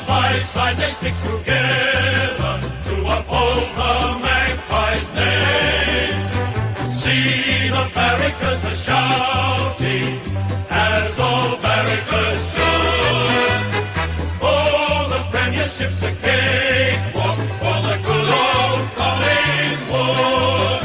by side they stick together to uphold the Magpies' name. See the barricades are shouting as all barricades should. Oh, the premiership's a cakewalk for the good old Collingwood.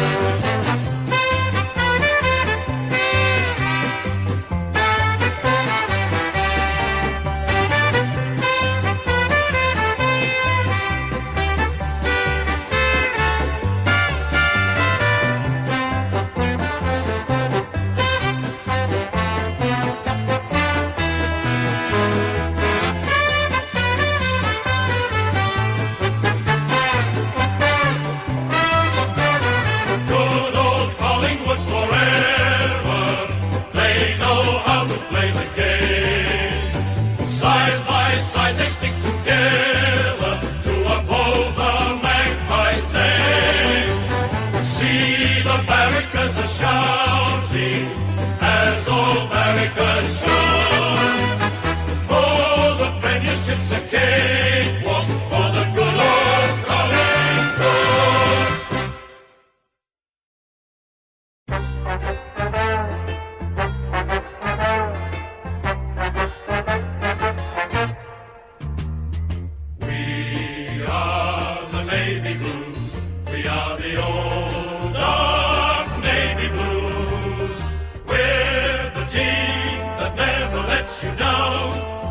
Shouting as all barricades should. Oh, the premiership's a cakewalk for the good old Collingwood. We are the Navy Blues. We are the old dark Navy Blues. We're the team that never lets you down.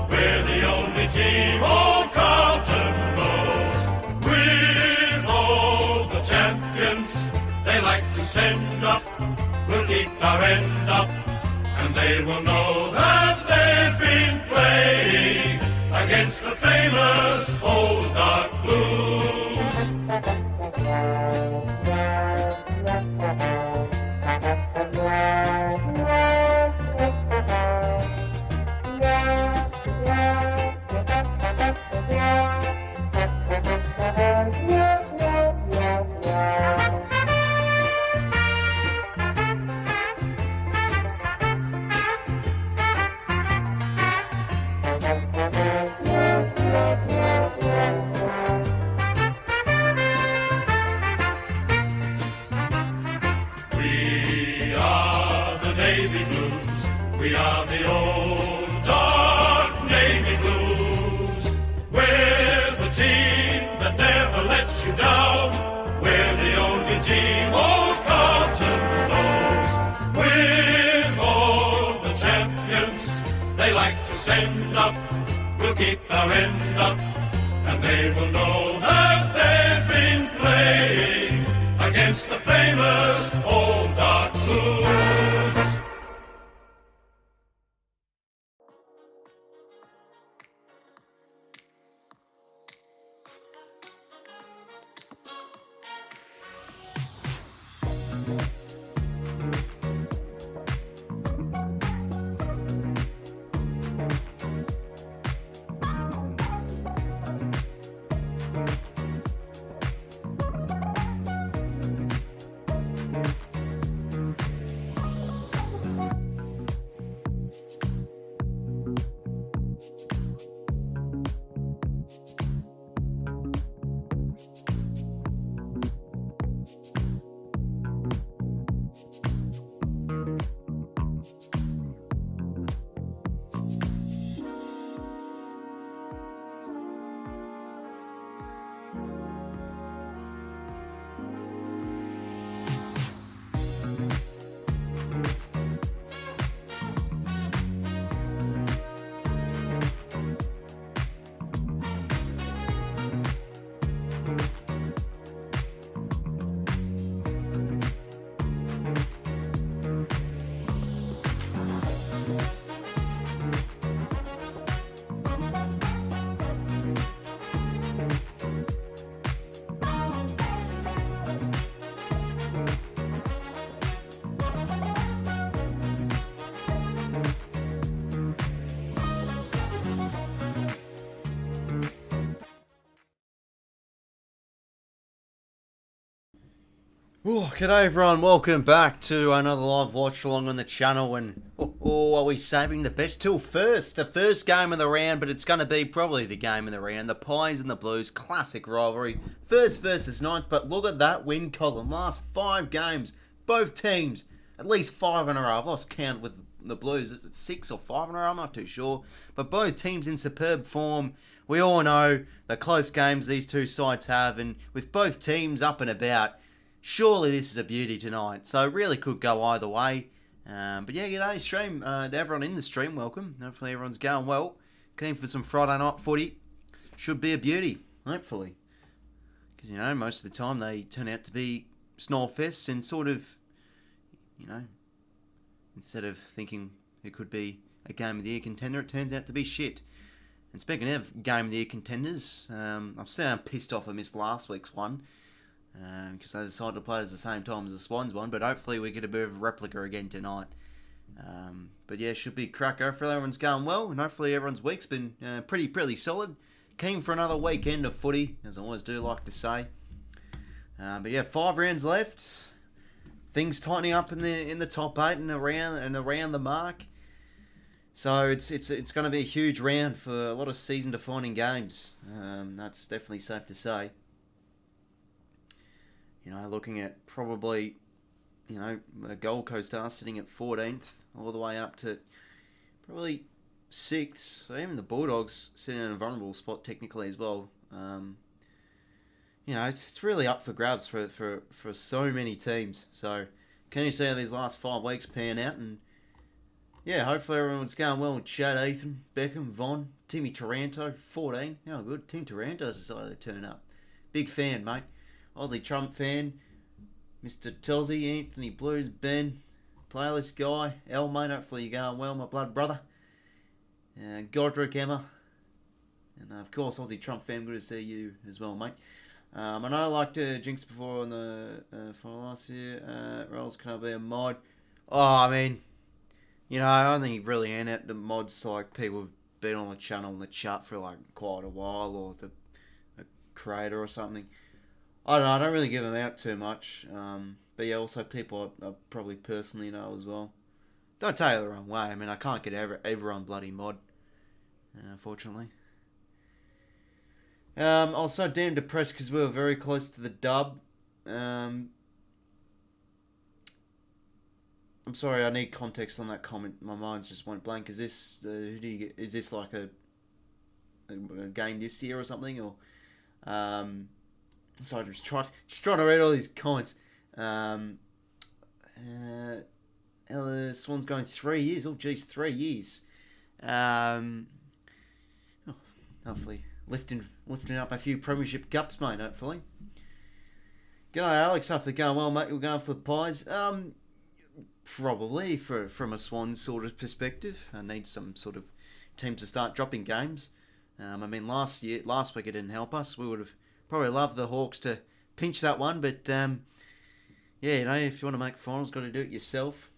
We're the only team old Carlton knows. With all the champions they like to send up, we'll keep our end up, and they will know that they've been playing against the famous old dark Blues. We are the old dark Navy Blues. We're the team that never lets you down. We're the only team old Carlton knows. With all the champions they like to send up, we'll keep our end up, and they will know that they've been playing against the famous old dark Blues. Oh, g'day everyone, welcome back to another live watch along on the channel. And are we saving the best till first? The first game of the round, but it's going to be probably the game of the round. The Pies and the Blues, classic rivalry. First versus ninth, but look at that win column. Last 5 games, both teams, at least 5 in a row. I've lost count with the Blues. Is it 6 or 5 in a row? I'm not too sure. But both teams in superb form. We all know the close games these two sides have, and with both teams up and about, surely this is a beauty tonight. So it really could go either way. But yeah, g'day stream. To everyone in the stream, welcome. Hopefully everyone's going well. Keen for some Friday night footy. Should be a beauty, hopefully. Because, you know, most of the time they turn out to be snore-fests and sort of, you know, instead of thinking it could be a Game of the Year contender, it turns out to be shit. And speaking of Game of the Year contenders, I'm still pissed off I missed last week's one. Because they decided to play it at the same time as the Swans one, but hopefully we get a bit of a replica again tonight. But yeah, should be crack. Hopefully everyone's going well, and hopefully everyone's week's been pretty solid. Keen for another weekend of footy, as I always do like to say. But yeah, 5 rounds left. Things tightening up in the top 8 and around the mark. So it's going to be a huge round for a lot of season-defining games. That's definitely safe to say. You know, looking at probably, you know, Gold Coast are sitting at 14th, all the way up to probably 6th. So even the Bulldogs sitting in a vulnerable spot technically as well. You know, it's really up for grabs for so many teams. So can you see how these last 5 weeks pan out? And yeah, hopefully everyone's going well with Chad, Ethan, Beckham, Von, Timmy Taranto, 14. How good. Tim Taranto's decided to turn up. Big fan, mate. Aussie Trump fan, Mr. Telsey, Anthony Blues, Ben, playlist guy, El, mate, hopefully you're going well, my blood brother. Godric, Emma, and of course Aussie Trump fan, good to see you as well, mate. I know I liked Jinx before on the final last year. Rolls, can I be a mod? Oh, I mean, you know, I only really hand out the mods to like people who've been on the channel and the chat for like quite a while, or a creator or something. I don't know, I don't really give them out too much. But yeah, also people I probably personally know as well. Don't take it the wrong way. I mean, I can't get everyone bloody mod, unfortunately. I was so damn depressed because we were very close to the dub. I'm sorry, I need context on that comment. My mind's just went blank. Is this who do you get? Is this like a game this year or something, or so I'm just trying to read all these comments. The Swans going 3 years. Oh, geez, 3 years. Hopefully lifting up a few premiership cups, mate. Hopefully. G'day, Alex. Hopefully going well, mate. We're going for the Pies. Probably from a Swans sort of perspective. I need some sort of team to start dropping games. I mean, last week it didn't help us. We would have probably loved the Hawks to pinch that one, but yeah, you know, if you want to make finals, got to do it yourself.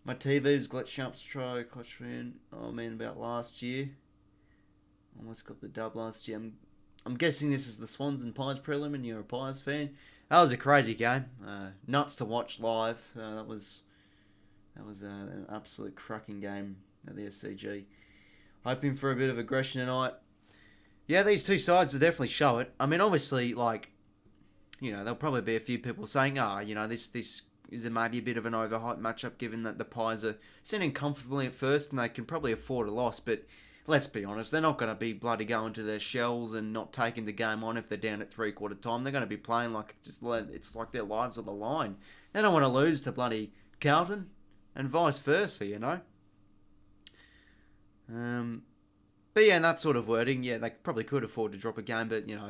My TV's glitched try clutch win. Oh man, about last year, almost got the dub last year. I'm guessing this is the Swans and Pies prelim, and you're a Pies fan. That was a crazy game, nuts to watch live. That was an absolute cracking game at the SCG. Hoping for a bit of aggression tonight. Yeah, these two sides will definitely show it. I mean, obviously, like, you know, there'll probably be a few people saying, you know, this is maybe a bit of an overhyped matchup given that the Pies are sitting comfortably at first and they can probably afford a loss. But let's be honest, they're not going to be bloody going to their shells and not taking the game on if they're down at three-quarter time. They're going to be playing like it's like their lives on the line. They don't want to lose to bloody Carlton and vice versa, you know. But yeah, in that sort of wording, yeah, they probably could afford to drop a game, but, you know,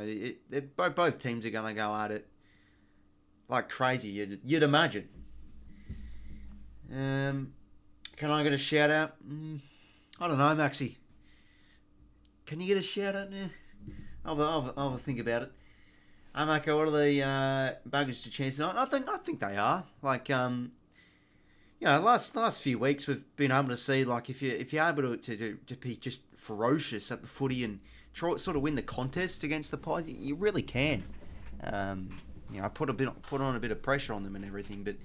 both teams are going to go at it like crazy, you'd imagine. Can I get a shout out? I don't know, Maxi. Can you get a shout out now? I'll think about it. Marco, what are the baggage to chance tonight? I think they are. Like, you know, last few weeks we've been able to see, like, if you're able to be just ferocious at the footy and try sort of win the contest against the Pies, you really can. you know, put on a bit of pressure on them and everything. But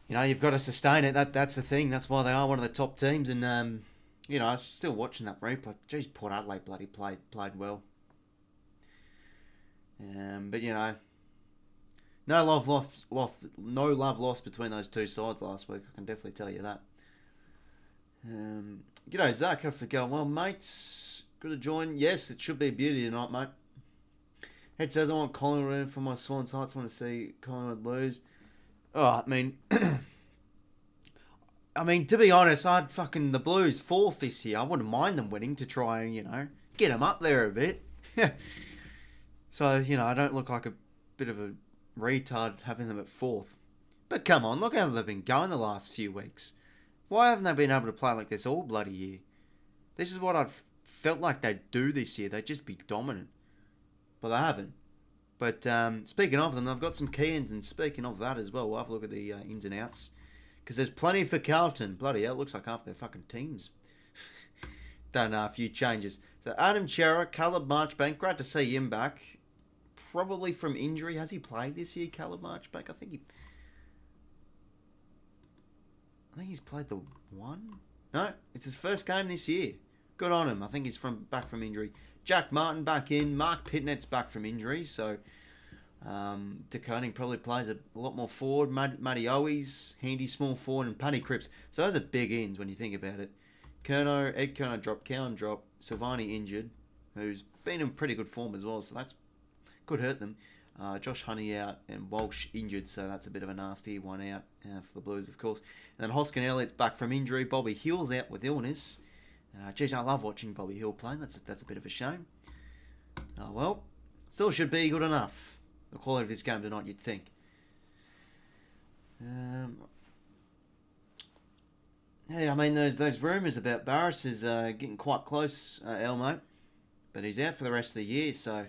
you know, you've got to sustain it. That's the thing. That's why they are one of the top teams. And you know, I was still watching that replay. Geez, Port Adelaide bloody played well. But you know, no love lost between those two sides last week. I can definitely tell you that. G'day Zach, I forgot. Well, mates, good to join. Yes, it should be a beauty tonight, mate. Head says I want Collingwood in for my Swans Heights. Want to see Collingwood lose. Oh, I mean, to be honest, I'd fucking the Blues 4th this year. I wouldn't mind them winning to try and, you know, get them up there a bit. So, you know, I don't look like a bit of a retard having them at 4th. But come on, look how they've been going the last few weeks. Why haven't they been able to play like this all bloody year? This is what I've felt like they'd do this year. They'd just be dominant. But they haven't. But speaking of them, they've got some key ins. And speaking of that as well, we'll have a look at the ins and outs. Because there's plenty for Carlton. Bloody hell, it looks like half their fucking teams. Done a few changes. So Adam Chera, Caleb Marchbank. Great to see him back. Probably from injury. Has he played this year, Caleb Marchbank? I think he's played the one. No, it's his first game this year. Good on him. I think he's back from injury. Jack Martin back in. Mark Pitnett's back from injury. So 𝐓𝐡𝐞 probably plays a lot more forward. Matty Owies, handy small forward, and Paddy Cripps. So those are big ins when you think about it. Ed Curnow drop, Cowan drop, Silvani injured, who's been in pretty good form as well. So that's could hurt them. Josh Honey out and Walsh injured, so that's a bit of a nasty one out for the Blues, of course. And then Hoskin Elliott's back from injury. Bobby Hill's out with illness. Geez, I love watching Bobby Hill play. That's a bit of a shame. Oh well, still should be good enough. The quality of this game tonight, you'd think. Hey, I mean, those rumours about Barris is getting quite close, mate. But he's out for the rest of the year, so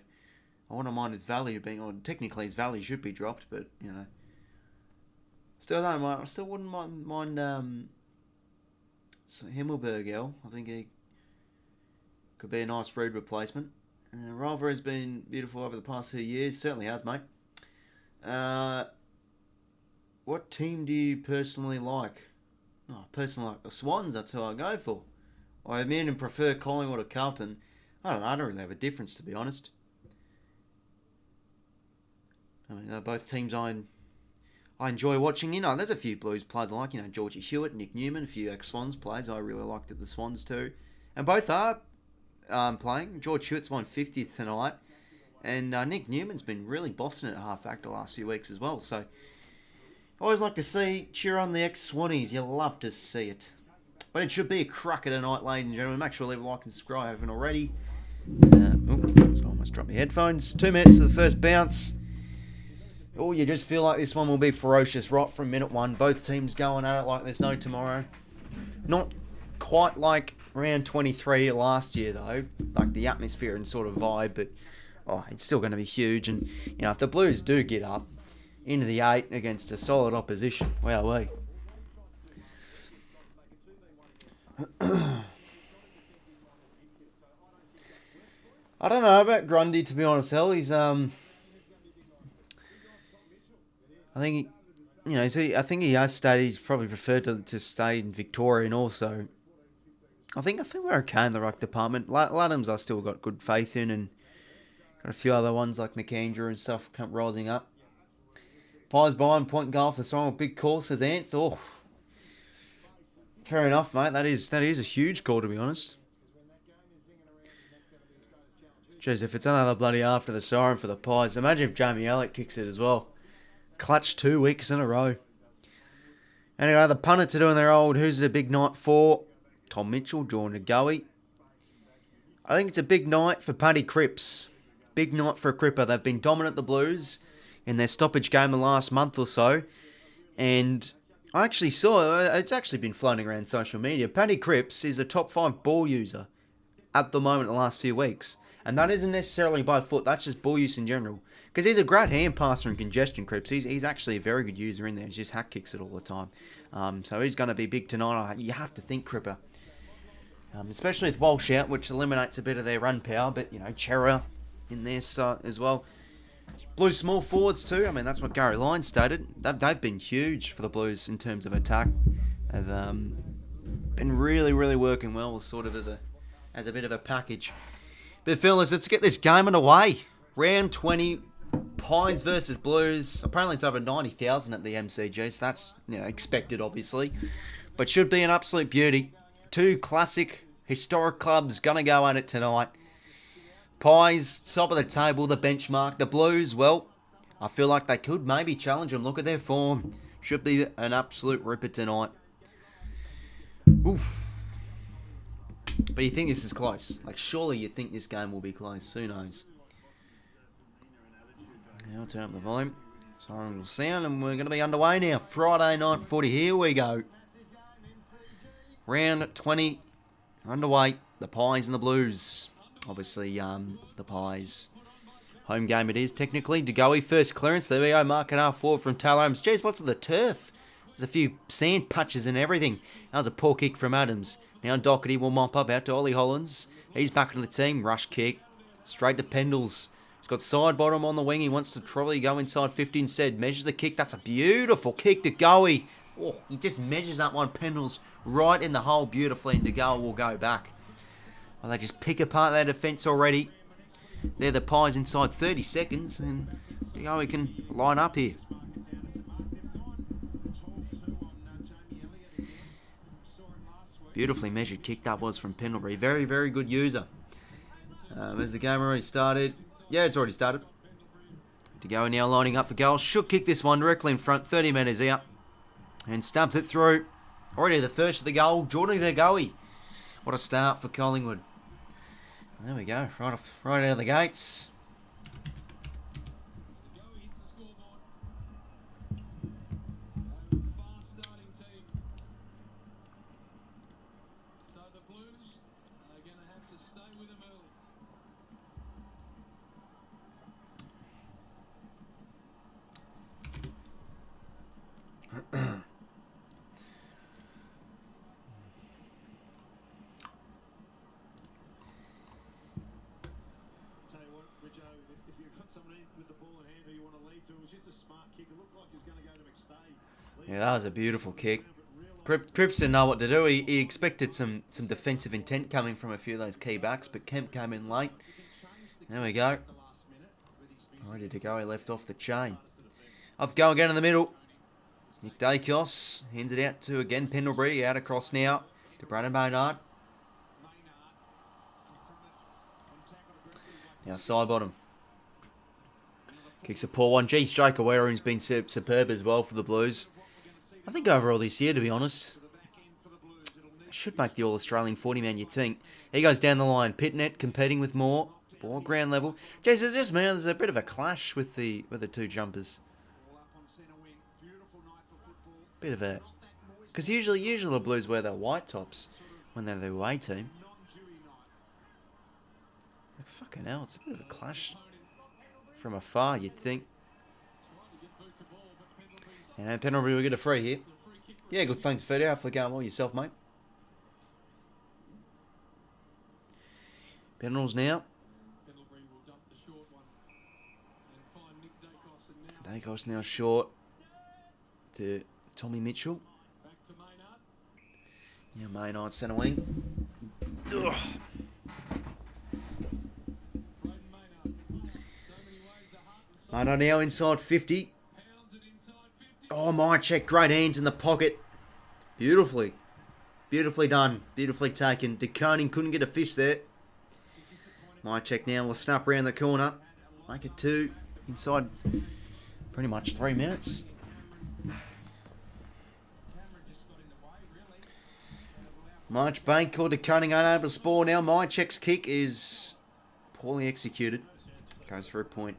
I wouldn't mind his value being, or technically his value should be dropped, but, you know. I still wouldn't mind 𝐓𝐴𝐿. I think he could be a nice rude replacement. Rivalry has been beautiful over the past few years. Certainly has, mate. What team do you personally like? Oh, personally like the Swans. That's who I go for. I mean, and prefer Collingwood or Carlton. I don't really have a difference, to be honest. I mean, they're both teams I enjoy watching. You know, there's a few Blues players I like. You know, 𝐬𝐿𝐴𝐷𝐿 Hewitt, Nick Newman, a few ex-Swans players I really liked at the Swans too. And both are playing. George Hewitt's won 50th tonight. And Nick Newman's been really bossing it at halfback the last few weeks as well. So, I always like to cheer on the ex-Swannies. You love to see it. But it should be a cracker tonight, ladies and gentlemen. Make sure to leave a like and subscribe if you haven't already. So I almost dropped my headphones. 2 minutes to the first bounce. Oh, you just feel like this one will be ferocious right from minute one. Both teams going at it like there's no tomorrow. Not quite like round 23 last year, though. Like the atmosphere and sort of vibe. But, it's still going to be huge. And, you know, if the Blues do get up into the 8 against a solid opposition, wowee. I don't know about Grundy, to be honest. Hell, he's I think he has stated he's probably preferred to stay in Victoria, and also I think we're okay in the ruck department. Laddams I still got good faith in, and got a few other ones like McAndrew and stuff rising up. Pies by point and goal for the song. Big call, says Anth. Oh, fair enough, mate. That is a huge call, to be honest. Jeez, if it's another bloody after the siren for the Pies, imagine if Jamie Elliott kicks it as well. Clutch 2 weeks in a row. Anyway, the punters are doing their old who's the big night for. Tom Mitchell, Jordan Goey. I think it's a big night for Paddy Cripps. Big night for a Cripper. They've been dominant, the Blues, in their stoppage game the last month or so. And I actually saw, it's actually been floating around social media, Paddy Cripps is a top 5 ball user at the moment the last few weeks. And that isn't necessarily by foot, that's just ball use in general. Because he's a great hand passer and congestion, Cripps. He's actually a very good user in there. He just hack kicks it all the time. So he's going to be big tonight. You have to think Cripper. Especially with Walsh out, which eliminates a bit of their run power. But, you know, Chera in there as well. Blues small forwards too. I mean, that's what Gary Lyons stated. They've been huge for the Blues in terms of attack. They've been really, really working well, sort of as a bit of a package. But fellas, let's get this game underway. Round 20, Pies versus Blues. Apparently it's over 90,000 at the MCG, so that's expected, obviously. But should be an absolute beauty. Two classic, historic clubs gonna go at it tonight. Pies, top of the table, the benchmark. The Blues, well, I feel like they could maybe challenge them. Look at their form. Should be an absolute ripper tonight. Oof. But you think this is close? Like, surely you think this game will be close. Who knows? Now I'll turn up the volume. Siren will sound, and we're going to be underway now. Friday night footy. Here we go. Round 20 underway. The Pies and the Blues. Obviously, the Pies. Home game it is, technically. 𝐴𝐥𝐝 first clearance. There we go. Marking half forward from Taylor Adams. Jeez, what's with the turf? There's a few sand patches and everything. That was a poor kick from Adams. Now Doherty will mop up out to Ollie Hollands. He's back into the team. Rush kick. Straight to Pendles. He's got side bottom on the wing. He wants to probably go inside 50 instead. Measures the kick. That's a beautiful kick to 𝐴𝐥𝐝. Oh, he just measures that one. Pendles right in the hole beautifully, and 𝐴𝐥𝐝 will go back. Well, they just pick apart their defence already. They're the Pies inside 30 seconds, and 𝐴𝐥𝐝 can line up here. Beautifully measured kick that was from Pendlebury. Very, very good user. Has the game already started? Yeah, it's already started. 𝐴𝐥𝐝 now lining up for goal. Should kick this one directly in front, 30 metres out. And stumps it through. Already the first of the goal, Jordan 𝐴𝐥𝐝. What a start for Collingwood. There we go, right out of the gates. Yeah, that was a beautiful kick. Cripps didn't know what to do. He expected some defensive intent coming from a few of those key backs, but Kemp came in late. There we go. Ready to go. He left off the chain. Off go again in the middle. Nick Dacos hands it out to, again, Pendlebury. Out across now to Brandon Maynard. Now side bottom. Kicks a poor one. Geez, Jake Aware's been superb as well for the Blues. I think overall this year, to be honest, should make the All-Australian 40 man, you'd think. He goes down the line. Pitnet competing with Moore. Ball ground level. Geez, it's just me. There's a bit of a clash with the two jumpers. Bit of a... Because usually the Blues wear their white tops when they're the away team. Like, fucking hell, it's a bit of a clash from afar, you'd think. And Pendlebury will get a free here. Yeah, good thanks, Fede. Hopefully going well yourself, mate. Pendles now. Dacos now short to Tommy Mitchell. Yeah, Maynard centre wing. Ugh. Maynard now inside 50. Oh, 𝐼𝐻𝐿, great hands in the pocket. Beautifully done. Beautifully taken. 𝐷𝐿 couldn't get a fish there. 𝐼𝐻𝐿 now will snap around the corner. Make it 2 inside pretty much 3 minutes. March Bank called 𝐷𝐿 unable to score now. 𝐼𝐻𝐿's kick is poorly executed. Goes for a point.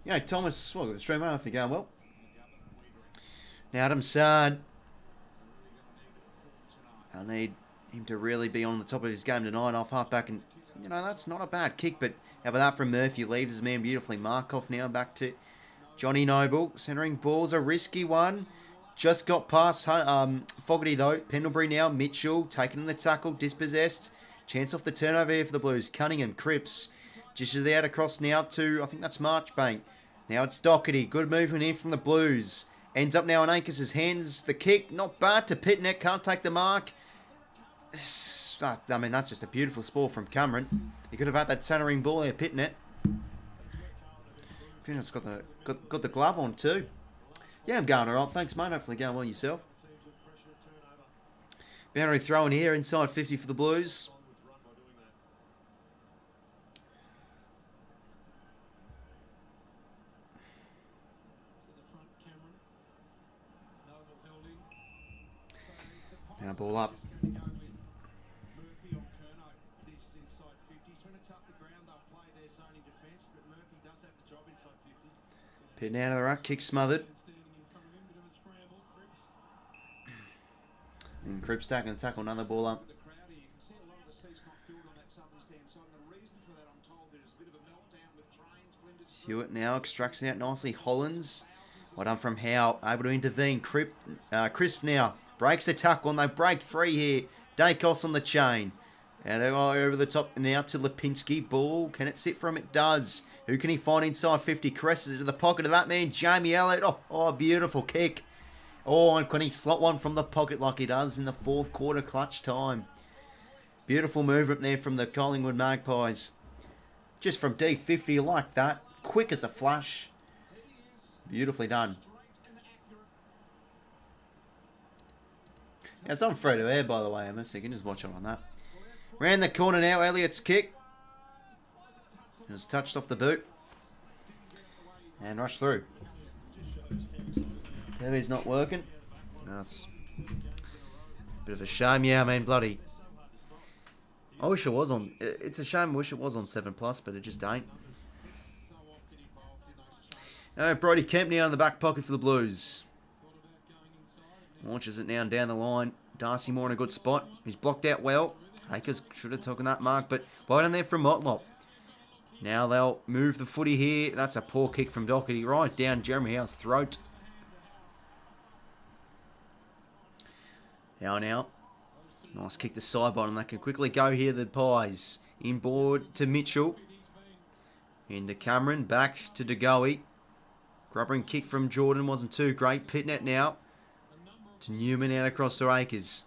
You know, Thomas, well, straight away after going well. Now, Adam Sard. I need him to really be on the top of his game tonight. Off half back and You know, that's not a bad kick, but how about that from Murphy? Leaves his man beautifully. Markov now back to Johnny Noble. Centering ball's a risky one. Just got past Fogarty, though. Pendlebury now. Mitchell taking in the tackle. Dispossessed. Chance off the turnover here for the Blues. Cunningham, Cripps. Dishes out across now to, I think that's Marchbank. Now it's Doherty. Good movement here from the Blues. Ends up now on Ankers' hands. The kick, not bad to Pitnet. Can't take the mark. I mean, that's just a beautiful sport from Cameron. He could have had that centering ball there, Pitnet. Pitnet's got the glove on too. Yeah, I'm going alright. Thanks, mate. Hopefully going well yourself. Boundary throw in here, inside 50 for the Blues. Now ball up. Pitting out of the ruck, kick smothered. And Cripps taking tackle, another ball up. Hewitt now extracts out nicely. Hollins, well done from Howe, able to intervene. Crisp now breaks the tackle, and they break free here. Dacos on the chain. And over the top now to Lipinski. Ball, can it sit for him? It does. Who can he find inside 50? Caresses it to the pocket of that man, Jamie Elliott. Oh, beautiful kick. Oh, and can he slot one from the pocket like he does in the fourth quarter clutch time? Beautiful movement there from the Collingwood Magpies. Just from D50 like that. Quick as a flash. Beautifully done. Yeah, it's on free to air, by the way, Emma, so you can just watch it on that. Round the corner now, Elliott's kick. It was touched off the boot. And rushed through. TV's not working. No, it's a bit of a shame. Yeah, I mean, bloody. I wish it was on. It's a shame. I wish it was on 7+, but it just ain't. Brody Kemp now in the back pocket for the Blues. Launches it now down the line. Darcy Moore in a good spot. He's blocked out well. Akers should have taken that mark, but well done there from Motlop. Now they'll move the footy here. That's a poor kick from Doherty right down Jeremy Howe's throat. Now. Nice kick to side bottom. They can quickly go here, the Pies. Inboard to Mitchell. Into Cameron. Back to DeGoey. Grubbering kick from Jordan wasn't too great. Pitnet now. To Newman out across to Akers.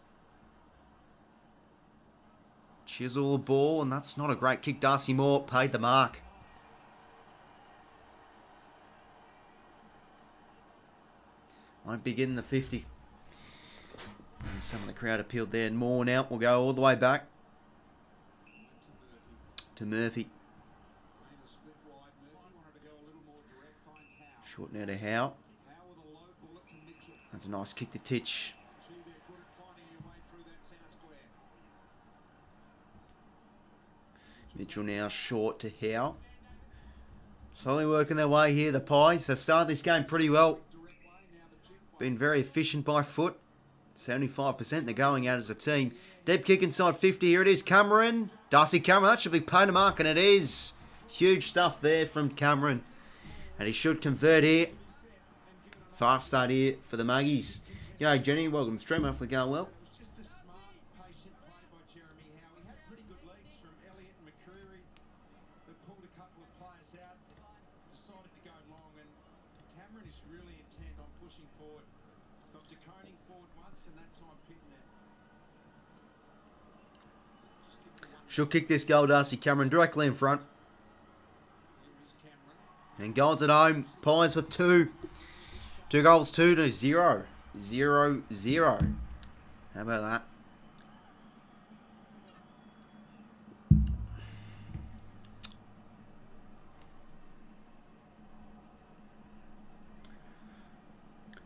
Chisel the ball, and that's not a great kick. Darcy Moore paid the mark. Won't be getting the 50. And some of the crowd appealed there. And Moore now will go all the way back to Murphy. Short now to Howe. That's a nice kick to Titch. Mitchell now short to Howe. Slowly working their way here, the Pies. They've started this game pretty well. Been very efficient by foot. 75% they're going out as a team. Deep kick inside 50. Here it is, Cameron. Darcy Cameron, that should be paid a mark, and it is. Huge stuff there from Cameron. And he should convert here. Fast start here for the Muggies. Yo, Jenny, welcome to the stream. Hopefully going well. She'll kick this goal, Darcy Cameron, directly in front. And goals at home. Pies with 2. 2 goals, 2-0. 0-0. How about that?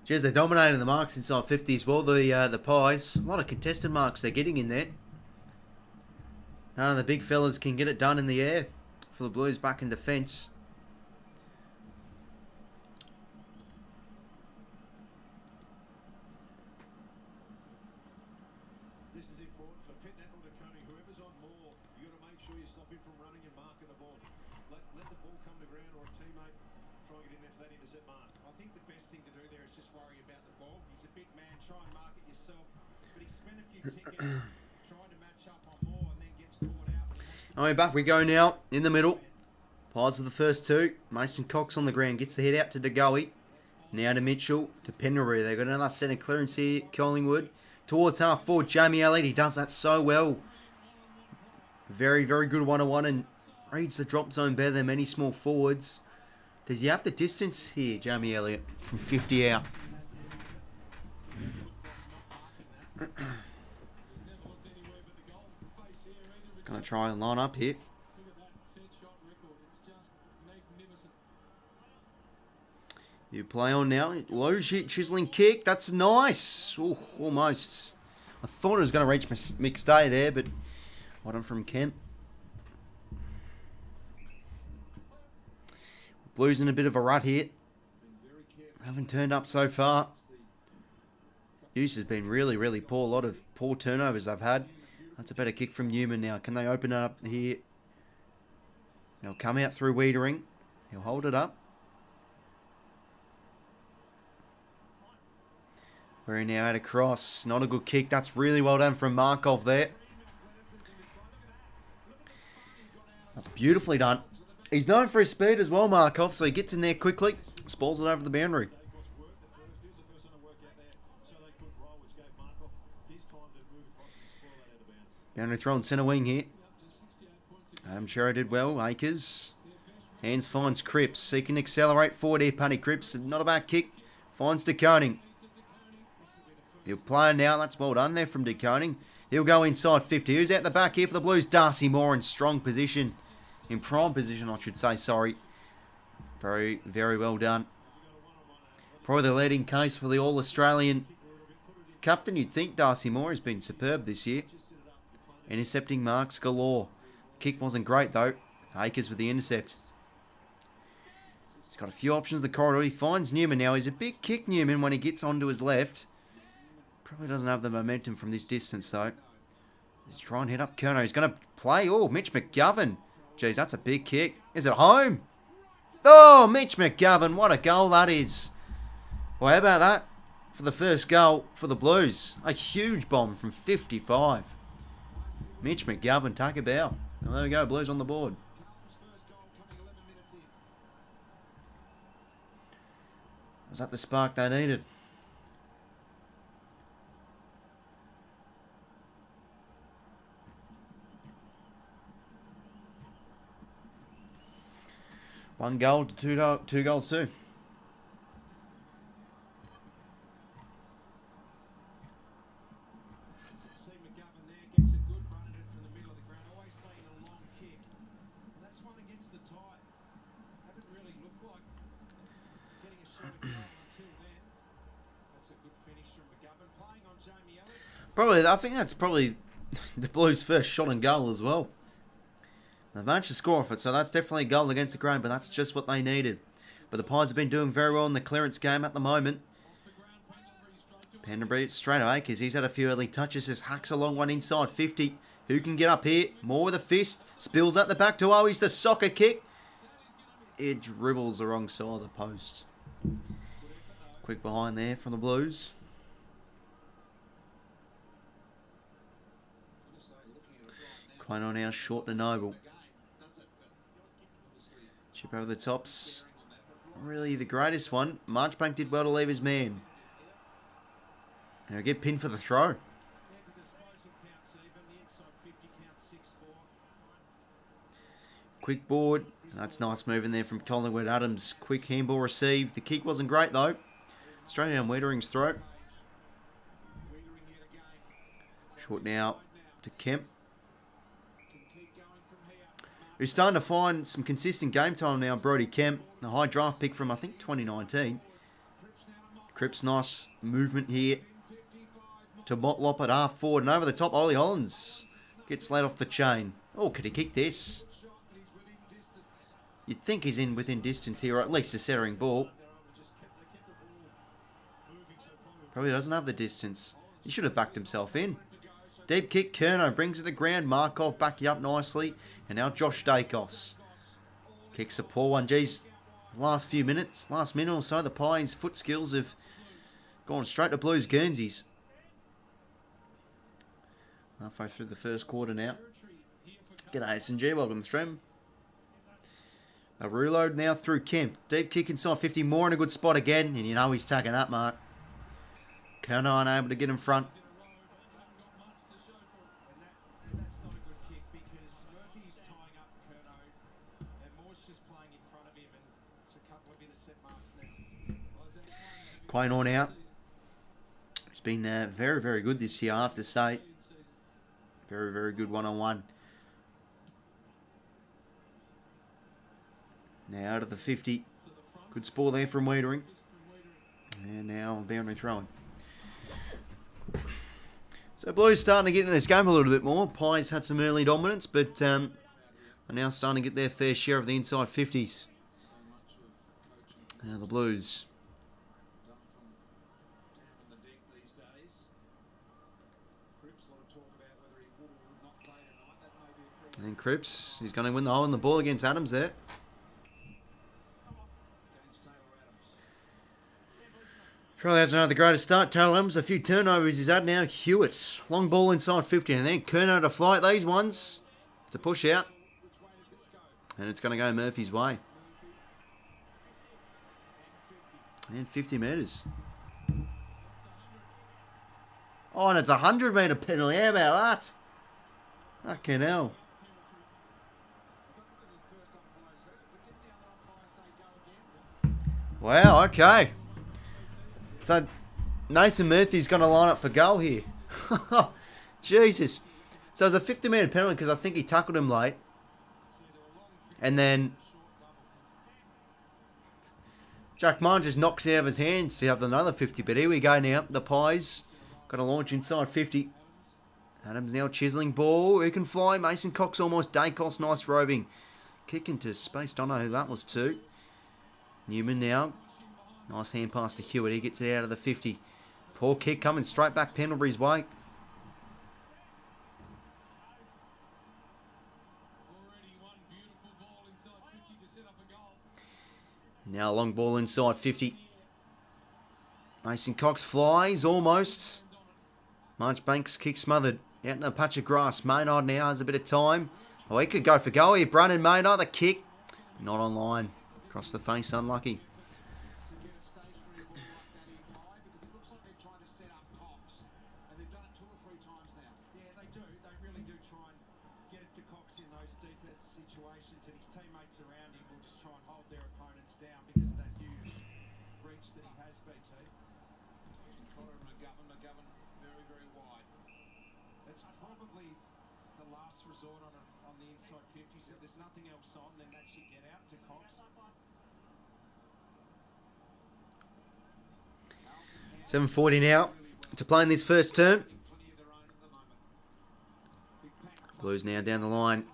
Jeez, they're dominating the marks inside 50 as well, the Pies. A lot of contested marks they're getting in there. None of the big fellas can get it done in the air for the Blues back in defence. This is important for Pitnet or to Coney. Whoever's on more, you got to make sure you stop Alright, back we go now, in the middle. Pies for the first two. Mason Cox on the ground, gets the head out to 𝐸𝐿𝐼. Now to Mitchell, to 𝗏𝗏𝗏. They've got another centre clearance here, Collingwood. Towards half forward, Jamie Elliott, he does that so well. Very, very good one-on-one and reads the drop zone better than many small forwards. Does he have the distance here, Jamie Elliott, from 50 out? He's going to try and line up here. You play on now. Low shit, chiseling kick. That's nice. Ooh, almost. I thought it was going to reach McStay there, but bottom from Kemp. Blues in a bit of a rut here. Haven't turned up so far. Use has been really, really poor. A lot of poor turnovers I've had. That's a better kick from Newman now. Can they open it up here? They'll come out through Wiedering. He'll hold it up. We're now at a cross. Not a good kick. That's really well done from Markov there. That's beautifully done. He's known for his speed as well, Markov, so he gets in there quickly. Spalls it over the boundary. Boundary throw on centre wing here. Sure did well. Akers. Hands finds Cripps. He can accelerate forward here, Paddy Cripps. Not a bad kick. Finds 𝐸𝐿𝐼. He'll play now. That's well done there from 𝐸𝐿𝐼. He'll go inside 50. Who's out the back here for the Blues? Darcy Moore in strong position. In prime position, I should say. Sorry. Very, very well done. Probably the leading case for the All-Australian captain. You'd think Darcy Moore has been superb this year. Intercepting marks galore. Kick wasn't great, though. Akers with the intercept. He's got a few options in the corridor. He finds Newman now. He's a big kick, Newman, when he gets onto his left. Probably doesn't have the momentum from this distance, though. He's trying to hit up Curnow. He's going to play. Oh, Mitch McGovern. Jeez, that's a big kick. Is it home? Oh, Mitch McGovern. What a goal that is. Well, how about that for the first goal for the Blues? A huge bomb from 55. Mitch McGovern, take a bow. Well, there we go. Blues on the board. Was that the spark they needed? One goal to two goals too. Probably, I think that's probably the Blues' first shot and goal as well. They've managed to score off it, so that's definitely a goal against the grain, but that's just what they needed. But the Pies have been doing very well in the clearance game at the moment. 𝗏𝗏𝗏 straight away, because he's had a few early touches. Just hacks along one inside 50. Who can get up here? More with a fist. Spills at the back to 𝐼𝐼. The soccer kick. It dribbles the wrong side of the post. Quick behind there from the Blues. Kaido now short to Noble. Chip over the tops. Not really the greatest one. Marchbank did well to leave his man. And he'll get pinned for the throw. Quick board. That's nice moving there from Collingwood. Adams, quick handball receive. The kick wasn't great though. Straight down Wiedering's throat. Short now to Kemp. Who's starting to find some consistent game time now, Brodie Kemp. The high draft pick from, I think, 2019. Cripps, nice movement here to Motlop at half forward. And over the top, Ollie Hollands gets laid off the chain. Oh, could he kick this? You'd think he's in within distance here, or at least a centering ball. Probably doesn't have the distance. He should have backed himself in. Deep kick, Curnow brings it to ground. Markov backing up nicely. And now Josh Dacos. Kicks a poor one. Geez, last minute or so, the Pies' foot skills have gone straight to Blues Guernseys. Halfway through the first quarter now. G'day SNG, welcome to the stream. A reload now through Kemp. Deep kick inside 50, more in a good spot again. And you know he's taking that mark. Curnow unable to get in front. Quaynor now. He's been very, very good this year, I have to say. Very, very good one-on-one. Now out of the 50. Good spore there from Wiedering. And now boundary throwing. So Blues starting to get in this game a little bit more. Pies had some early dominance, but are now starting to get their fair share of the inside 50s. Now the Blues. And Cripps, he's going to win the hole in the ball against Adams there. Probably hasn't had the greatest start. Taylor Adams, a few turnovers he's had now. 𝐓𝐿𝐴𝐿, long ball inside 50. And then Curnow to flight these ones. It's a push out. And it's going to go Murphy's way. And 50 metres. Oh, and it's a 100-metre penalty. How about that? Fucking hell. Wow, okay. So, Nathan Murphy's going to line up for goal here. Jesus. So, it was a 50-metre penalty because I think he tackled him late. And then Jack Martin just knocks it out of his hands to have another 50. But here we go now. The Pies got to launch inside 50. Adams now chiseling ball. Who can fly? Mason Cox almost. Dacos, nice roving. Kick into space. Don't know who that was to. Newman now. Nice hand pass to Hewitt. He gets it out of the 50. Poor kick coming straight back Pendlebury's way. Now a long ball inside 50. Mason Cox flies almost. Marchbanks kick smothered. Out in a patch of grass. Maynard now has a bit of time. Oh, he could go for goal here. Brandon Maynard, the kick. Not on line. Across the face, unlucky. On the inside 50, so there's nothing else on, then actually get out to Cox. 7:40 now to play in this first term. Blues now down the line.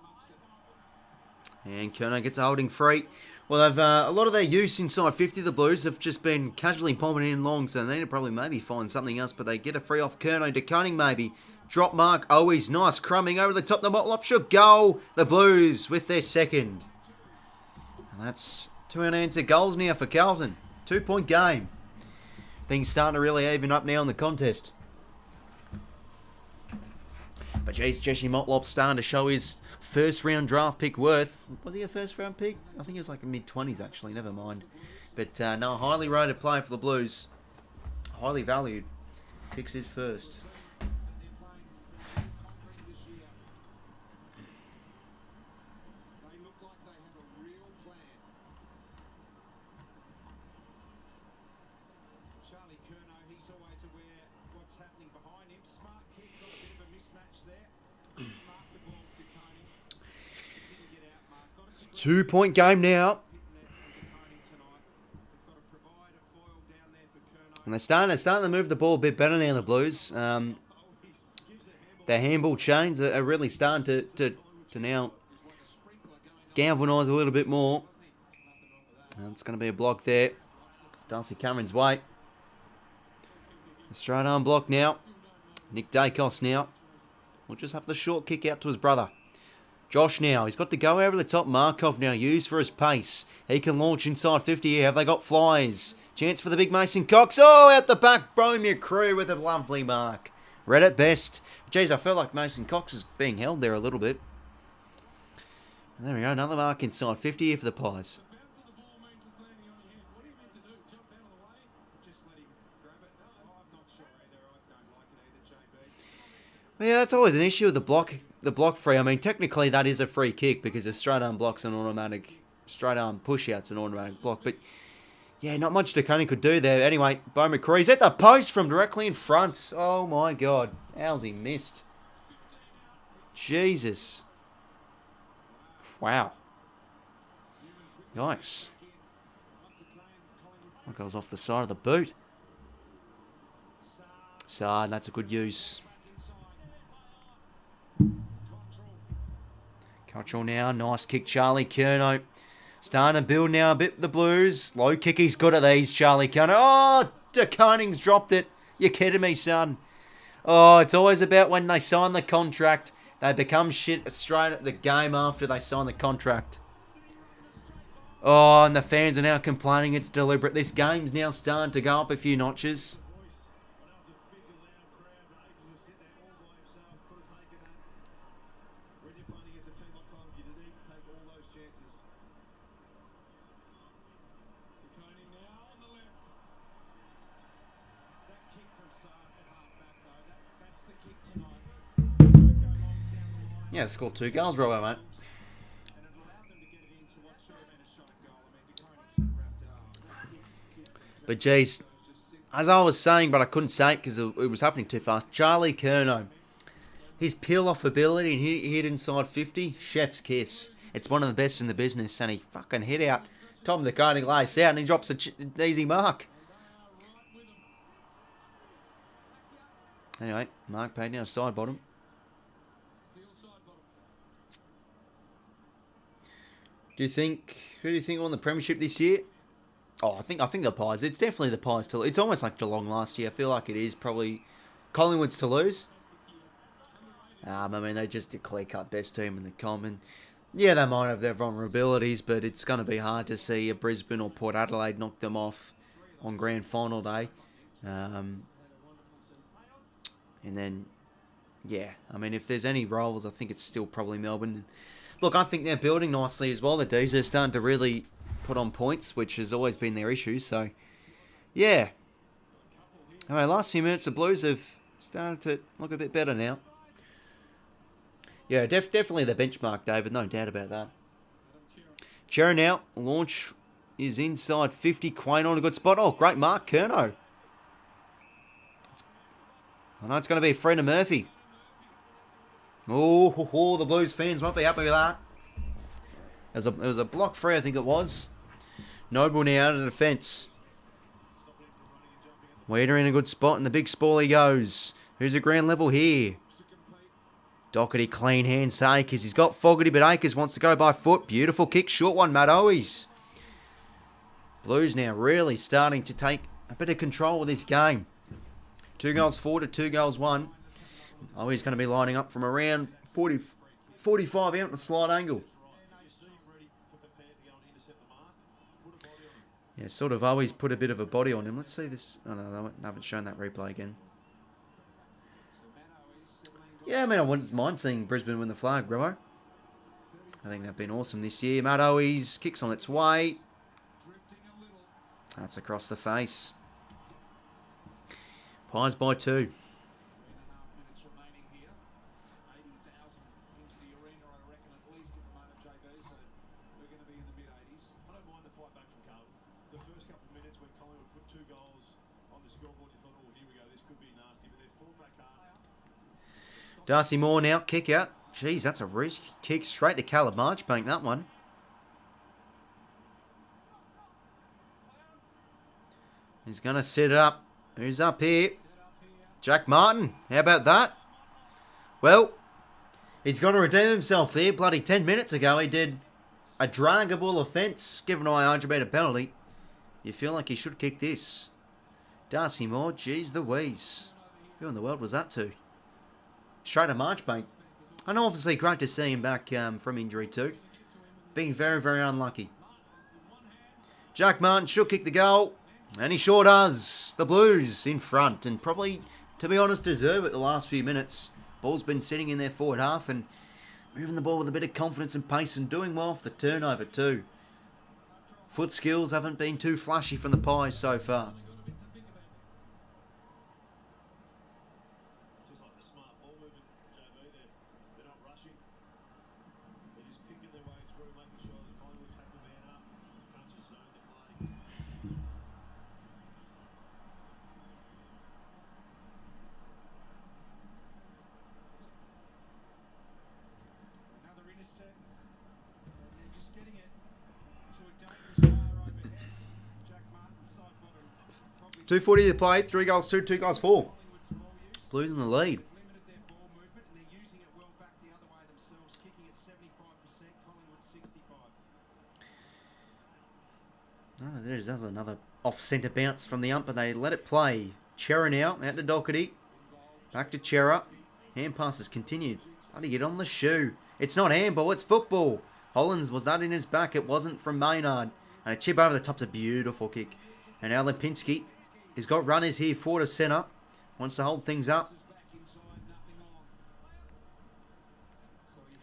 And Curnow gets a holding free. Well, they've a lot of their use inside 50, the Blues, have just been casually popping in long, so they need to probably maybe find something else, but they get a free off Curnow. De Koning maybe. Drop mark, always nice crumbing over the top. The bottle up should go. The Blues with their second. And that's two unanswered goals now for Carlton. 2-point game. Things starting to really even up now in the contest. But geez, 𝐬𝐿𝐴𝐿 starting to show his first round draft pick worth. Was he a first round pick? I think he was like a mid-20s actually, never mind. But no, highly rated player for the Blues. Highly valued. Picks his first. He's always aware what's happening behind him. Smart kick, got a bit of a mismatch there. Mark the ball to Koning. Didn't get out, Mark. Got it. 2-point game now. And they're starting to move the ball a bit better now, the Blues. Their handball chains are really starting to now galvanise a little bit more. And it's going to be a block there. Darcy Cameron's way. A straight arm block now. Nick Dacos now. We'll just have the short kick out to his brother. Josh now. He's got to go over the top. Markov now used for his pace. He can launch inside 50 here. Have they got flies? Chance for the big Mason Cox. Oh, out the back. Bromir Crew with a lovely mark. Read it best. Jeez, I felt like Mason Cox is being held there a little bit. And there we go. Another mark inside 50 here for the Pies. Yeah, that's always an issue with the block free. I mean, technically that is a free kick because a straight arm block's an automatic, straight arm push out's an automatic block. But yeah, not much DeConey could do there. Anyway, Bo McCree's at the post from directly in front. Oh my God, how's he missed? Jesus. Wow. Yikes. That goes off the side of the boot. Sard, that's a good use. Cultural now. Nice kick, 𝐼𝐴 Starting to build now a bit the Blues. Low kick, he's good at these, 𝐼𝐴. Oh, DeConing's dropped it. You're kidding me, son. Oh, it's always about when they sign the contract. They become shit straight at the game after they sign the contract. Oh, and the fans are now complaining it's deliberate. This game's now starting to go up a few notches. Yeah, scored 2 goals, Robbo, mate. But geez, as I was saying, but I couldn't say it because it was happening too fast. 𝐼𝐴, his peel-off ability, and he hit inside 50, chef's kiss. It's one of the best in the business, and he fucking hit out. Top of the card, he lays out, and he drops an easy mark. Anyway, Mark paid now side bottom. Who do you think won the premiership this year? Oh, I think the Pies. It's definitely the Pies to lose. It's almost like Geelong last year. I feel like it is probably Collingwood's to lose. I mean, they just a clear-cut best team in the comp. And yeah, they might have their vulnerabilities, but it's going to be hard to see a Brisbane or Port Adelaide knock them off on grand final day. And then, yeah, I mean, if there's any rivals, I think it's still probably Melbourne. Look, I think they're building nicely as well. The D's are starting to really put on points, which has always been their issue. So, yeah. All right, last few minutes, the Blues have started to look a bit better now. Yeah, definitely the benchmark, David. No doubt about that. Cherry now. Launch is inside 50. Quain on a good spot. Oh, great mark, 𝐼𝐴. I know it's going to be Freddie Murphy. Oh, the Blues fans won't be happy with that. It was a block free, I think it was. Noble now out of defence. Weeder in a good spot, and the big spoil he goes. Who's the ground level here? Doherty clean hands to Akers. He's got Fogarty, but Akers wants to go by foot. Beautiful kick, short one, Matt Owies. Blues now really starting to take a bit of control of this game. 2 goals 4 to 2 goals 1. Oh, he's going to be lining up from around 45 out in a slight angle. Yeah, sort of always put a bit of a body on him. Let's see this. Oh, no, I haven't shown that replay again. Yeah, I mean, I wouldn't mind seeing Brisbane win the flag, Robbo. I think they've been awesome this year. Matt Owies kicks on its way. That's across the face. Pies by 2. Darcy Moore now, kick out. Jeez, that's a risk. Kick straight to 𝐓𝐴, that one. He's going to set it up. Who's up here? Jack Martin. How about that? Well, he's got to redeem himself there. Bloody 10 minutes ago, he did a draggable offence, given 𝐼𝐴 a penalty. You feel like he should kick this. Darcy Moore, geez Louise. Who in the world was that to? straight to March, mate. I know, obviously, great to see him back from injury too. Being very, very unlucky. Jack Martin should kick the goal. And he sure does. The Blues in front. And probably, to be honest, deserve it the last few minutes. Ball's been sitting in their forward half and moving the ball with a bit of confidence and pace and doing well for the turnover too. Foot skills haven't been too flashy from the Pies so far. Just like the smart ball movement, JB, they're not rushing. They're just kicking their way through, making sure that Collingwood have to man up. Can't just zone the play. Another intercept. And they're just getting it to a dangerous bar overhead. Jack Martin side bottom. Probably 2:40 to play. 3 goals, 2 goals, 4. Collingwood's ball use. Blues in the lead. Limited their ball movement and they're using it well back the other way themselves, kicking at 75%, Collingwood 65. Oh, there's another off-centre bounce from the ump, but they let it play. 𝐻𝐿 now, out to 𝐷ocherty. Back to 𝐻𝐿. Hand passes continued. Bloody get on the shoe. It's not handball, it's football. Hollands was that in his back. It wasn't from Maynard. And a chip over the top's a beautiful kick. And now 𝗵𝐿𝐿𝐼𝐻𝐿. He's got runners here, forward of centre. Wants to hold things up.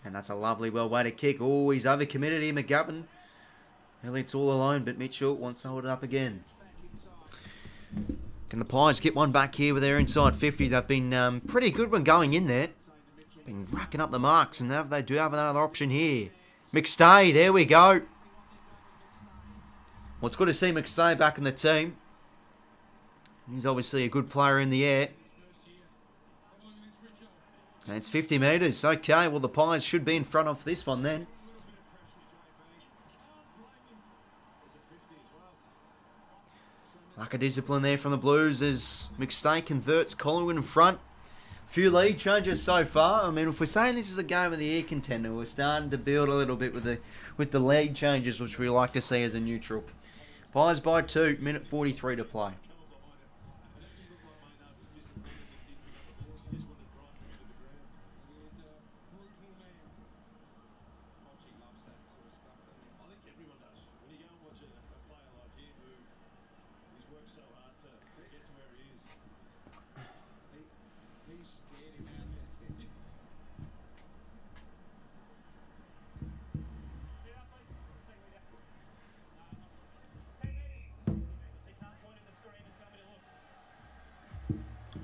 And that's a lovely, well-weighted kick. Oh, he's overcommitted here, McGovern. Elliott's all alone, but Mitchell wants to hold it up again. Can the Pies get one back here with their inside 50? They've been pretty good when going in there. Been racking up the marks, and they do have another option here. 𝐓𝐡𝐞, there we go. Well, it's good to see 𝐓𝐡𝐞 back in the team. He's obviously a good player in the air. And it's 50 metres. Okay, well, the Pies should be in front of this one then. Lack of discipline there from the Blues as 𝐓𝐡𝐞 converts Collingwood in front. Few lead changes so far. I mean, if we're saying this is a game of the year contender, we're starting to build a little bit with the lead changes, which we like to see as a neutral. Pies by 2, minute 43 to play.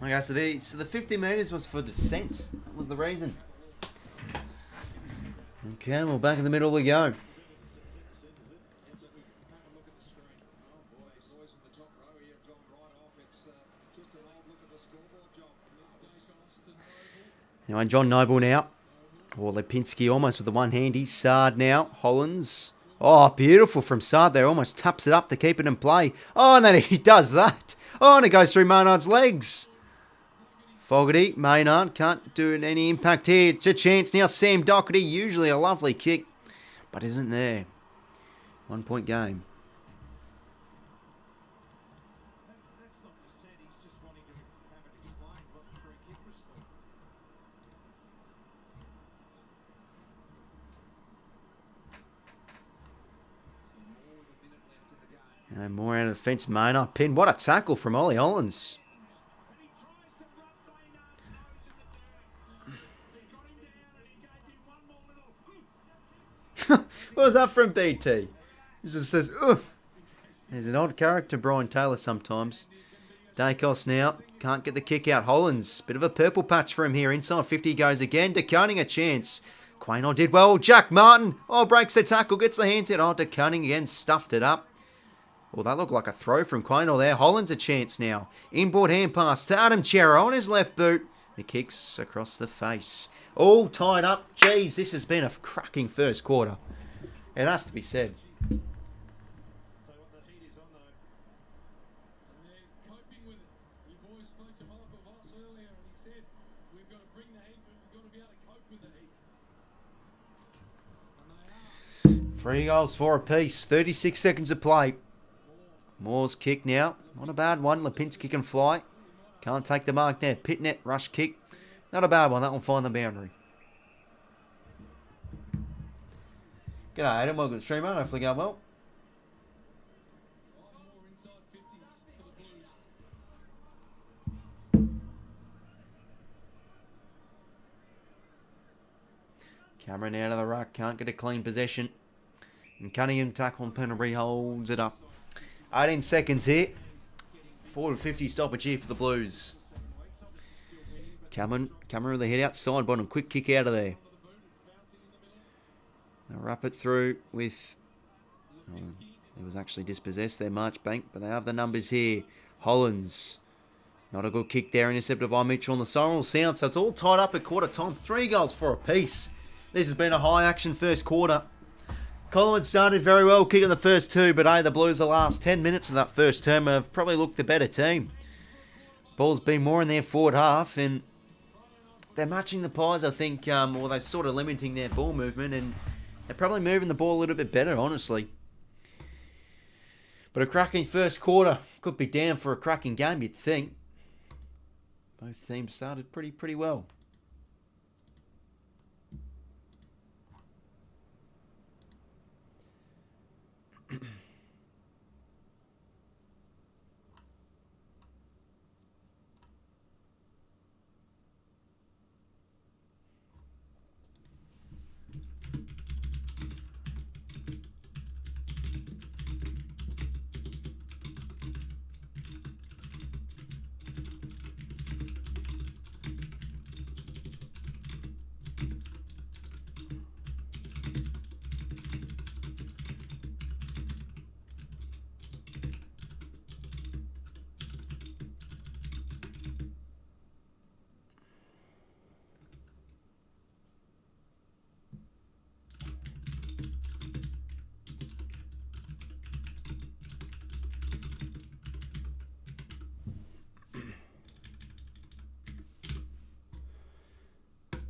Okay, so the 50 metres was for descent. That was the reason. Okay, well, back in the middle we go. Anyway, John Noble now. Or 𝗵𝐿𝐿𝐼𝐻𝐿 almost with the one hand. He's Sard now. Hollands. Oh, beautiful from Sard there. Almost taps it up to keep it in play. Oh, and then he does that. Oh, and it goes through Maynard's legs. Fogarty, Maynard can't do any impact here. It's a chance now. Sam Doherty, usually a lovely kick, but isn't there. 1 point game. That's not dissent, he's just wanting to have it explained what the free kick was for. And more out of the fence, Maynard. Pin. What a tackle from Ollie Hollands. What was that from BT? He just says, ugh. He's an odd character, Brian Taylor, sometimes. Dacos now. Can't get the kick out. Hollands. Bit of a purple patch for him here. Inside 50 goes again. 𝗐𝐿𝐼𝐻𝐿 a chance. 𝐴𝐻𝐿 did well. Jack Martin. Oh, breaks the tackle. Gets the hands in. Oh, 𝗐𝐿𝐼𝐻𝐿 again. Stuffed it up. Well, that looked like a throw from 𝗐𝐻𝐿 there. Hollands a chance now. Inboard hand pass to Adam 𝐻𝐿𝐼𝐻 on his left boot. The kicks across the face. All tied up. Jeez, this has been a cracking first quarter. It has to be said. Tell you what, the heat is on though. And they're coping with it. You boys spoke to Michael Voss earlier and he said, we've got to bring the heat, but we've got to be able to cope with the heat. And they are. 3 goals, 4 apiece. 36 seconds to play. Moore's kick now. Not a bad one. 𝗵𝐿𝐼𝐻𝐿 can fly. Can't take the mark there. Pitnet, rush kick. Not a bad one. That will find the boundary. G'day, Adam. Welcome to the stream, mate. Hopefully going well. Cameron out of the ruck. Can't get a clean possession. And Cunningham tackle and penalty holds it up. 18 seconds here. 4:50 stoppage here for the Blues. Cameron with the head outside bottom. Quick kick out of there. They'll wrap it through with... Oh, it was actually dispossessed there, Marchbank. But they have the numbers here. Hollands. Not a good kick there. Intercepted by Mitchell on the siren sound. So it's all tied up at quarter time. 3 goals for a piece. This has been a high action first quarter. Collingwood started very well, kicking the first 2, but the Blues the last 10 minutes of that first term have probably looked the better team. Ball's been more in their forward half, and they're matching the Pies, I think, or they're sort of limiting their ball movement, and they're probably moving the ball a little bit better, honestly. But a cracking first quarter. Could be down for a cracking game, you'd think. Both teams started pretty well.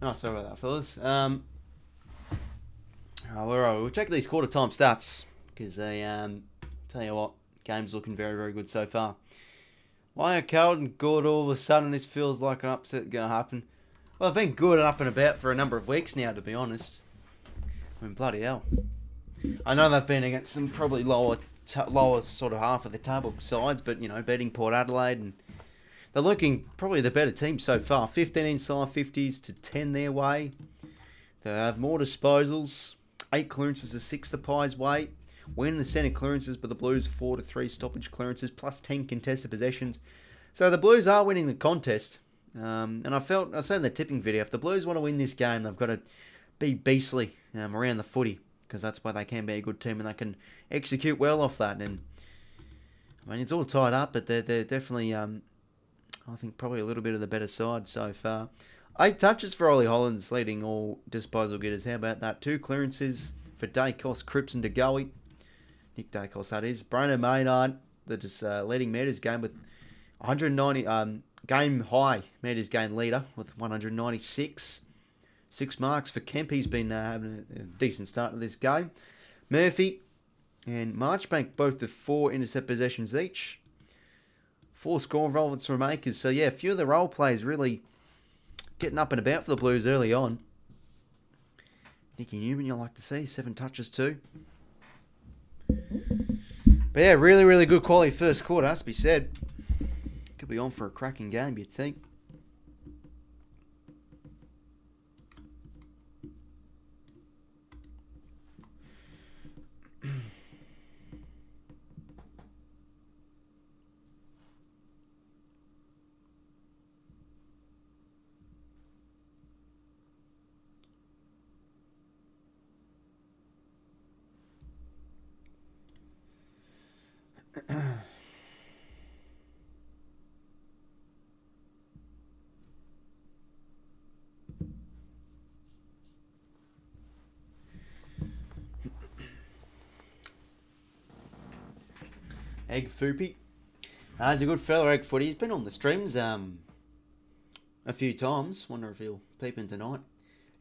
Oh, sorry about that, fellas. We'll check these quarter time stats because they tell you what, game's looking very good so far. Why are Carlton good all of a sudden? This feels like an upset going to happen. Well, they've been good and up and about for a number of weeks now, to be honest. I mean, bloody hell. I know they've been against some probably lower sort of half of the table sides, but, you know, beating Port Adelaide, and they're looking probably the better team so far. 15 inside 50s to 10 their way. They have more disposals. 8 clearances to 6 the Pies' way. Win the centre clearances, but the Blues 4-3 stoppage clearances, plus 10 contested possessions. So the Blues are winning the contest. And I said in the tipping video, if the Blues want to win this game, they've got to be beastly around the footy, because that's why they can be a good team and they can execute well off that. And I mean, it's all tied up, but they're definitely, I think, probably a little bit of the better side so far. 8 touches for Ollie Hollands, leading all disposal getters. How about that? 2 clearances for Dacos, Cripps and DeGoey. Nick Dacos, that is. Brandon Maynard, they're just leading metres game with 190, game high metres gain leader with 196. 6 marks for Kemp. He's been having a decent start to this game. Murphy and Marchbank both with 4 intercept possessions each. 4 score involvements from Makers. So yeah, a few of the role players really getting up and about for the Blues early on. Nicky Newman, you'll like to see. 7 touches too. But yeah, really good quality first quarter, has to be said. Could be on for a cracking game, you'd think. 𝐓𝐴𝐥𝐝. He's a good fella, Egg Footy. He's been on the streams a few times. Wonder if he'll peep in tonight.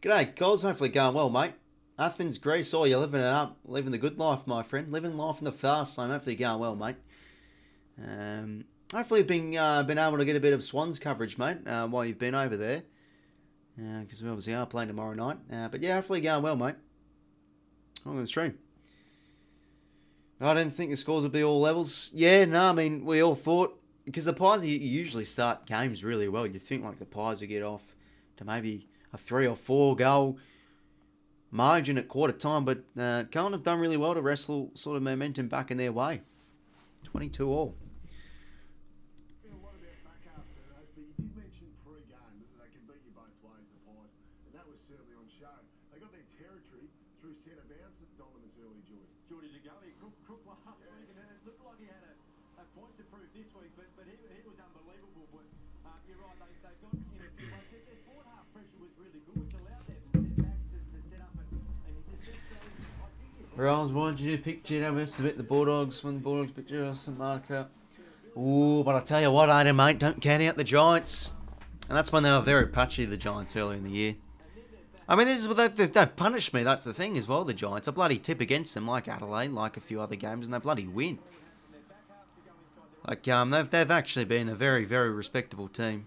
G'day, Coles. Hopefully going well, mate. Athens, Greece. Oh, you're living it up. Living the good life, my friend. Living life in the fast lane. Hopefully going well, mate. Hopefully you've been able to get a bit of Swans coverage, mate, while you've been over there. because we obviously are playing tomorrow night. But yeah, hopefully going well, mate. I'm going to stream. I didn't think the scores would be all levels. Yeah, no, I mean, we all thought, because the Pies usually start games really well. You think like the Pies would get off to maybe a 3 or 4 goal margin at quarter time, but Carlton have done really well to wrestle sort of momentum back in their way. 22 all. A lot about back half turnovers, but you did mention pre-game that they can beat you both ways, the Pies, and that was certainly on show. They got their territory through centre bounce at Donovan's early, Geordie to go. He cooked last week, and it looked like he had a point to prove this week, but he was unbelievable. But you're right, they got in a few ways. Their forward half pressure was really good, which allowed their backs to set up, and he just said so. I think Rose, why did you pick Gino to beat the Bulldogs when the Bulldogs picked St Marco? Ooh, but I tell you what, Adam, mate, don't count out the Giants. And that's when they were very patchy, the Giants, early in the year. I mean, this is what they've punished me. That's the thing as well, the Giants. I bloody tip against them, like Adelaide, like a few other games, and they bloody win. Like, they've actually been a very, very respectable team.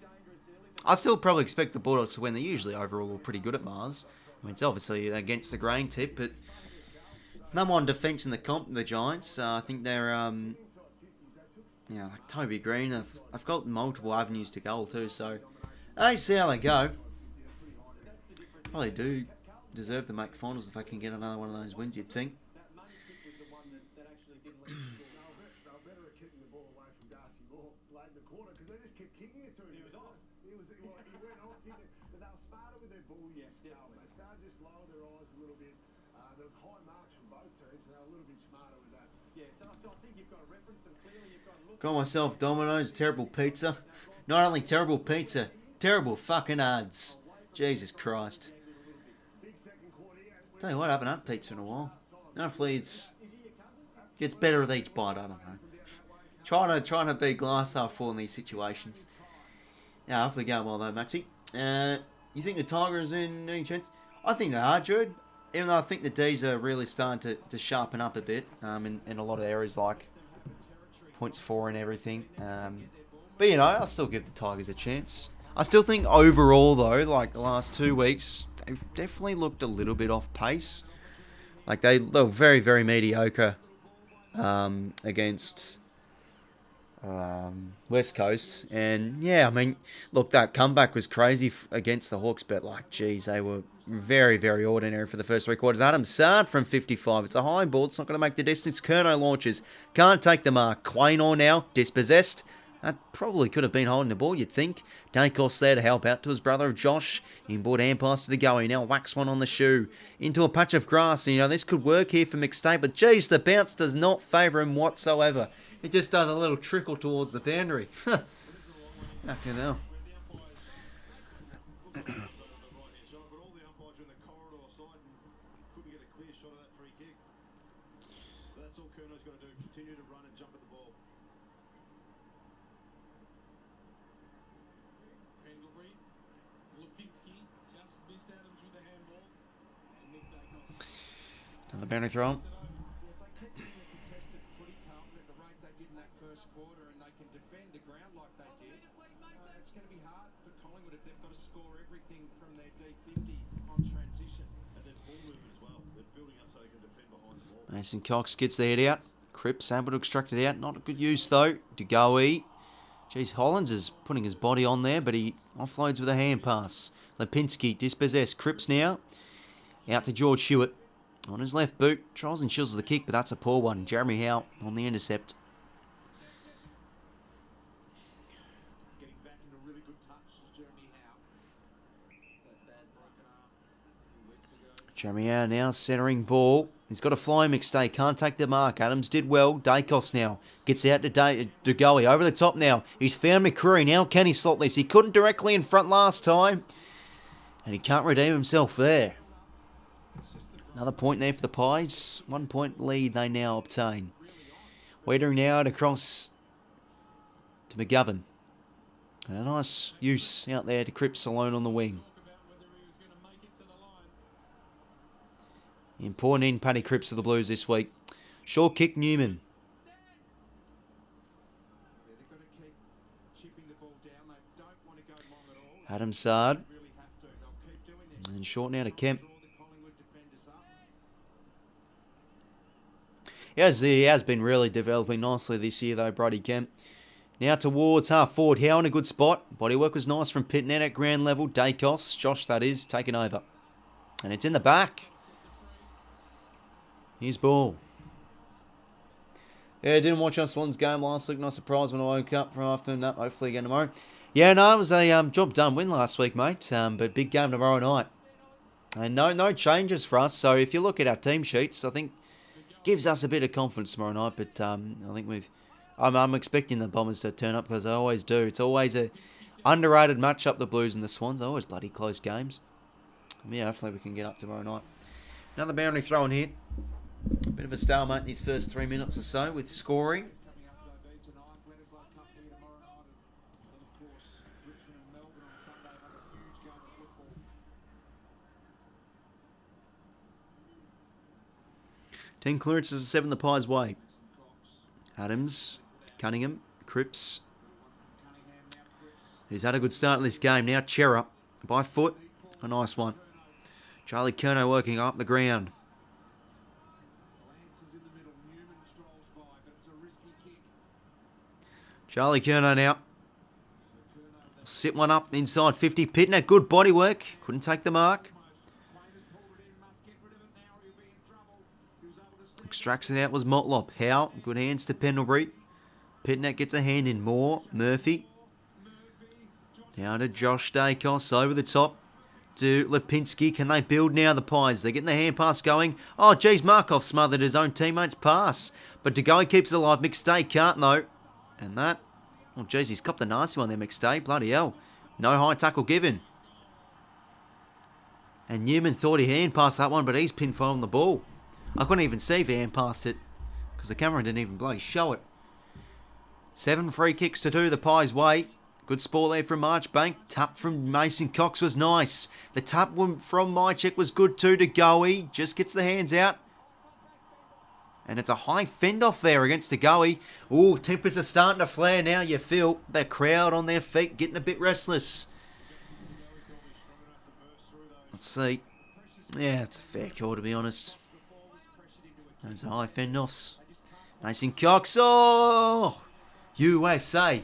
I still probably expect the Bulldogs to win. They're usually overall pretty good at Mars. I mean, it's obviously against the grain tip, but number one defence in the comp, the Giants. I think they're, you know, like Toby Green. They've got multiple avenues to goal too, so I see how they go. Probably do deserve to make finals if I can get another one of those wins, you'd think. they were better at kicking the ball away from 𝐼𝐻𝐿𝐴 more late in the quarter because they just kept kicking it to him. He was off. He went off, didn't he? But they were smarter with their ball use. They started just lower their eyes a little bit. There was high marks from both teams, and they were a little bit smarter with that. Yeah, so I think you've got to reference them clearly. You've got to look. Got myself Domino's, terrible pizza. Not only terrible pizza, terrible fucking ads. Jesus Christ. Tell you what, I haven't had pizza in a while. Hopefully it gets better with each bite, I don't know. Trying to be glass half full in these situations. Yeah, hopefully going well though, Maxi. You think the Tigers in any chance? I think they are, Jude. Even though I think the D's are really starting to sharpen up a bit in a lot of areas like points for and everything. But, you know, I'll still give the Tigers a chance. I still think overall, though, like the last 2 weeks, they've definitely looked a little bit off pace. Like, they were very, very mediocre against West Coast. And, yeah, I mean, look, that comeback was crazy against the Hawks, but, like, geez, they were very, very ordinary for the first 3 quarters. Adam Sard from 55. It's a high ball. It's not going to make the distance. 𝐼𝐻𝐿𝐴 launches. Can't take the mark. 𝐼𝐻𝐿𝐴 now. Dispossessed. That probably could have been holding the ball, you'd think. 𝐼𝐻𝐿𝐴 there to help out to his brother of Josh. Inboard hand pass to the goalie. Now whacks one on the shoe. Into a patch of grass. And, you know, this could work here for 𝐚cState. But, geez, the bounce does not favour him whatsoever. It just does a little trickle towards the boundary. Fucking hell. That's all 𝐼𝐻𝐿𝐴's got to do. Continue to run and jump at the ball. Pendlebury, 𝐓𝐿𝐴 just missed Adams with the handball, and Nick Dacos. Another boundary throw. If they keep getting a contested footy, Carlton, at the rate they did in that first quarter, and they can defend the ground like they did, it's going to be hard for Collingwood if they've got to score everything from their D50 on transition. And then ball movement as well. They're building up so they can defend behind the ball. Mason Cox gets the head out. 𝐼𝐻𝐿𝐴 able to extract it out. Not a good use, though. 𝐼𝐻𝐿𝐴. Jeez, Hollands is putting his body on there, but he offloads with a hand pass. 𝐼𝐻𝐿𝐴 dispossessed. 𝐼𝐻𝐿𝐴 now. Out to George Hewitt. On his left boot. Tries and shields the kick, but that's a poor one. Jeremy Howe on the intercept. Getting back into really good touch is Jeremy Howe. That bad broken arm a few weeks ago. Jeremy Howe now centering ball. He's got a fly 𝐚cState. Can't take the mark. Adams did well. 𝐼𝐻𝐿𝐴 now. Gets out to 𝐼𝐻𝐿𝐴. Over the top now. He's found McCreary. Now can he slot this? He couldn't directly in front last time. And he can't redeem himself there. Another point there for the Pies. 1 point lead they now obtain. Wadering now out across to McGovern. And a nice use out there to 𝐼𝐻𝐿𝐴 alone on the wing. Important in Paddy 𝐼𝐻𝐿𝐴 for the Blues this week. Short kick Newman. Yeah, they've got to keep chipping the ball down. They don't want to go long at all. Adam Sard. They really have to. They'll And short now to Kemp. He has been really developing nicely this year, though, Brody Kemp. Now towards half forward. Howe in a good spot. Bodywork was nice from Pitnet at ground level. 𝐼𝐴𝐿𝐴, Josh that is, taken over. And it's in the back. Here's ball. Yeah, I didn't watch our Swans game last week. Not surprised when I woke up from afternoon nap. Hopefully again tomorrow. Yeah, no, it was a job done win last week, mate. But big game tomorrow night. And no changes for us. So if you look at our team sheets, I think gives us a bit of confidence tomorrow night. But I think I'm expecting the Bombers to turn up because they always do. It's always a underrated matchup, the Blues and the Swans. They're always bloody close games. Yeah, hopefully we can get up tomorrow night. Another boundary throw in here. A bit of a stalemate in these first 3 minutes or so with scoring. Team clearances are 7 the Pies' way. Adams, Cunningham, Cripps. He's had a good start in this game. Now 𝐻𝐿𝐴 by foot. A nice one. Charlie Curnow working up the ground. Charlie Curnow now. Sit one up inside 50. Pitner, good body work. Couldn't take the mark. Extracts it out was Motlop. Howe, good hands to Pendlebury. Pitner gets a hand in more. Murphy. Now to Josh 𝐼𝐴𝐿𝐴 over the top to 𝗵𝐿𝐴𝐿𝐴. Can they build now, the Pies? They're getting the hand pass going. Oh, geez, Markov smothered his own teammate's pass. But 𝐸𝐿𝐴 keeps it alive. 𝐸𝐸𝐴 can't, though. And that, oh, geez, he's copped a nasty one there, 𝐸𝐸𝐴. Bloody hell. No high tackle given. And Newman thought he hand passed that one, but he's pinfalled on the ball. I couldn't even see if he hand passed it because the camera didn't even bloody show it. 7 free kicks to do the Pies' way. Good sport there from Marchbank. Tap from Mason Cox was nice. The tap from 𝐼𝐴𝐿𝐴 was good too to 𝐸𝐿𝐴. Just gets the hands out. And it's a high fend off there against 𝐸𝐿𝐴. Ooh, tempers are starting to flare now. You feel the crowd on their feet getting a bit restless. Let's see. Yeah, it's a fair call to be honest. Those high fend offs. Mason Cox. Oh! USA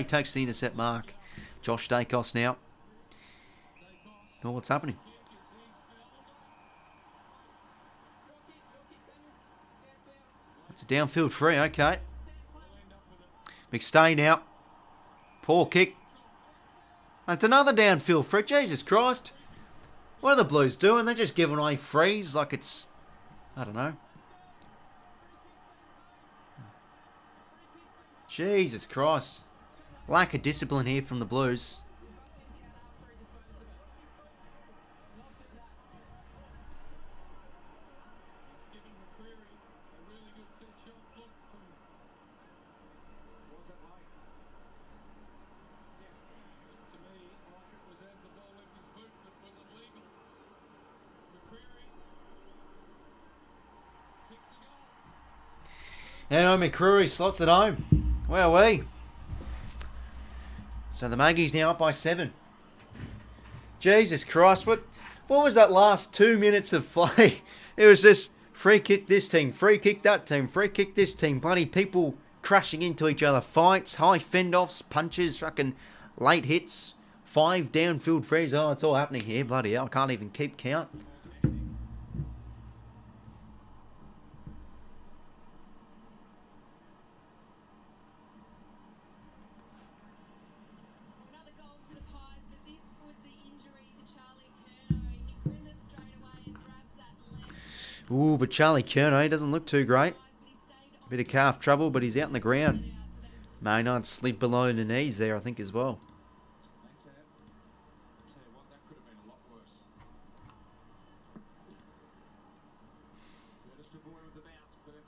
takes the intercept mark. Josh 𝐼𝐴𝐿𝐴 now. Oh, what's happening? It's a downfield free, okay. 𝐸𝐸𝐴 now. Poor kick. And it's another downfield free. Jesus Christ. What are the Blues doing? They're just giving away frees like it's, I don't know. Jesus Christ. Lack of discipline here from the Blues. And 𝐼𝐴𝐿𝐴 slots it home. Where are we? So the Maggies now up by 7. Jesus Christ, what was that last 2 minutes of play? It was just free kick this team, free kick that team, free kick this team. Bloody people crashing into each other. Fights, high fend-offs, punches, fucking late hits. 5 downfield frees. Oh, it's all happening here. Bloody hell, I can't even keep count. Ooh, but Charlie Curnow doesn't look too great. Bit of calf trouble, but he's out in the ground. Maynard slid below the knees there, I think, as well.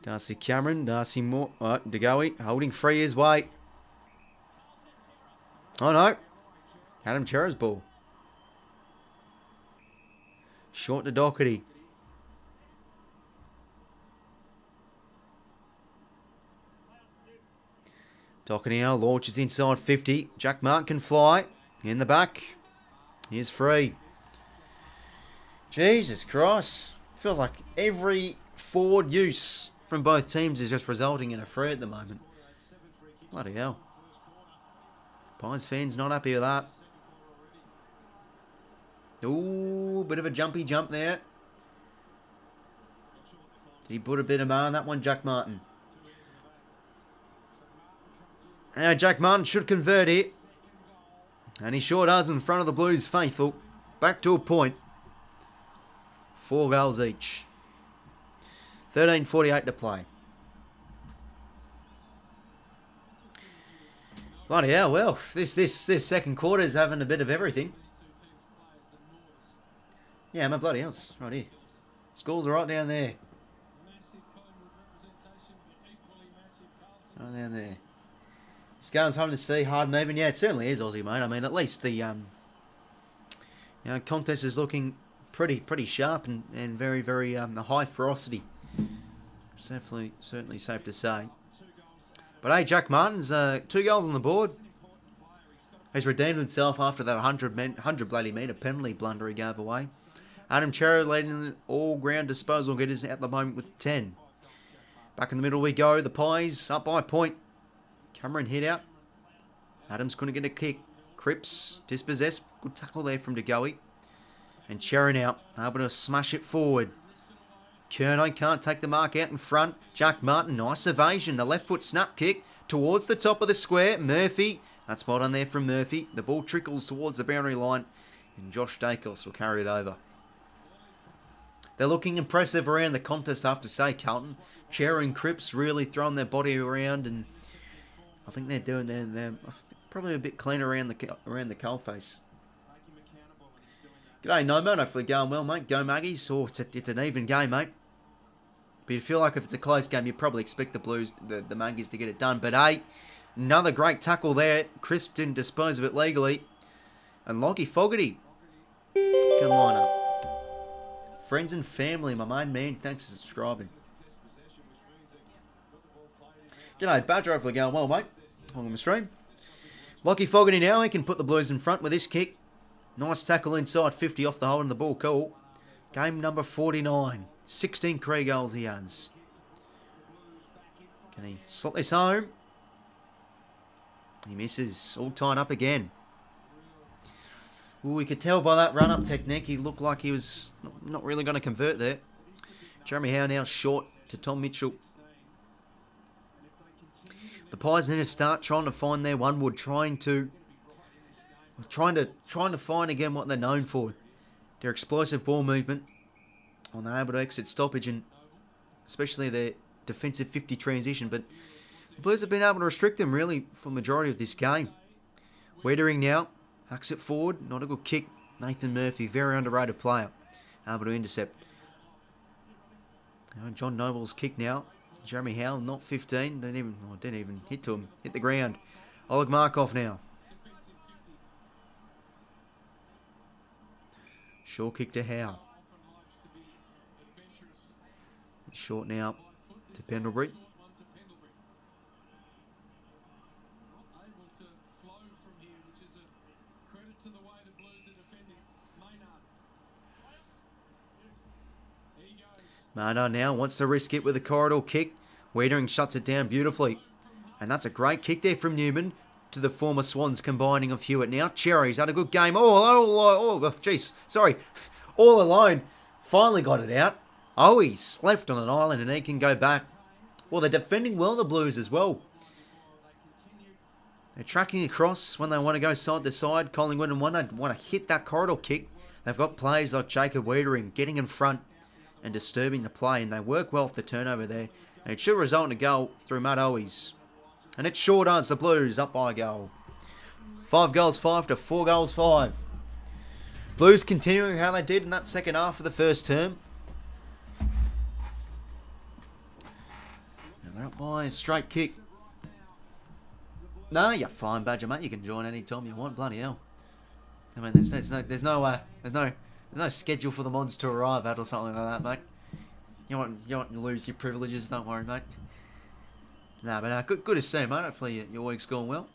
Darcy Cameron, Darcy Moore, 𝐸𝐴𝐿𝐴 holding free his way. Oh no, Adam 𝐻𝐿𝐴's ball. Short to Doherty. Doherty now launches inside 50. Jack Martin can fly. In the back. Here's free. Jesus Christ. Feels like every forward use from both teams is just resulting in a free at the moment. Bloody hell. Pies fans not happy with that. Ooh, bit of a jumpy jump there. He put a bit of man on that one, Jack Martin. Now Jack Martin should convert it. And he sure does in front of the Blues faithful. Back to a point. 4 goals each. 13:48 to play. Bloody hell, well, this second quarter is having a bit of everything. Yeah, my bloody hell, it's right here. Scores are right down there. Right down there. This game's home to see, hard and even. Yeah, it certainly is, Aussie, mate. I mean, at least the contest is looking pretty sharp and very, very high ferocity. Certainly safe to say. But hey, Jack Martin's 2 goals on the board. He's redeemed himself after that 100 bloody metre penalty blunder he gave away. Adam Cherry leading all ground disposal getters at the moment with 10. Back in the middle we go. The Pies up by a point. Cameron hit out. Adams couldn't get a kick. Cripps dispossessed. Good tackle there from 𝐼𝐻𝐿. And Cherry out. Able to smash it forward. 𝐼𝐻𝐿 can't take the mark out in front. Jack Martin, nice evasion. The left foot snap kick towards the top of the square. Murphy. That's spot on there from Murphy. The ball trickles towards the boundary line. And Josh Dacos will carry it over. They're looking impressive around the contest, I have to say, Carlton. Cherry and Cripps really throwing their body around, and I think they're doing they're probably a bit cleaner around the coalface. G'day, no man. Hopefully going well, mate. Go Maggies. Oh, it's an even game, mate. But you feel like if it's a close game, you probably expect the Blues, the Maggies, to get it done. But hey, another great tackle there. Crisp didn't dispose of it legally, and 𝐼𝐻𝐿𝐼𝐻𝐿𝐼 can line up. Friends and family, my main man. Thanks for subscribing. G'day, Badger. Hopefully going well, mate. On the stream. 𝐼𝐻𝐿𝐼𝐻𝐿𝐼 now. He can put the Blues in front with this kick. Nice tackle inside, 50 off the hold and the ball cool. Game number 49. 16 career goals he has. Can he slot this home? He misses. All tied up again. Ooh, we could tell by that run-up technique he looked like he was not really going to convert there. Jeremy Howe now short to Tom Mitchell. The Pies need to start trying to find their one wood, trying to find again what they're known for. Their explosive ball movement on the able to exit stoppage, and especially their defensive 50 transition. But the Blues have been able to restrict them really for the majority of this game. Wiedering now. Hucks it forward. Not a good kick. Nathan Murphy, very underrated player. Able to intercept. John Noble's kick now. Jeremy Howe, not 15. Didn't even hit to him. Hit the ground. Oleg Markov now. Short kick to Howe. Short now to 𝐻𝐿𝐼𝐻𝐿𝐼. Maynard now wants to risk it with a corridor kick. Wiedering shuts it down beautifully. And that's a great kick there from Newman to the former Swans combining of Hewitt now. Cherry's had a good game. All alone. Finally got it out. Oh, he's left on an island and he can go back. Well, they're defending well, the Blues, as well. They're tracking across when they want to go side to side. Collingwood and want to hit that corridor kick. They've got players like Jacob Wiedering getting in front and disturbing the play, and they work well for the turnover there. And it should result in a goal through Matt Owies. And it sure does. The Blues up by a goal. 5 goals 5 to 4 goals 5. Blues continuing how they did in that second half of the first term. And they're up by a straight kick. No, you're fine, Badger, mate. You can join any time you want. Bloody hell. I mean, there's no schedule for the mods to arrive at or something like that, mate. You won't lose your privileges. Don't worry, mate. Nah, but good to see you, mate. Hopefully your week's going well.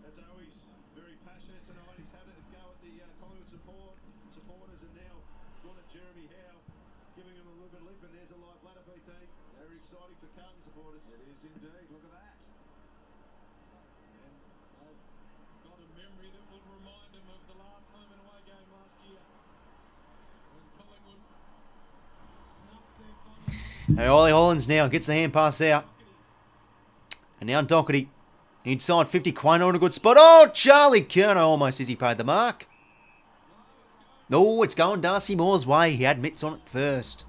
That's always very passionate tonight. He's had a go at the Collingwood supporters and now gone at Jeremy Howe, giving him a little bit of lip, and there's a live ladder, BT. Very exciting for Carlton supporters. It is indeed. Look at that. And I've got a memory that will remind him of the last home and away game last year when Collingwood snuffed their final. And Ollie Hollands now gets the hand pass out. And now 𝐼𝐻𝐞 inside 50. 𝐻𝐿 in a good spot. Oh, Charlie Curnow almost as he paid the mark. Oh, it's going Darcy Moore's way. He had mitts on it first.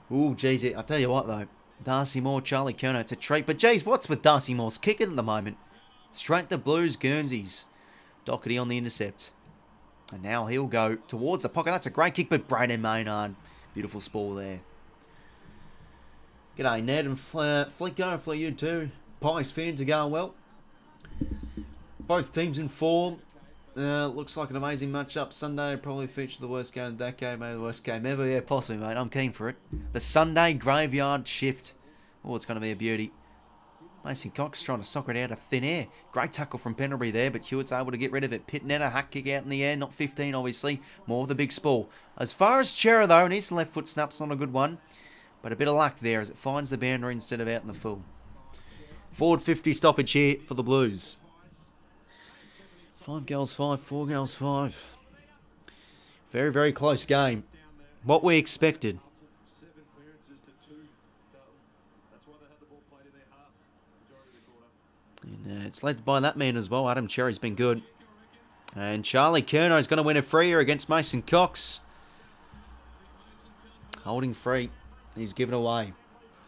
Oh, geez, I'll tell you what, though. Darcy Moore, Charlie Curnow, it's a treat. But, geez, what's with Darcy Moore's kicking at the moment? Straight to Blues, Guernseys. 𝐻𝐻𝐞 on the intercept. And now he'll go towards the pocket. That's a great kick, but Brayden Maynard. Beautiful spoil there. G'day, Ned and Fleet going for you too. Pies fans are going well. Both teams in form. Looks like an amazing matchup. Sunday probably feature the worst game of the decade, maybe the worst game ever. Yeah, possibly, mate. I'm keen for it. The Sunday graveyard shift. Oh, it's going to be a beauty. Mason Cox trying to soccer it out of thin air. Great tackle from Pendlebury there, but Hewitt's able to get rid of it. Pitnetta, hack kick out in the air. Not 15, obviously. More of the big spool. As far as 𝐻𝐿, though, and his left foot snap's not a good one. But a bit of luck there as it finds the boundary instead of out in the full. Forward 50 stoppage here for the Blues. 5 goals, 5, 4 goals, 5. Very, very close game. What we expected. 7 clearances to 2. That's why they had the ball played in their half majority of the quarter. And it's led by that man as well. Adam Cherry's been good. And Charlie Curnow is going to win a free here against Mason Cox. Holding free. He's given away.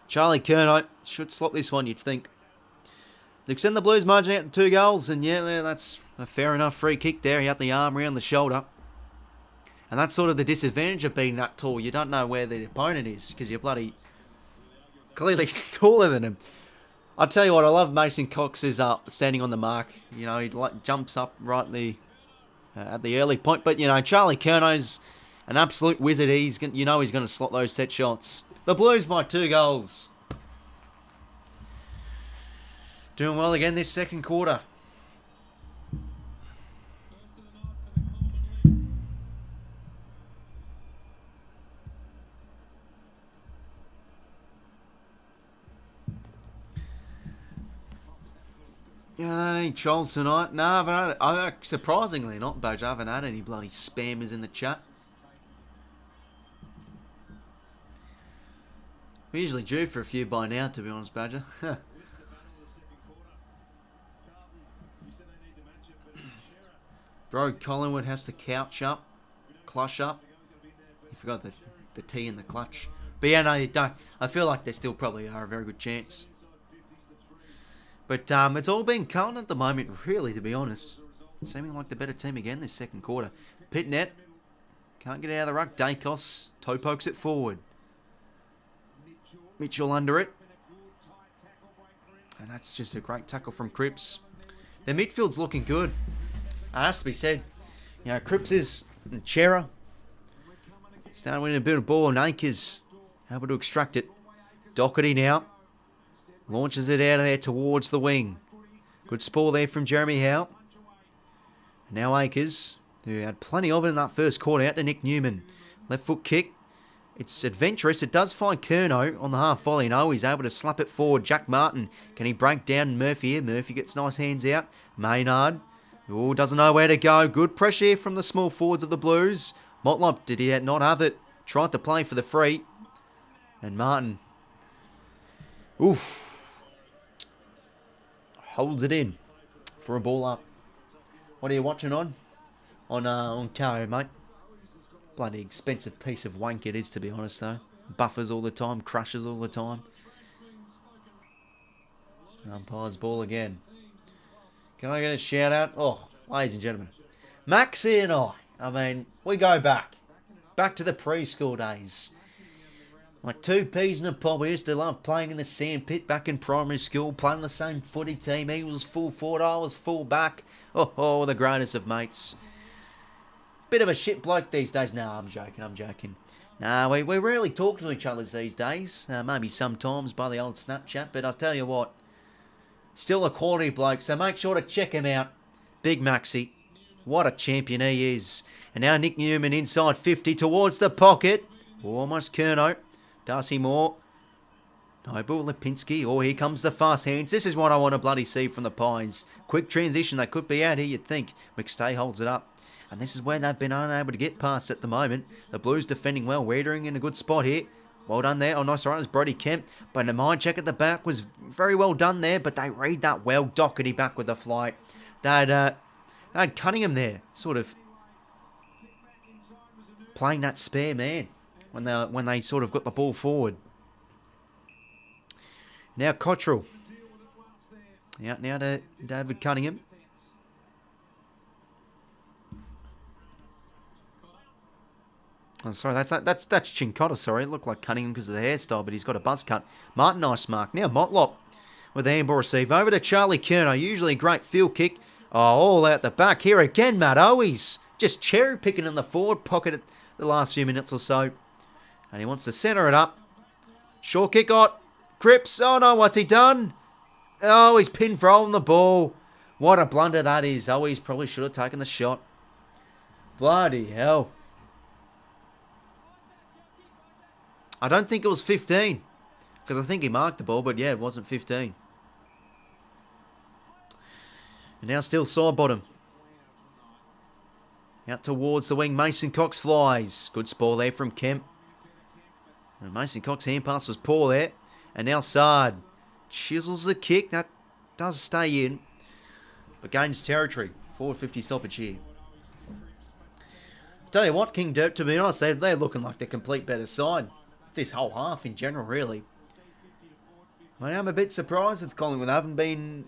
Charlie Curnow should slot this one, you'd think. They extend the Blues margin out to 2 goals. And yeah, that's a fair enough free kick there. He had the arm around the shoulder. And that's sort of the disadvantage of being that tall. You don't know where the opponent is because you're bloody clearly taller than him. I'll tell you what, I love Mason Cox's standing on the mark. You know, he jumps up right at the early point. But, you know, Charlie Curnow's an absolute wizard. He's going to slot those set shots. The Blues by 2 goals. Doing well again this second quarter. You know, any trolls tonight? No, I haven't surprisingly not, Badge. I haven't had any bloody spammers in the chat. We're usually due for a few by now, to be honest, Badger. Bro, Collingwood has to couch up, clutch up. You forgot the T in the clutch. But yeah, no, you don't. I feel like they still probably are a very good chance. But it's all been Carlton at the moment, really, to be honest. Seeming like the better team again this second quarter. Pitnet can't get out of the ruck. Dacos toe pokes it forward. Mitchell under it. And that's just a great tackle from Cripps. Their midfield's looking good. It has to be said. You know, Cripps and Chera starting winning a bit of ball, and Akers able to extract it. 𝐻𝐻𝐞 now. Launches it out of there towards the wing. Good spoil there from Jeremy Howe. And now Akers, who had plenty of it in that first quarter, out to Nick Newman. Left foot kick. It's adventurous. It does find Curnow on the half volley. No, he's able to slap it forward. Jack Martin. Can he break down Murphy here? Murphy gets nice hands out. Maynard. Oh, doesn't know where to go. Good pressure here from the small forwards of the Blues. Motlop, did he not have it? Tried to play for the free. And Martin. Oof. Holds it in for a ball up. What are you watching on? On KO, mate. Bloody expensive piece of wank it is, to be honest, though. Buffers all the time, crushes all the time. Umpire's ball again. Can I get a shout out? Oh, ladies and gentlemen. Maxie and I mean, we go back to the preschool days. Like 2 peas in a pod. We used to love playing in the sandpit back in primary school, playing the same footy team. He was full forward, I was full back. Oh, the greatest of mates. Bit of a shit bloke these days. No, I'm joking. No, we rarely talk to each other these days. Maybe sometimes by the old Snapchat, but I'll tell you what. Still a quality bloke, so make sure to check him out. Big Maxi. What a champion he is. And now Nick Newman inside 50 towards the pocket. Almost 𝐼𝐿𝐴. Darcy Moore. Noble Lipinski. Oh, here comes the fast hands. This is what I want to bloody see from the Pies. Quick transition. They could be out here, you'd think. McStay holds it up. And this is where they've been unable to get past at the moment. The Blues defending well. Wiedering in a good spot here. Well done there. Oh, nice run. It's Brody Kemp. But a mind check at the back was very well done there. But they read that well. Doherty back with the flight. They had Cunningham there. Sort of playing that spare man when they sort of got the ball forward. Now 𝐼𝐿𝐴. Out now to David Cunningham. Oh, sorry, that's 𝐴𝐿𝐴, sorry. It looked like Cunningham because of the hairstyle, but he's got a buzz cut. Martin, nice mark. Now Motlop with the handball receive. Over to Charlie Curnow. Usually a great field kick. Oh, all out the back. Here again, Matt Owies. Just cherry picking in the forward pocket at the last few minutes or so. And he wants to centre it up. Short kick out. Cripps. Oh no, what's he done? Oh, he's pinned for holding the ball. What a blunder that is. Owies probably should have taken the shot. Bloody hell. I don't think it was 15. Because I think he marked the ball, but yeah, it wasn't 15. And now still side bottom. Out towards the wing. Mason Cox flies. Good spoil there from Kemp. And Mason Cox's hand pass was poor there. And now Sard chisels the kick. That does stay in. But gains territory. Forward 50 stoppage here. Tell you what, King Dirt, to be honest, they're looking like the complete better side. This whole half in general, really. I am a bit surprised with Collingwood. They haven't been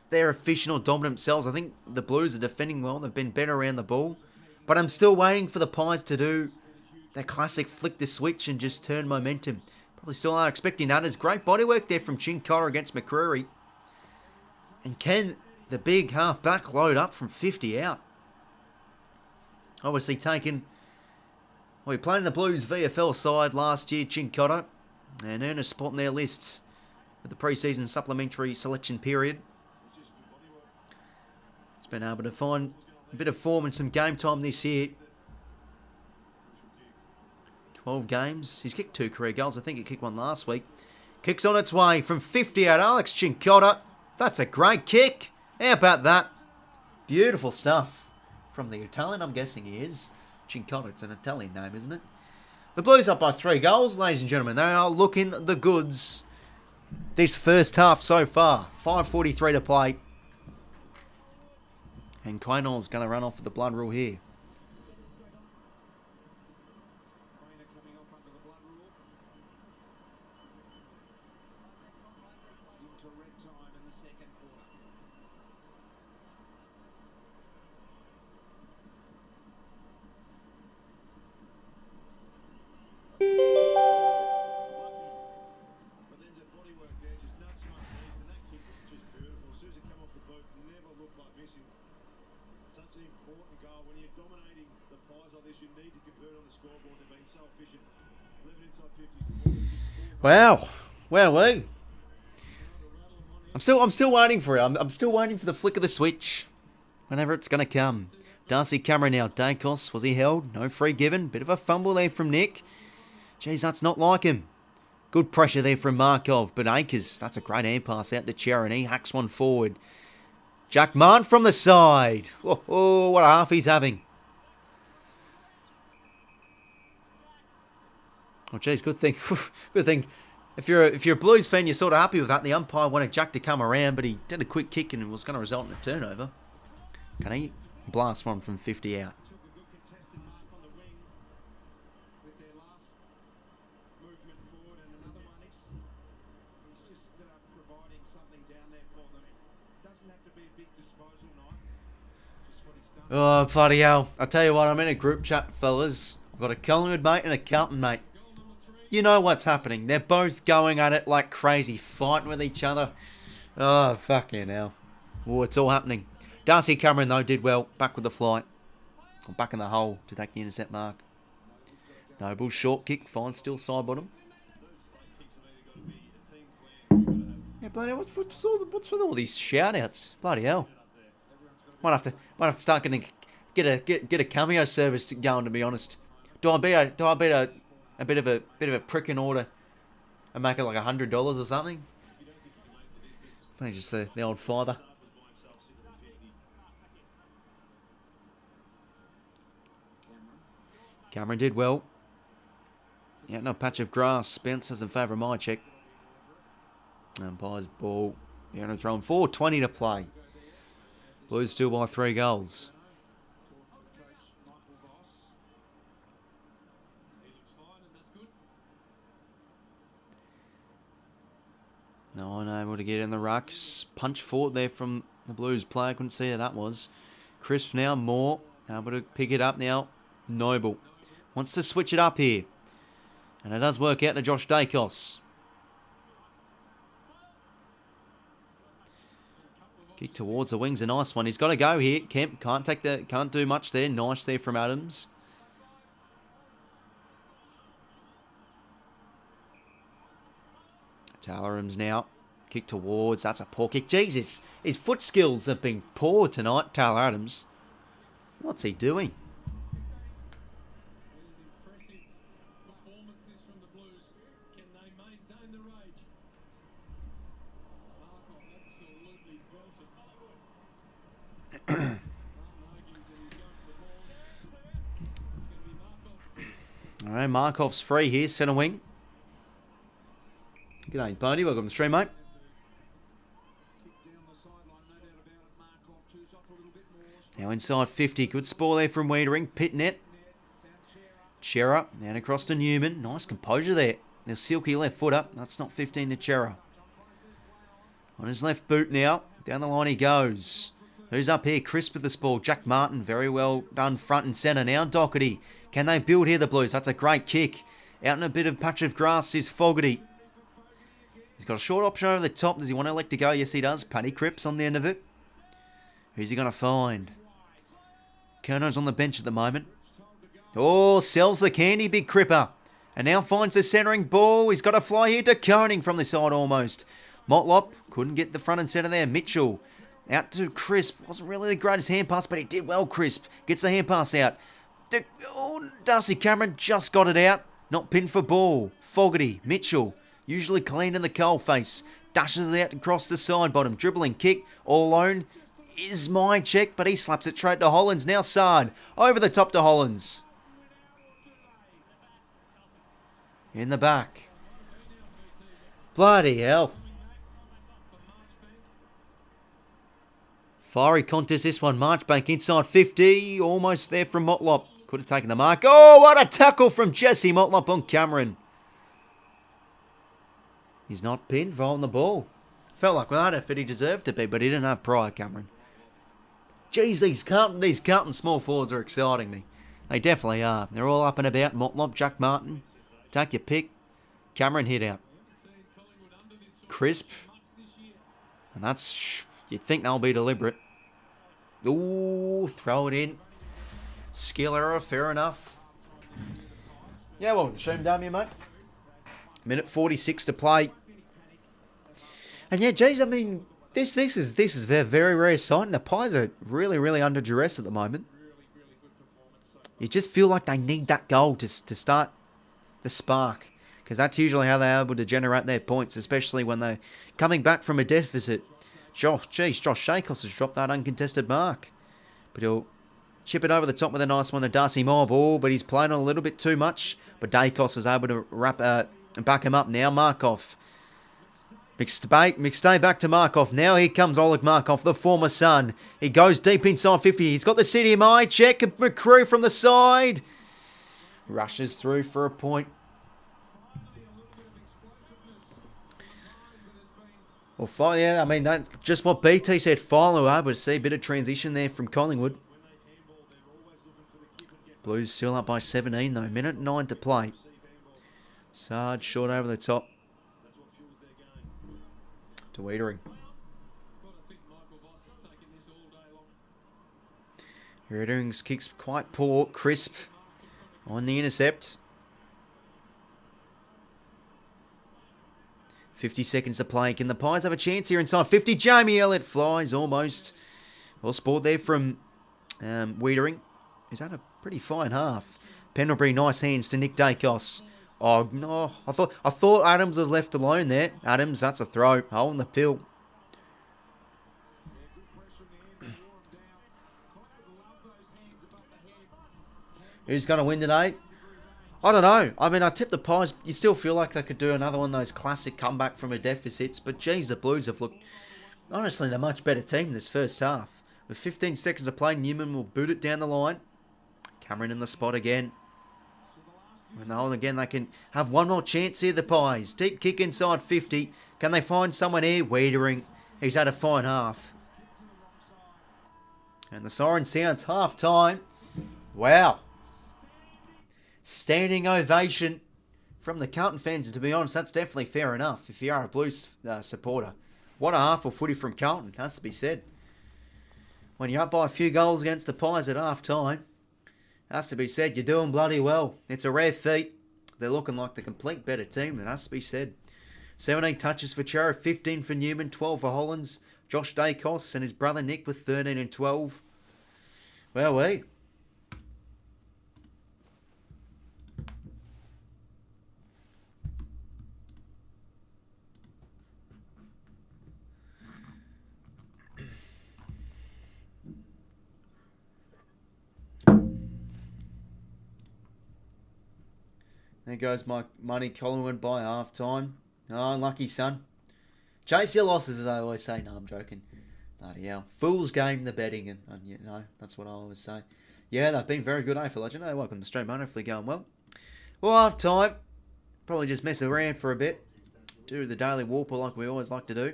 their efficient or dominant selves. I think the Blues are defending well. They've been better around the ball. But I'm still waiting for the Pies to do their classic flick the switch and just turn momentum. Probably still are expecting that. There's great bodywork there from 𝐼𝐿𝐴 against McCreary. And can the big half-back load up from 50 out? Obviously taken... Well, he played in the Blues VFL side last year, 𝐼𝐿𝐴. And earned a spot in their lists for the pre-season supplementary selection period. He's been able to find a bit of form and some game time this year. 12 games. He's kicked 2 career goals. I think he kicked one last week. Kicks on its way from 50 out. Alex 𝐼𝐿𝐴. That's a great kick. How about that? Beautiful stuff. From the Italian, I'm guessing he is. 𝐼𝐿𝐴, it's an Italian name, isn't it? The Blues up by 3 goals, ladies and gentlemen. They are looking the goods this first half so far. 5:43 to play. And 𝐼𝐿𝐴's going to run off with the blood rule here. Coming off under the blood rule. Into red time in the second quarter. But then the bodywork there, just nuts underneath, and that kick was just beautiful. As soon as it came off the boot, never looked like missing. Such an important goal. When you're dominating the Pies like this, you need to convert on the scoreboard. They've been so efficient. 11 inside 50s. Wow. Wowee. I'm still waiting for it. I'm still waiting for the flick of the switch. Whenever it's going to come. Darcy Cameron now. Dacos, was he held? No free given. Bit of a fumble there from Nick. Geez, that's not like him. Good pressure there from Markov. But Akers, that's a great hand pass out to Cherry. And he hacks one forward. Jack Martin from the side. Oh, what a half he's having. Oh, geez, good thing. Good thing. If you're a Blues fan, you're sort of happy with that. The umpire wanted Jack to come around, but he did a quick kick and it was going to result in a turnover. Can he blast one from 50 out? Took a good contested mark on the wing with their last movement forward, and another one. He's just providing something down there for them. Doesn't have to be a big disposal night. Just what he's done. Oh, bloody hell. I tell you what, I'm in a group chat, fellas. I've got a Collingwood mate and a Carlton mate. You know what's happening. They're both going at it like crazy, fighting with each other. Oh, fucking hell. Oh, it's all happening. Darcy Cameron, though, did well. Back with the flight. Or back in the hole to take the intercept mark. Noble, short kick. Fine, still side bottom. Yeah, Bloody hell, what's with all these shout-outs? Bloody hell. Might have to start get a cameo service going, to be honest. Do I beat a bit of a prick in order and make it like $100 or something? Maybe just the old fiver. Cameron did well. Yeah, no patch of grass. Bounces in favour of 𝐼𝐻𝐿. Umpire's ball. They're going to throw him 4:20 to play. Blues still by 3 goals. No one able to get in the ruck. Punch forward there from the Blues player. Couldn't see who that was. Crisp now. More. Able to pick it up now. Noble. Wants to switch it up here. And it does work out to Josh Dacos. Kick towards the wings. A nice one. He's got to go here. Kemp can't do much there. Nice there from Adams. Tallerham's now. Kick towards. That's a poor kick. Jesus. His foot skills have been poor tonight, Tyler Adams. What's he doing? Impressive performance this from the Blues. Can they maintain the rage? Markov absolutely belted. Martin argues that he's going for the ball. It's going to be Markov. All right, Markov's free here, centre wing. G'day, Bodie. Welcome to the stream, mate. Now inside 50. Good spoil there from Wiedering. Pitnet. Chera. Then across to Newman. Nice composure there. Now Silky left foot up. That's not 15 to Chera. On his left boot now. Down the line he goes. Who's up here? Crisp with the ball. Jack Martin. Very well done front and centre now. Doherty. Can they build here, the Blues? That's a great kick. Out in a bit of patch of grass is Fogarty. He's got a short option over the top. Does he want to elect to go? Yes, he does. Paddy Cripps on the end of it. Who's he going to find? Kerno's on the bench at the moment. Oh, sells the candy, big Cripper. And now finds the centering ball. He's got a fly here to Koning from the side almost. Motlop couldn't get the front and centre there. Mitchell out to Crisp. Wasn't really the greatest hand pass, but he did well, Crisp. Gets the hand pass out. Darcy Cameron just got it out. Not pinned for ball. Fogarty, Mitchell. Usually clean in the coal face. Dashes it out across the side bottom. Dribbling kick. All alone is 𝐼𝐻𝐿, but he slaps it straight to Hollands. Now Sard. Over the top to Hollands. In the back. Bloody hell. Fiery contest this one. Marchbank inside 50. Almost there from Motlop. Could have taken the mark. Oh, what a tackle from Jesse Motlop on Cameron. He's not pinned for holding the ball. Felt like without effort he deserved to be, but he didn't have prior, Cameron. Geez, these Carlton small forwards are exciting me. They definitely are. They're all up and about. Motlop, Jack Martin. Take your pick. Cameron hit out. Crisp. And that's... You'd think they'll be deliberate. Ooh, throw it in. Skill error, fair enough. Yeah, well, the stream done, mate. Minute 46 to play. And yeah, geez, I mean, this is a very rare sight. And the Pies are really, really under duress at the moment. You just feel like they need that goal to start the spark. Because that's usually how they're able to generate their points, especially when they're coming back from a deficit. Josh Dacos has dropped that uncontested mark. But he'll chip it over the top with a nice one to Darcy Moore ball, but he's playing on a little bit too much. But Dacos was able to back him up now. Markov. McStay back to Markov. Now here comes Oleg Markov, the former son. He goes deep inside 50. He's got the city 𝐼𝐻𝐿. McCrew from the side. Rushes through for a point. Well, yeah, I mean, that's just what BT said. Finally, we're able to see a bit of transition there from Collingwood. Blues still up by 17, though. Minute 9 to play. Sarge short over the top. To Wiedering. Wiedering's kick's quite poor. Crisp on the intercept. 50 seconds to play. Can the Pies have a chance here inside 50? Jamie Elliott flies almost. Well sport there from 𝐼𝐻𝐿𝐷. He's had a pretty fine half. Pendlebury, nice hands to Nick Dacos. Oh, no. I thought Adams was left alone there. Adams, that's a throw. Hole in the pill. Who's going to win today? I don't know. I mean, I tipped the Pies. You still feel like they could do another one of those classic comeback from a deficits. But, geez, the Blues have looked, honestly, a much better team this first half. With 15 seconds to play, Newman will boot it down the line. Cameron in the spot again. And again, they can have one more chance here, the Pies. Deep kick inside 50. Can they find someone here? 𝐼𝐻𝐷. He's had a fine half. And the siren sounds half time. Wow. Standing ovation from the Carlton fans. And to be honest, that's definitely fair enough if you are a Blues supporter. What a half of footy from Carlton, has to be said. When you're up by a few goals against the Pies at half time, has to be said, you're doing bloody well. It's a rare feat. They're looking like the complete better team, it has to be said. 17 touches for Chara, 15 for Newman, 12 for Hollands. Josh Dacos and his brother Nick with 13 and 12. Well, there goes my money, Collingwood by half time. Oh, unlucky, son. Chase your losses, as I always say. No, I'm joking. Bloody hell. Fool's game, the betting. And you know, that's what I always say. Yeah, they've been very good AFL Legend. Hey, welcome to the stream, mate. Hopefully going well. Well, half time. Probably just mess around for a bit. Do the daily warper like we always like to do.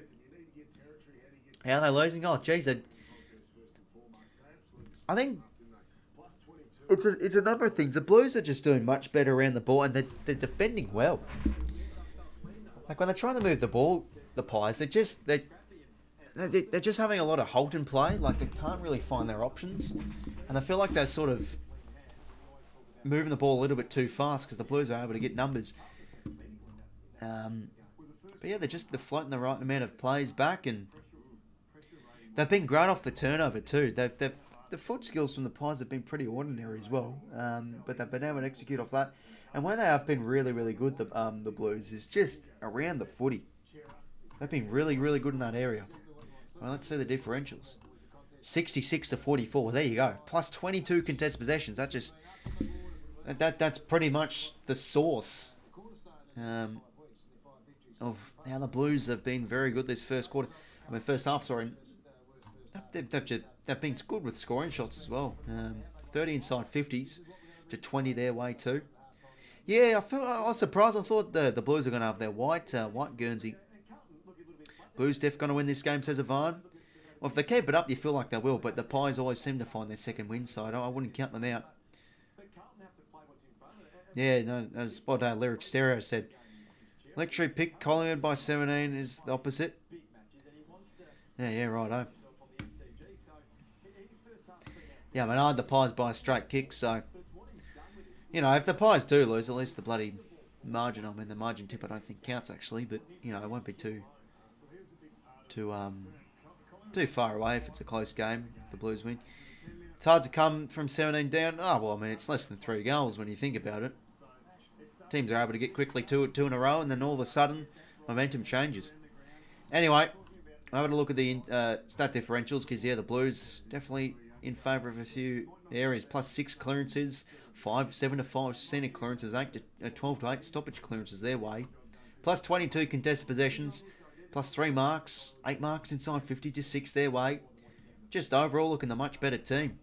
How are they losing? Oh, geez. I think it's a number of things. The Blues are just doing much better around the ball, and they're defending well. Like when they're trying to move the ball, the Pies, they're just having a lot of halt in play. Like they can't really find their options, and I feel like they're sort of moving the ball a little bit too fast because the Blues are able to get numbers. But yeah, they're floating the right amount of plays back, and they've been great off the turnover too. The foot skills from the Pies have been pretty ordinary as well, but they've been able to execute off that. And where they have been really, really good, the Blues, is just around the footy. They've been really, really good in that area. Well, let's see the differentials. 66 to 44. There you go. Plus 22 contested possessions. That's pretty much the source of how the Blues have been very good this first quarter. I mean, first half, sorry. They've been good with scoring shots as well. 30 inside 50s to 20 their way too. Yeah, I was surprised. I thought the Blues were going to have their white Guernsey. Blues def going to win this game, says `𝐼𝐻𝐷. Well, if they keep it up, you feel like they will, but the Pies always seem to find their second win, so I wouldn't count them out. Yeah, no, that's what Lyric Stereo said. Lecture pick Collingwood by 17 is the opposite. Yeah, righto. Yeah, I mean, I had the Pies by a straight kick, so... You know, if the Pies do lose, at least the bloody margin, I mean, the margin tip I don't think counts, actually, but, you know, it won't be too far away if it's a close game, if the Blues win. It's hard to come from 17 down. Oh, well, I mean, it's less than 3 goals when you think about it. Teams are able to get quickly two in a row, and then all of a sudden, momentum changes. Anyway, I'm having a look at the stat differentials, because, yeah, the Blues definitely in favour of a few areas. Plus 6 clearances, 7 to 5 centre clearances, 12 to 8 stoppage clearances their way. Plus 22 contested possessions, plus 3 marks, 8 marks inside 50 to 6 their way. Just overall looking the much better team.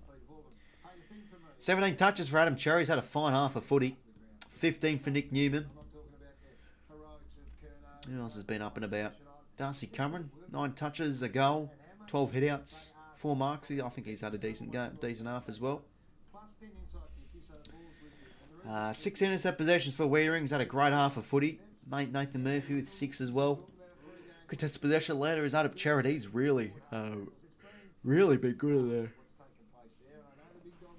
17 touches for Adam Cherry. He's had a fine half of footy. 15 for Nick Newman. Who else has been up and about? 𝐼𝐻𝐿𝐷 Cameron, 9 touches, a goal, 12 hitouts, 4 marks. I think he's had a decent half as well. 6 intercept possessions for 𝐼𝐻𝐿𝐷. He's had a great half of footy. Mate Nathan Murphy with 6 as well. Contested possession leader is Adam Charity. He's really been good at there.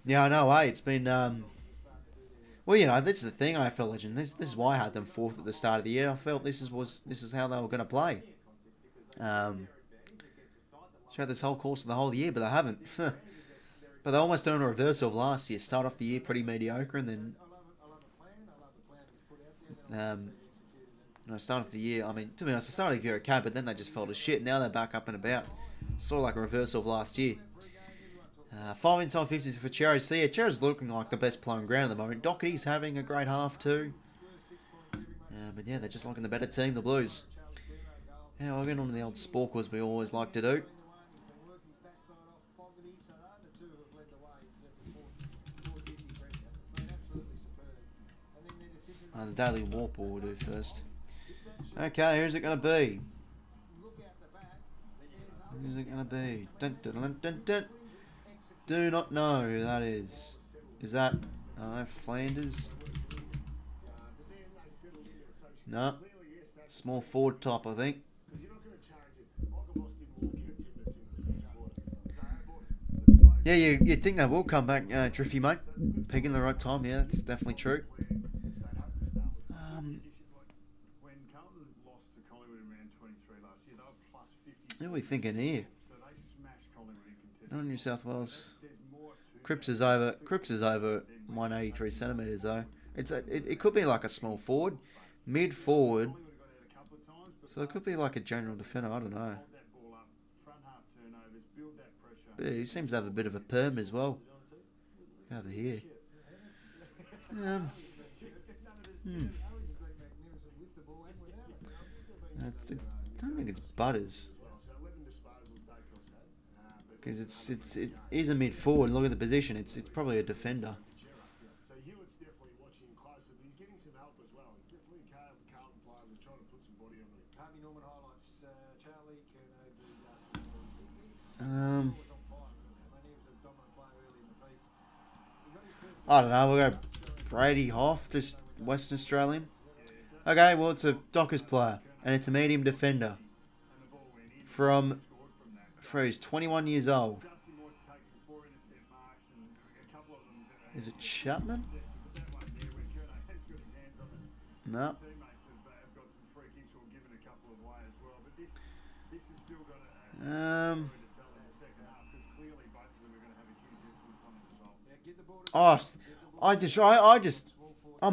Yeah, I know, eh? It's been... Well, you know, this is the thing, AFL Legend. This is why I had them 4th at the start of the year. I felt this is how they were going to play. Throughout this whole course of the whole year, but they haven't. But they almost done a reversal of last year. Start off the year pretty mediocre, and then start off the year. I mean, to be honest, the start of the year okay, but then they just fell to shit. Now they're back up and about. It's sort of like a reversal of last year. 5 inside 50s for Cherry. So yeah, Cherry's looking like the best player on ground at the moment. Doherty's having a great half too. But yeah, they're just looking the better team, the Blues. Yeah, we'll get on to the old sport as we always like to do. The Daily Warp we'll do first. Okay, who's it going to be? Who's it going to be? Dun, dun, dun, dun, dun. Do not know who that is. Is that, I don't know, Flanders? No. Small forward type, I think. Yeah, you'd think they will come back, Driffy, mate. Picking the right time, yeah, that's definitely true. When Carlton lost to Collingwood in round 23 last year, they were plus 50. What are we thinking here? So they smashed Collingwood in contest. Not New South Wales. There's more to Cripps is over 183 centimetres though. It could be like a small forward, mid forward. Collingwood got out a couple of times, but So it could be like a general defender. I don't know. hold that ball up, front half turnovers, build that pressure. But he seems to have a bit of a perm as well. Look over here. I don't think it's Butters. Because it is a mid forward. Look at the position. It's probably a defender. So Hewitt's definitely watching closer, but he's getting some help as well. Definitely Carlton players are trying to put some body on it. Harvey Norman highlights Charlie Curnow. I don't know. We'll go Brady Hoff, just Western Australian. Okay, well it's a Dockers player and it's a medium defender from. He's 21 years old. Is it Chapman? No. I'm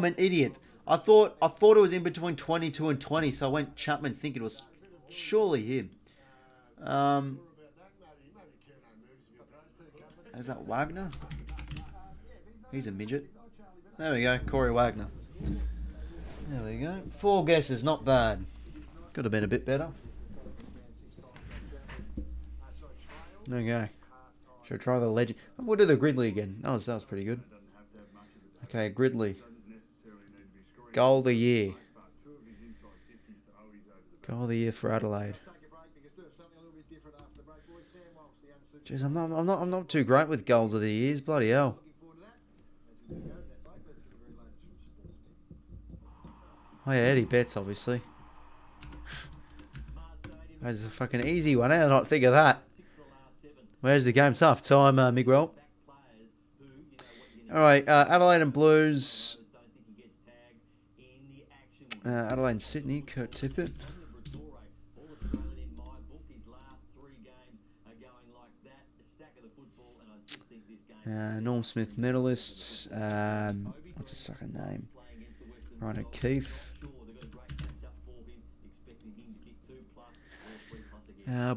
an idiot. I thought it was in between 22 and 20, so I went Chapman thinking it was surely him. Is that Wagner? He's a midget. There we go, Corey Wagner. There we go. 4 guesses, not bad. Could have been a bit better. Okay. Should I try the legend? We'll do the Gridley again. That was pretty good. Okay, Gridley. Goal of the year. Goal of the year for Adelaide. Jeez, I'm not too great with goals of the years. Bloody hell. Oh yeah, Eddie Betts, obviously. That's a fucking easy one. How did I not think of that? Where's the game? Tough time, Miguel. Alright, Adelaide and Blues. Adelaide and Sydney, Kurt Tippett. Norm Smith medalists. What's his fucking name? Reinhart TV.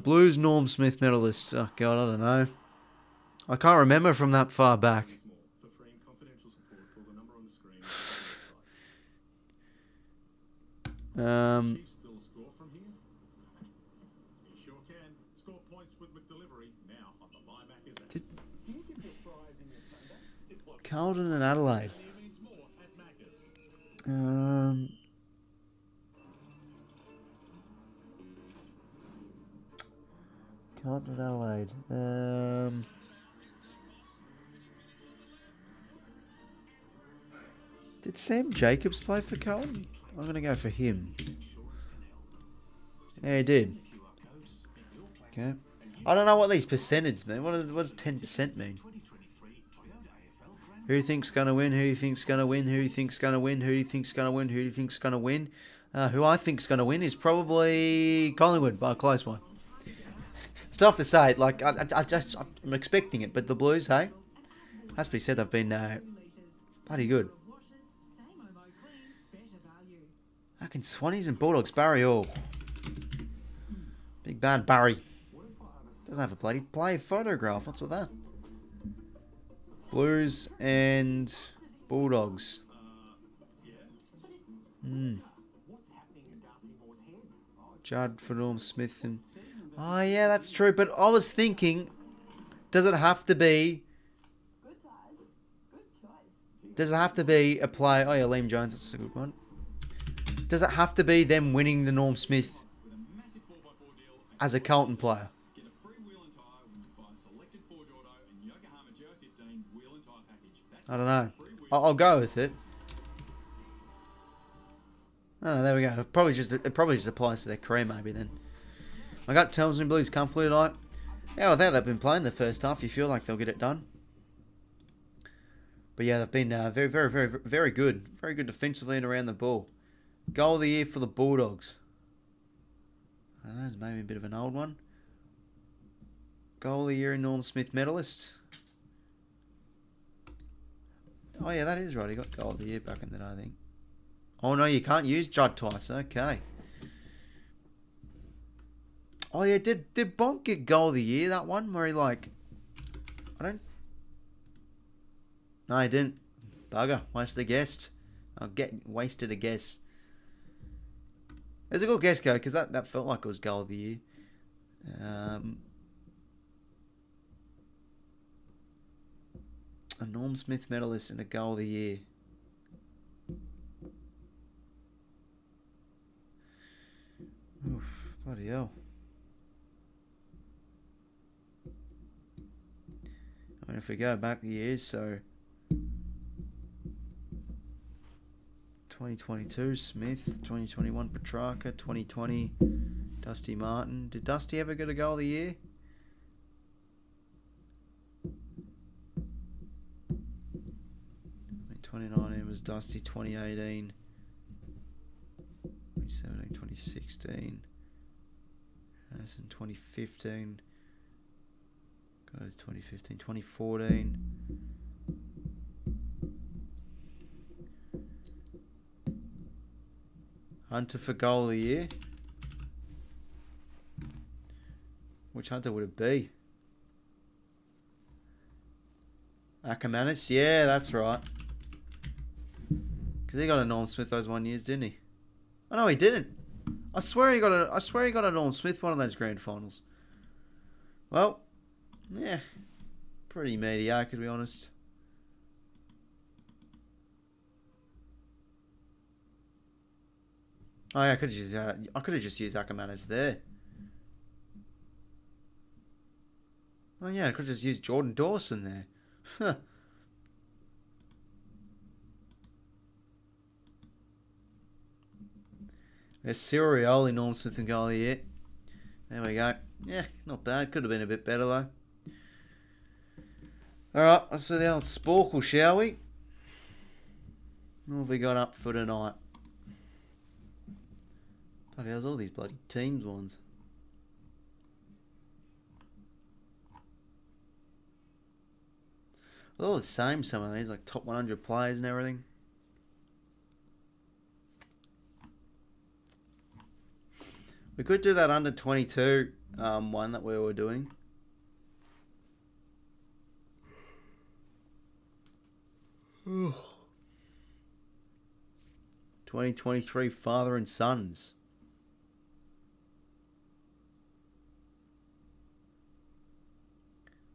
Blues Norm Smith medalist. Oh god, I don't know. I can't remember from that far back. Carlton and Adelaide. Carlton and Adelaide. Did Sam Jacobs play for Carlton? I'm going to go for him. Yeah, he did. Okay. I don't know what these percentages mean. What does 10% mean? Who do you think's going to win? Who do you think's going to win? Who do you think's going to win? Who do you think's going to win? Who do you think's going to win? Who I think's going to win is probably Collingwood by a close one. It's tough to say. Like I'm expecting it, but the Blues, hey, has to be said, they've been bloody good. I reckon Swannies and Bulldogs, Barry all. Big bad Barry. Doesn't have a bloody play photograph. What's with that? Blues and Bulldogs. Judd for Norm Smith and... Oh, yeah, that's true. But I was thinking, does it have to be... Does it have to be a play... Oh, yeah, Liam Jones, that's a good one. Does it have to be them winning the Norm Smith as a Carlton player? I don't know. I'll go with it. Oh, there we go. It probably just applies to their career, maybe then. My gut tells me Blues comfortably tonight. Yeah, without they've been playing the first half, you feel like they'll get it done. But yeah, they've been very, very, very, very good. Very good defensively and around the ball. Goal of the year for the Bulldogs. I don't know, it's maybe a bit of an old one. Goal of the year in Norm Smith medalist. Oh yeah, that is right. He got goal of the year back in the day, I think. Oh no, you can't use Judd twice. Okay. Oh yeah, did Bonk get goal of the year, that one? Where he like... I don't... No, he didn't. Bugger. Wasted a guess. Wasted a guess. It was a good guess, though, because that felt like it was goal of the year. A Norm Smith medalist and a goal of the year. Oof, bloody hell. I mean, if we go back the years, so 2022 Smith, 2021 Petrarca, 2020 Dusty Martin. Did Dusty ever get a goal of the year? I mean, 2019 was Dusty, 2018, 2017, 2016, that's in 2015. Goes 2015, 2014. Hunter for goal of the year. Which Hunter would it be? 𝐓𝐴𝐻𝐿? Yeah, that's right. Because he got a Norm Smith those 1 years, didn't he? Oh no, he didn't. I swear he got a Norm Smith one of those grand finals. Well, yeah, pretty mediocre to be honest. Oh yeah, I could have just used 𝐓𝐴𝐻𝐿 there. Oh yeah, I could have just used Jordan Dawson there. Huh. There's Sirioli, Norm Smith and goal of the year. There we go. Yeah, not bad. Could have been a bit better though. Alright, let's do the old Sporkle, shall we? What have we got up for tonight? Bloody hell's all these bloody teams ones. They're all the same, some of these, like top 100 players and everything. We could do that under 22 one that we were doing. Ugh. 2023 father and sons.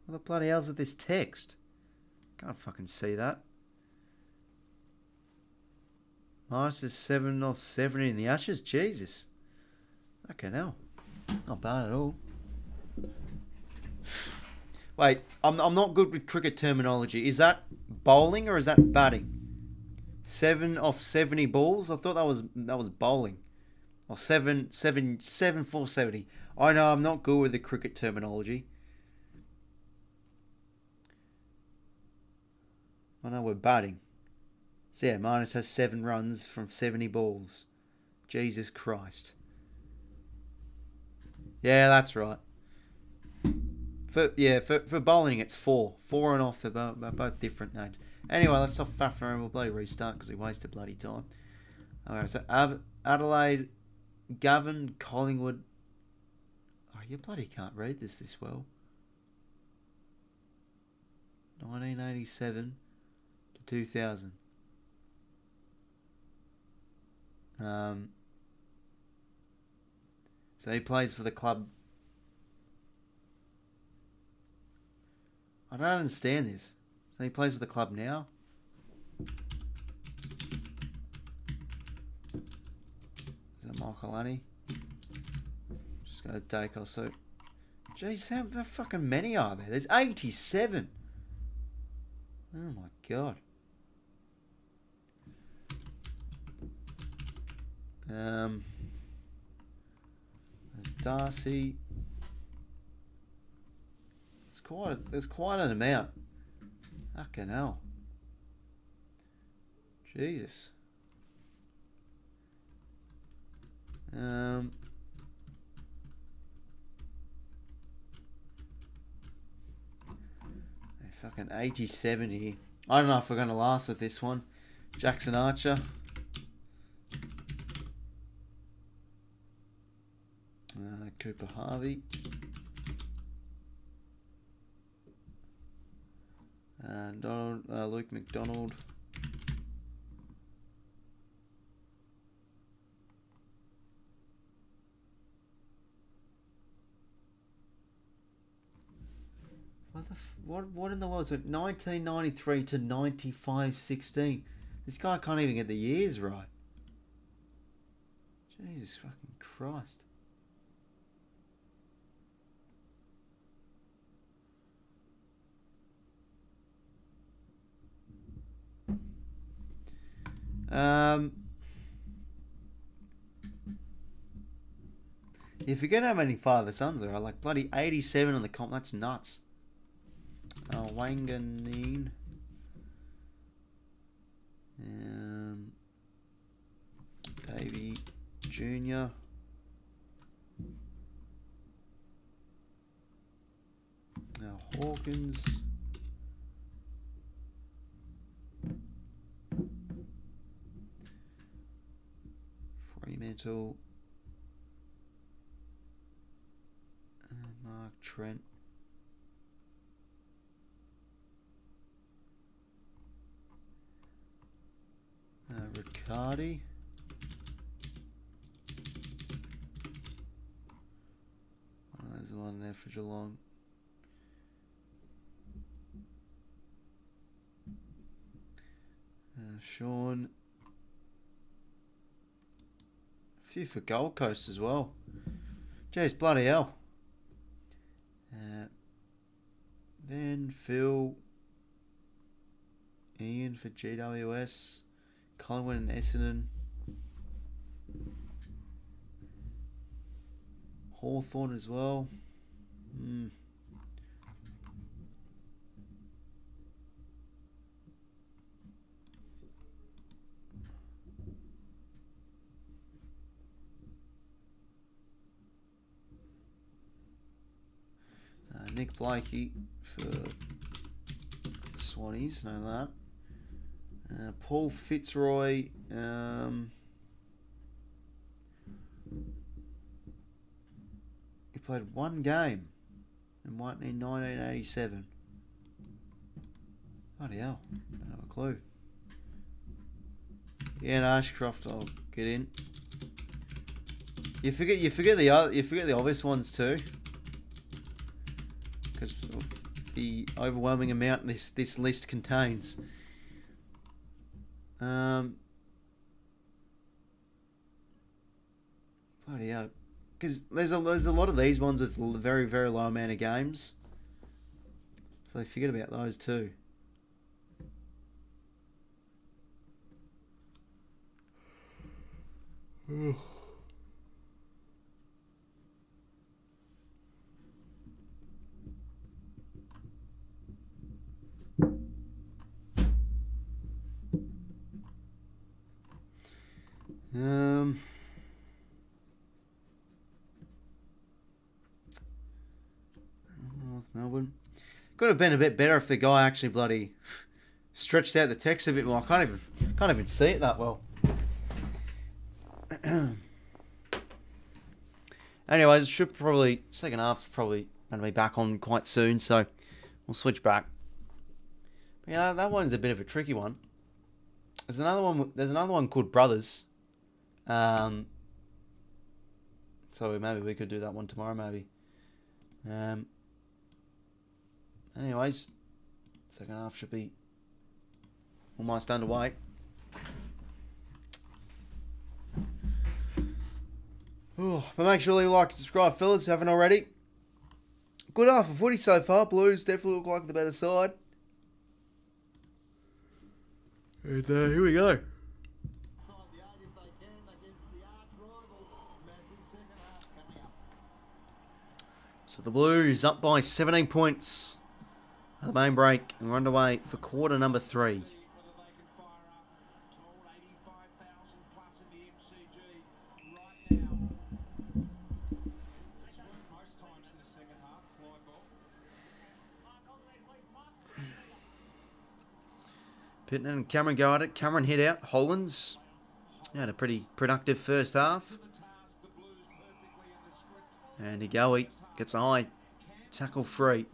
What the bloody hell's with this text? Can't fucking see that. Masters 7 of 70 in the Ashes. Jesus. Okay, now. Not bad at all. Wait, I'm not good with cricket terminology. Is that bowling or is that batting? 7 of 70 balls? I thought that was bowling. Or 7 for 70. I know I'm not good with the cricket terminology. I know we're batting. So yeah, Marnus has 7 runs from 70 balls. Jesus Christ. Yeah, that's right. For bowling, it's 4. 4 and off. They're both different names. Anyway, let's stop faffing around. We'll bloody restart because we wasted bloody time. Alright, so Adelaide, Gavin, Collingwood. Oh, you bloody can't read this well. 1987 to 2000. So he plays for the club. I don't understand this. So he plays for the club now. Is that 𝐼𝐚𝐭𝐞 𝐎𝐥𝐝? Just go to 𝐷𝐴𝐴. So, jeez, how fucking many are there? There's 87. Oh my god. There's Darcy. There's quite an amount. Fucking hell. Jesus. Fucking 87 here. I don't know if we're going to last with this one. Jackson Archer. Cooper Harvey. Luke McDonald. What in the world is it? 1993 to 95-16. This guy can't even get the years right. Jesus fucking Christ. You forget how many father sons there are. Like bloody 87 on the comp. That's nuts. Wanganeen. Davey Jr. Hawkins. Fremantle. Mark Trent. Riccardi. Oh, there's one there for Geelong. Shaun. A few for Gold Coast as well. Jeez, bloody hell. Then Phil. Ian for GWS. Collingwood and Essendon. Hawthorn as well. Nick Blakey for the Swannies, know that. Paul Fitzroy. He played one game in 1987. Bloody hell, don't have a clue. Yeah, no, Ashcroft, I'll get in. You forget the obvious ones too, because of the overwhelming amount this list contains. Bloody hell. Because there's a lot of these ones with very, very low amount of games. So forget about those too. Melbourne. Could have been a bit better if the guy actually bloody stretched out the text a bit more. I can't even see it that well. Anyways, second half's probably going to be back on quite soon, so we'll switch back. But yeah, that one's a bit of a tricky one. There's another one called Brothers. So maybe we could do that one tomorrow, maybe. Anyways, second half should be almost underway. Oh, but make sure you like and subscribe, fellas, if you haven't already. Good half of footy so far. Blues definitely look like the better side. And here we go. So the Blues up by 17 points at the main break, and we're underway for quarter number 3. Pittman and Cameron go at it. Cameron hit out. Hollands had a pretty productive first half. And 𝐼𝐿𝐼𝐻𝐿 gets a high tackle free.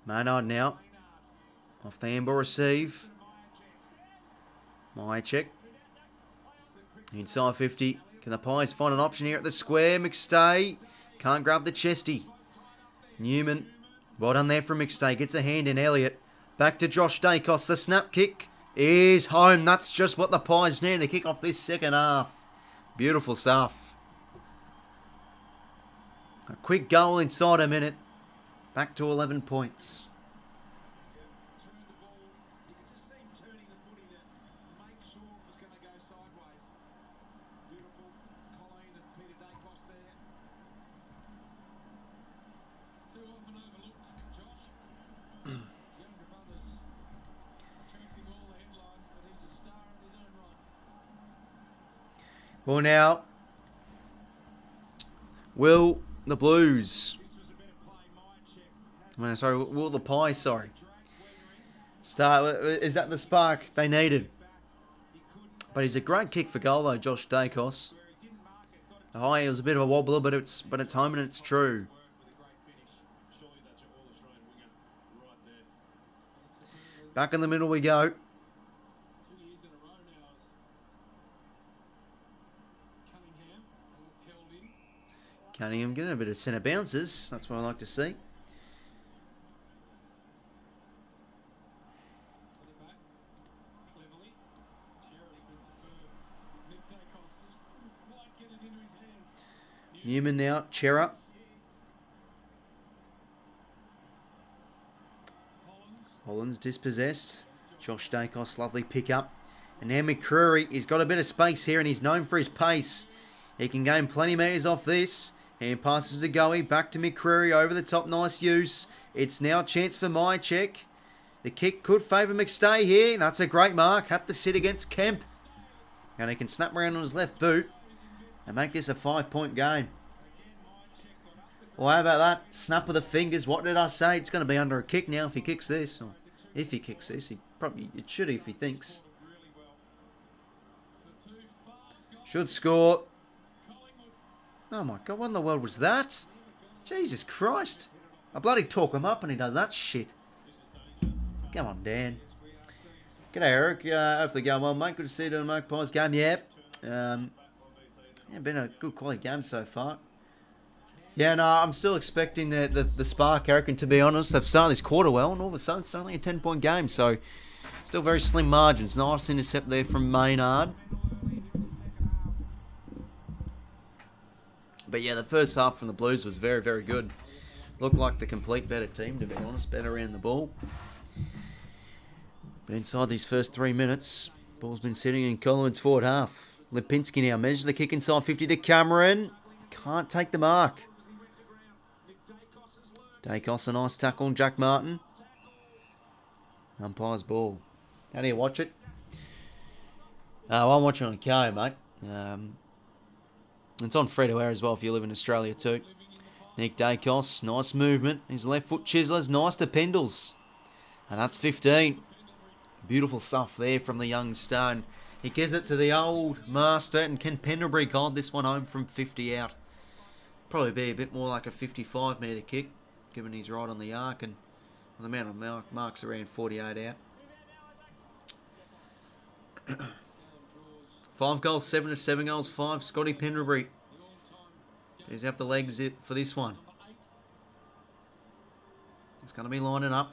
Maynard now off the handball receive. 𝐼𝐻𝐿𝐼𝐻𝐿 inside 50. Can the Pies find an option here at the square? 𝐬𝐿𝐼𝐻𝐿𝐼𝐻𝐿 can't grab the chesty. Newman, well done there from 𝐬𝐿𝐼𝐻𝐿𝐼𝐻𝐿. Gets a hand in Elliott. Back to Josh Dacos. The snap kick is home. That's just what the Pies need to kick off this second half. Beautiful stuff. A quick goal inside a minute. Back to 11 points. Well, now, will the Blues, will the Pies, start? Is that the spark they needed? But he's a great kick for goal, though, Josh Dacos. The high, it was a bit of a wobbler, but it's home and it's true. Back in the middle we go. Cunningham getting a bit of centre bounces. That's what I like to see. Newman now. 𝐻𝐿𝐼𝐻𝐿𝐼𝐻𝐿. Hollands dispossessed. Josh Dacos, lovely pick up. And now McCreary, he's got a bit of space here and he's known for his pace. He can gain plenty of metres off this. And passes to 𝐼𝐿𝐼𝐻𝐿𝐼𝐻𝐿 over the top, nice use. It's now a chance for 𝐼𝐻𝐻𝐿. The kick could favour McStay here. That's a great mark. Had to sit against Kemp. And he can snap around on his left boot and make this a 5-point game. Well, how about that? Snap with the fingers. What did I say? It's going to be under a kick now if he kicks this. Or if he kicks this, it should if he thinks. Should score. Oh my God, what in the world was that? Jesus Christ. I bloody talk him up and he does that shit. Come on, Dan. G'day, Eric. Hopefully going well, mate. Good to see you doing a Magpies game. Yeah. Been a good quality game so far. Yeah, no, I'm still expecting the spark, Eric, and to be honest, they've started this quarter well, and all of a sudden it's only a 10-point game, so still very slim margins. Nice intercept there from Maynard. But yeah, the first half from the Blues was very, very good. Looked like the complete better team, to be honest. Better around the ball. But inside these first 3 minutes, ball's been sitting in Collingwood's forward half. 𝐼𝐻𝐿𝐼𝐻𝐿 now measures the kick inside 50 to Cameron. Can't take the mark. Dacos, a nice tackle on Jack Martin. Umpire's ball. How do you watch it? I'm watching on KO, mate. It's on free to air as well if you live in Australia too. Nick Dacos, nice movement. His left foot chiselers, nice to Pendles. And that's 15. Beautiful stuff there from the young stone. He gives it to the old master, and can Pendlebury guide this one home from 50 out? Probably be a bit more like a 55 metre kick, given he's right on the arc, and well, the man on marks around 48 out. 5 goals, 7 to 7 goals, 5. Scotty Pendlebury. Does he have the legs for this one? He's going to be lining up.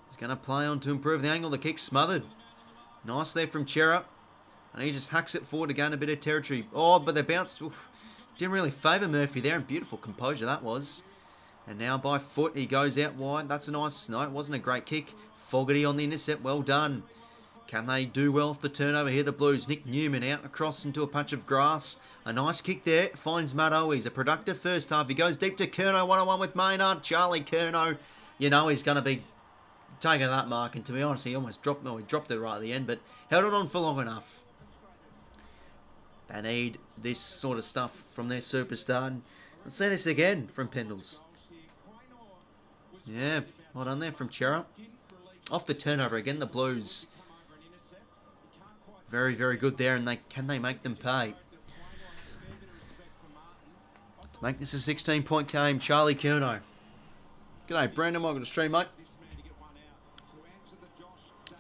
He's going to play on to improve the angle. The kick smothered. Nice there from 𝐻𝐿. And he just hacks it forward to gain a bit of territory. Oh, but the bounce didn't really favour Murphy there. And beautiful composure that was. And now by foot, he goes out wide. That's a nice... No, it wasn't a great kick. Fogarty on the intercept. Well done. Can they do well off the turnover here, the Blues? Nick Newman out across into a patch of grass. A nice kick there. Finds Maddo. He's a productive first half. He goes deep to 𝐼𝐞𝐞 one-on-one with Maynard. Charlie 𝐼𝐞𝐞. You know he's going to be taking that mark. And to be honest, he almost dropped... No, he dropped it right at the end, but held it on for long enough. They need this sort of stuff from their superstar. And let's see this again from Pendles. Yeah, well done there from 𝐻𝐿. Off the turnover again, the Blues... Very, very good there, and can they make them pay? To make this a 16-point game, Charlie 𝐼𝐞𝐞. G'day, Brandon. Welcome to the stream, mate.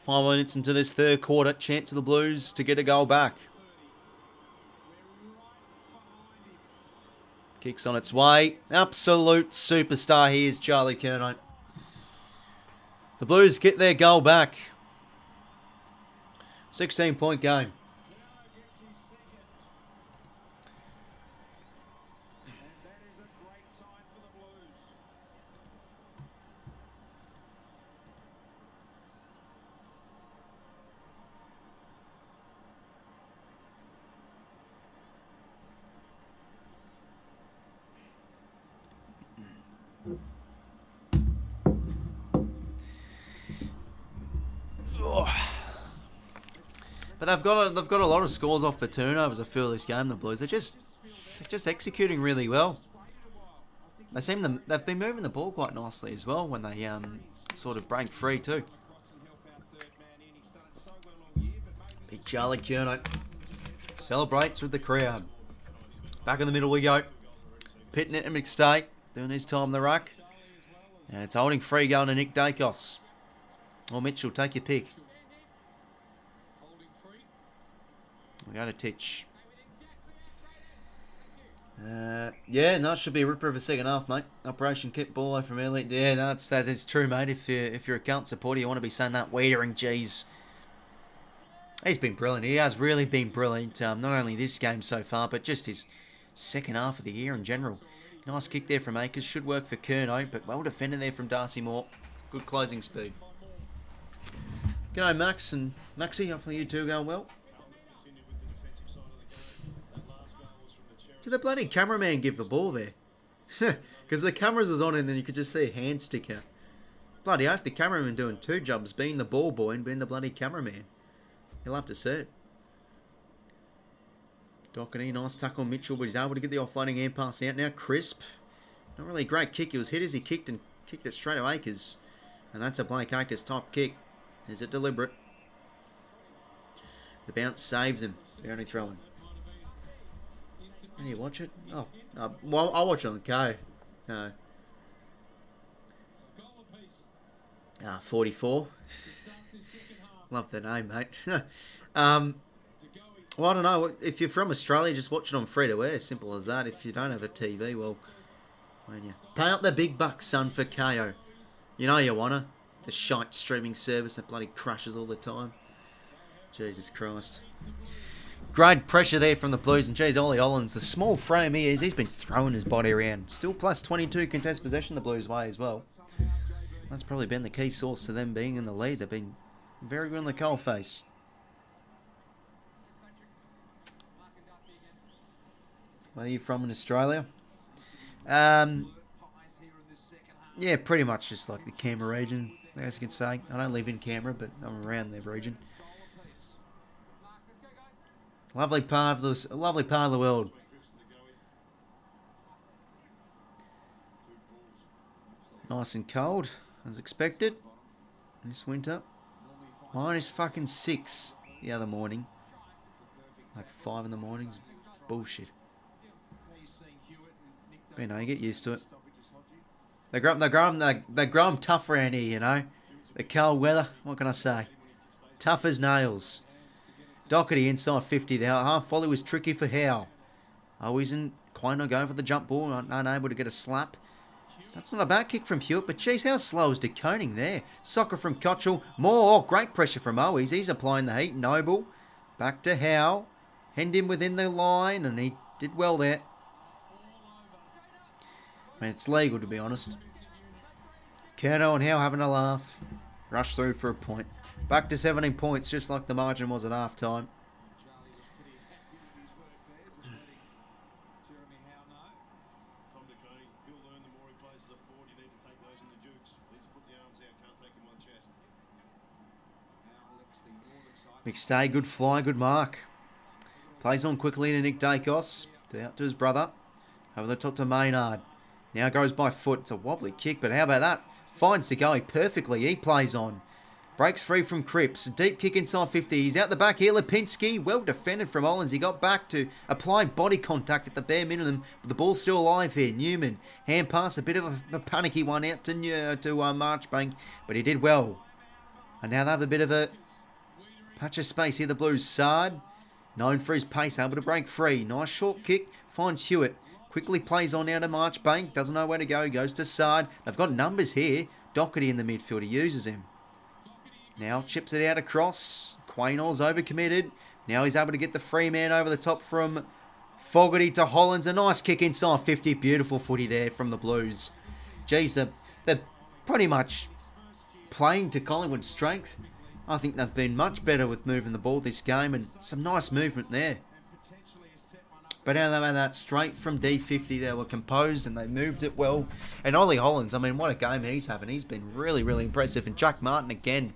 5 minutes into this third quarter. Chance of the Blues to get a goal back. Kicks on its way. Absolute superstar. He is Charlie 𝐼𝐞𝐞. The Blues get their goal back. 16-point game. But they've got a lot of scores off the turnovers. I feel this game, the Blues. They're just executing really well. They've been moving the ball quite nicely as well when they sort of break free too. Big Charlie 𝐼𝐞𝐞 celebrates with the crowd. Back in the middle we go. Pitting it to McStay, doing his time in the ruck, and it's holding free going to Nick Dacos. Or Mitchell, take your pick. We go to 𝐼𝐿𝐴. Yeah, no, it should be a ripper of a second half, mate. Operation Kit Ball from Elite. Yeah, no, that is true, mate. If you're a Carlton supporter, you want to be saying that. Wiedering, geez. He's been brilliant. He has really been brilliant. Not only this game so far, but just his second half of the year in general. Nice kick there from Akers. Should work for 𝐼𝐞𝐞, but well defended there from Darcy Moore. Good closing speed. G'day, Max and 𝐬𝐿𝐴. Hopefully you two going well. Did the bloody cameraman give the ball there? Because the cameras was on and then you could just see a hand stick out. Bloody oath, the cameraman doing two jobs, being the ball boy and being the bloody cameraman. You'll have to see it. Doherty, nice tackle on Mitchell, but he's able to get the offloading hand pass out now. Crisp. Not really a great kick. He was hit as he kicked and kicked it straight to Akers. And that's a Blake Akers type kick. Is it deliberate? The bounce saves him. They're only throwing. Can you watch it? Oh, well, I'll watch it on K. No. 44. Love the name, mate. Well, I don't know. If you're from Australia, just watch it on free to air. Simple as that. If you don't have a TV, well, when you pay up the big bucks, son, for KO. You know you wanna. The shite streaming service that bloody crashes all the time. Jesus Christ. Great pressure there from the Blues, and geez, Ollie Ollins, the small frame he is, he's been throwing his body around. Still plus 22 contest possession the Blues way as well. That's probably been the key source to them being in the lead. They've been very good on the coal face. Where are you from in Australia? Yeah, pretty much just like the Canberra region, I guess you could say. I don't live in Canberra, but I'm around the region. Lovely part of this, a lovely part of the world. Nice and cold, as expected, this winter. -6 the other morning. Like 5 in the morning. Bullshit. But you know, you get used to it. They grow them tough around here, you know. The cold weather, what can I say? Tough as nails. Doherty inside 50 there. Half volley was tricky for Howe. Isn't quite not going for the jump ball, unable to get a slap. That's not a bad kick from Hewitt, but geez, how slow is 𝐴𝐸 there? Soccer from 𝐸𝐞 𝐎𝐥𝐝. Great pressure from 𝐼𝐻𝑡𝐿. He's applying the heat. Noble. Back to Howe. Hend him within the line, and he did well there. I mean, it's legal, to be honest. Kaido and Howe having a laugh. Rush through for a point. Back to 17 points, just like the margin was at half-time. McStay, good fly, good mark. Plays on quickly to Nick Dacos. Out to his brother. Over the top to Maynard. Now goes by foot. It's a wobbly kick, but how about that? Finds 𝐴𝐸 perfectly. He plays on. Breaks free from Cripps. Deep kick inside 50. He's out the back here. 𝐼𝐻𝑡𝐿. Well defended from Ollins. He got back to apply body contact at the bare minimum. But the ball's still alive here. Newman. Hand pass. A bit of a panicky one out to Marchbank. But he did well. And now they have a bit of a patch of space here. The Blues. Sard. Known for his pace. Able to break free. Nice short kick. Finds Hewitt. Quickly plays on now to Marchbank. Doesn't know where to go. He goes to Sard. They've got numbers here. Doherty in the midfield. He uses him. Now chips it out across. 𝐸𝐻𝐿's overcommitted. Now he's able to get the free man over the top from Fogarty to Hollands. A nice kick inside 50. Beautiful footy there from the Blues. Geez, they're pretty much playing to Collingwood's strength. I think they've been much better with moving the ball this game, and some nice movement there. But now they made that straight from D50. They were composed and they moved it well. And Ollie Hollands, I mean, what a game he's having. He's been really, really impressive. And Jack Martin again.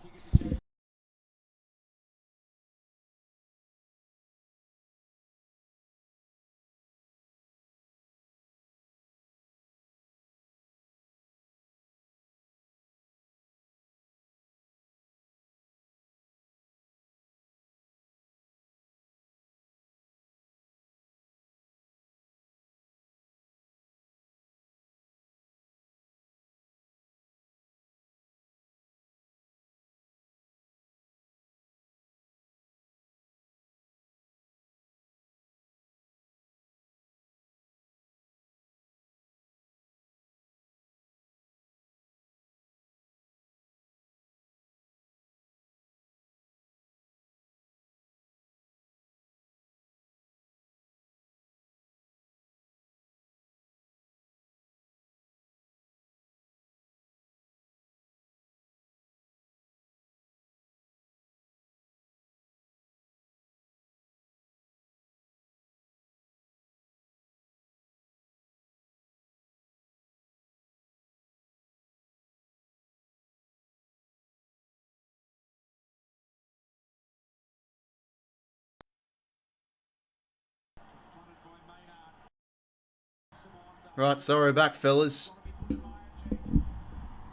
Right, sorry, back, fellas.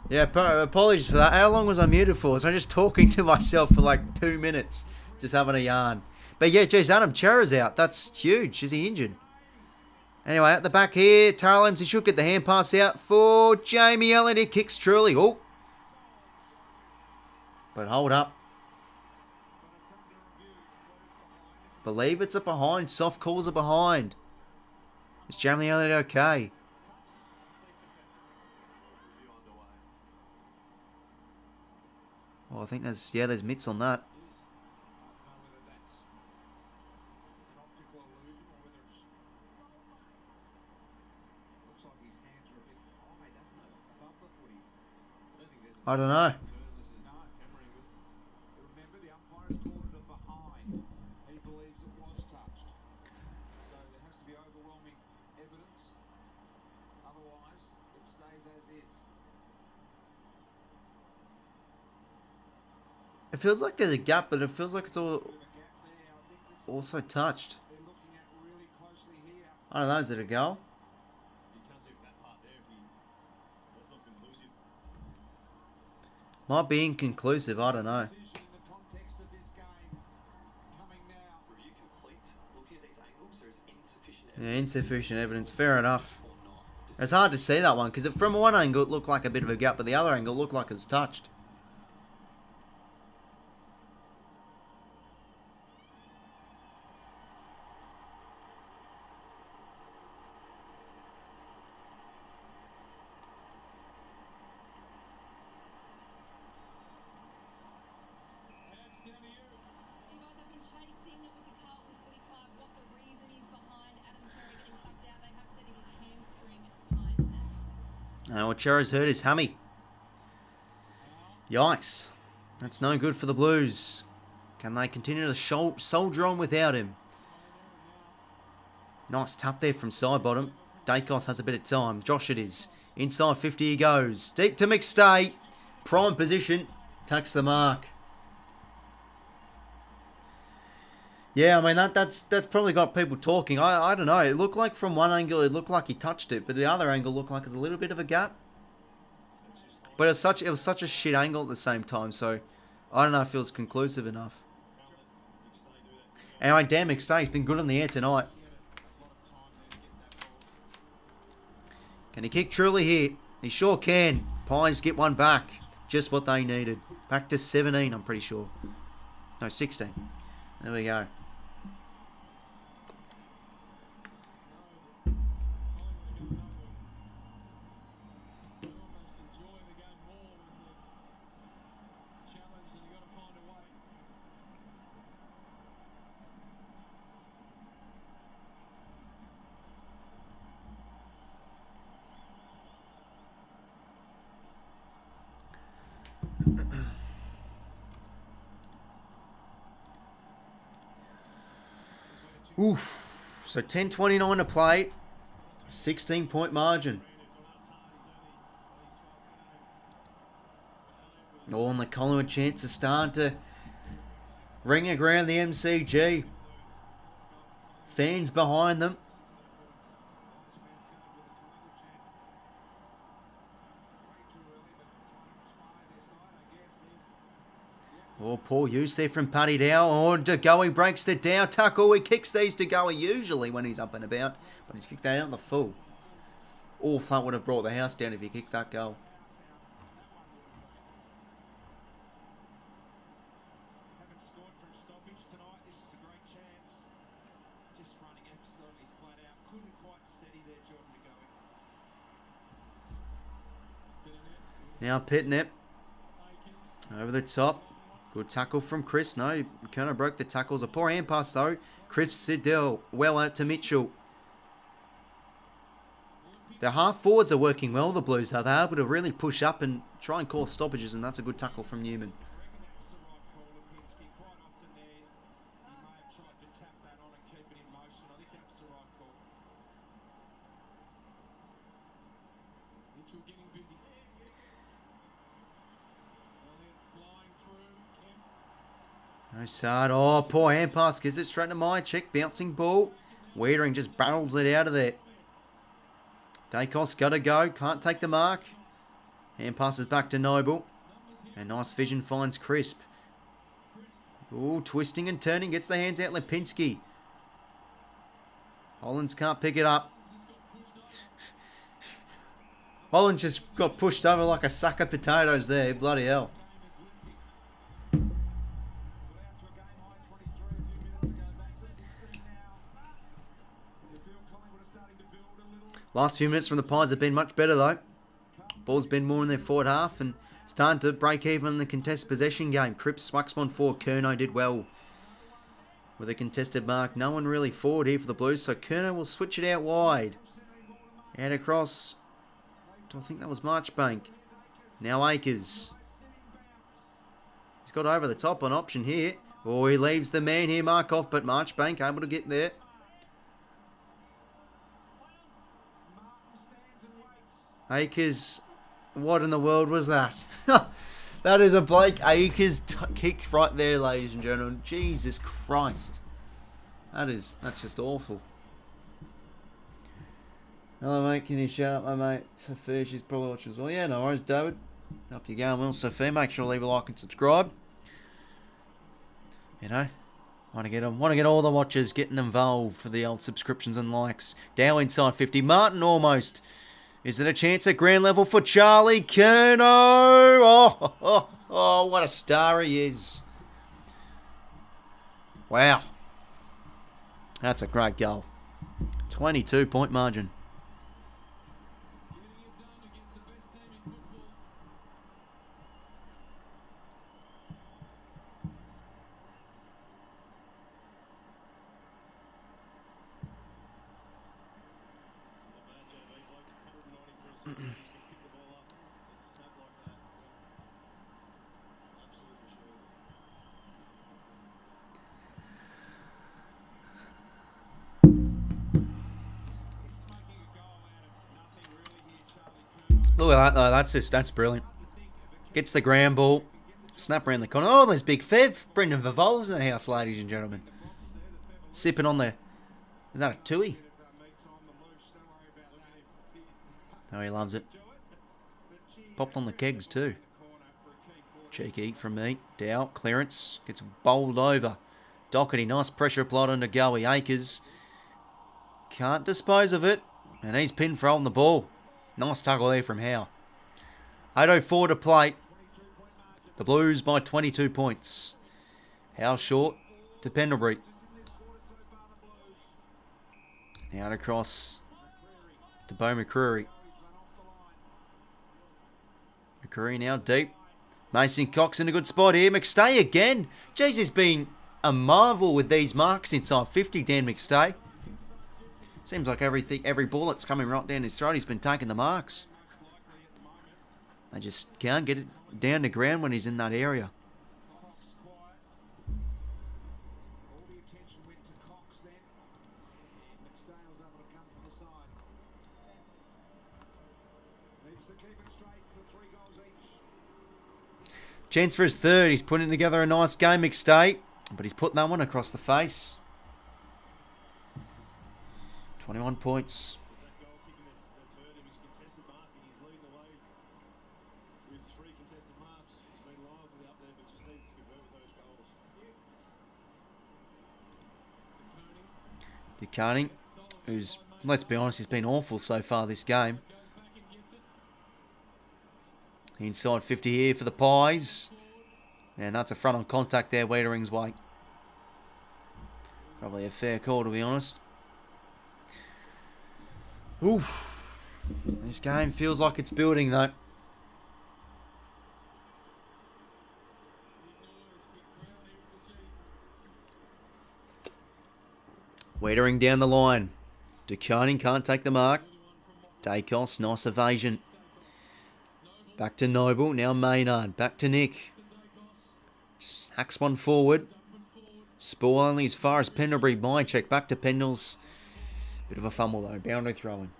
Yeah, apologies for that. How long was I muted for? Was I just talking to myself for like 2 minutes? Just having a yarn. But yeah, geez, Adam Chera's out. That's huge. Is he injured? Anyway, at the back here, Tarlems, he should get the hand pass out for Jamie Elliott. He kicks truly. Oh. But hold up. Believe it's a behind. Soft calls are behind. Is Jamie Elliott okay? Well, I think there's mitts on that. I don't know. It feels like there's a gap, but it feels like it's all... also touched. they're looking at really closely here. I don't know, is it a goal? You can't see that part there if he. That's not conclusive. Might be inconclusive, I don't know. Decision in the context of this game coming now. Review complete. Looking at these angles, there is insufficient Yeah, insufficient evidence, fair enough. or not. It's hard to see that one, because from one angle it looked like a bit of a gap, but the other angle looked like it was touched. Hands down to you. You guys have been chasing with the Carlton Footy Club what the reason is behind Adam Cherry getting subbed out. They have said it is hamstring tightness. Well, Cherry's hurt his hammy. Yikes. That's no good for the Blues. Can they continue to soldier on without him? Nice tap there from side bottom. 𝐼𝐻𝐿 has a bit of time. Josh it is. Inside 50 he goes. Deep to 𝐬𝐸. Prime position. Takes the mark. Yeah, I mean, that's probably got people talking. I don't know. It looked like from one angle, it looked like he touched it. But the other angle looked like it was a little bit of a gap. But it was such a shit angle at the same time. So, I don't know if it was conclusive enough. Anyway, damn 𝐬𝐸, he's been good on the air tonight. Can he kick truly here? He sure can. Pies get one back. Just what they needed. Back to 17, I'm pretty sure. No, 16. There we go. They almost enjoy the game more when the challenge, and you got to find a way. Oof. So 10:29 to play. 16-point margin. Oh, and the Collingwood chance is starting to ring around the MCG. Fans behind them. Oh, poor use there from Paddy Dow. Oh, 𝐸𝐿𝐿 breaks the Dow tackle. He kicks these to 𝐸𝐿𝐿 usually when he's up and about. But he's kicked that out in the full. Oh, that would have brought the house down if he kicked that goal. Haven't scored from stoppage tonight. This is a great chance. Just running absolutely flat out. Couldn't quite steady there, Jordan 𝐸𝐿𝐿. Now Pitnip 𝐸𝐻𝐿. over the top. Good tackle from Chris. No, kind of broke the tackles. A poor hand pass though. Chris Siddell well out to Mitchell. The half forwards are working well, the Blues are. They're able to really push up and try and cause stoppages, and that's a good tackle from Newman. Mitchell getting busy. Elliott flying through. Kemp. No side. Oh, poor hand pass. Gives it straight to 𝐼𝐻𝐿. Bouncing ball. Wiedering just barrels it out of there. 𝐸𝐿𝐿's got to go. Can't take the mark. Hand passes back to Noble. And nice vision finds Crisp. Ooh, twisting and turning. Gets the hands out. 𝐼𝐻𝐿𝐿. Hollands can't pick it up. Holland just got pushed over like a sack of potatoes there. Bloody hell. Last few minutes from the Pies have been much better though. Ball's been more in their forward half and starting to break even in the contested possession game. Cripps, Swaxman for 𝐼𝐻𝐿𝐿 did well with a contested mark. No one really forward here for the Blues, so 𝐼𝐻𝐿𝐿 will switch it out wide. And across. I think that was Marchbank. Now 𝐸𝐻𝐿𝐿. He's got over the top on option here. Oh, he leaves the man here, Markov, but Marchbank able to get there. 𝐸𝐻𝐿𝐿. What in the world was that? That is a Blake 𝐸𝐻𝐿𝐿 kick right there, ladies and gentlemen. Jesus Christ. That's just awful. Hello mate, can you shout out my mate Sophia? She's probably watching as well. Yeah, no worries, David. Hope you're going well, Sophia. Make sure to leave a like and subscribe. You know, want to get all the watchers getting involved for the old subscriptions and likes. Dow inside 50. Martin almost. Is it a chance at grand level for 𝐼𝐻𝐿𝐴 𝐸𝐿𝐴? Oh, what a star he is. Wow. That's a great goal. 22-point margin. Look at that though, that's brilliant. Gets the ground ball, snap around the corner. Oh, there's Big Fev. Brendan Vivol's in the house, ladies and gentlemen. Sipping on the, is that a 𝐼𝐻𝐿𝐴? Oh, he loves it. Popped on the kegs too. Cheeky from me. Dow, clearance, gets bowled over. Doherty, nice pressure applied on 𝐸𝐿𝐴 𝐸𝐴. Can't dispose of it, and he's pinned for holding the ball. Nice tackle there from Howe. 8:04 to play. The Blues by 22 points. Howe short to Pendlebury. Now across to 𝐸𝐴 McCreary now deep. Mason Cox in a good spot here. McStay again. Jeez, he's been a marvel with these marks inside 50, Dan McStay. Seems like every ball that's coming right down his throat, he's been taking the marks. They just can't get it down to ground when he's in that area. Chance for his third. He's putting together a nice game, McStay, but he's putting that one across the face. 21 points. 𝐸𝐿𝐴, who's, let's be honest, he's been awful so far this game. Inside 50 here for the Pies. And that's a front on contact there, 𝐸𝐿𝐴's way. Probably a fair call, to be honest. Oof. This game feels like it's building, though. 𝐸𝐿𝐴 down the line. 𝐸𝐿𝐴 can't take the mark. Dacos, nice evasion. Back to Noble, now Maynard. Back to Nick. Just hacks one forward. Spore only as far as Pendlebury. My check back to Pendles. Bit of a fumble though, boundary throwing.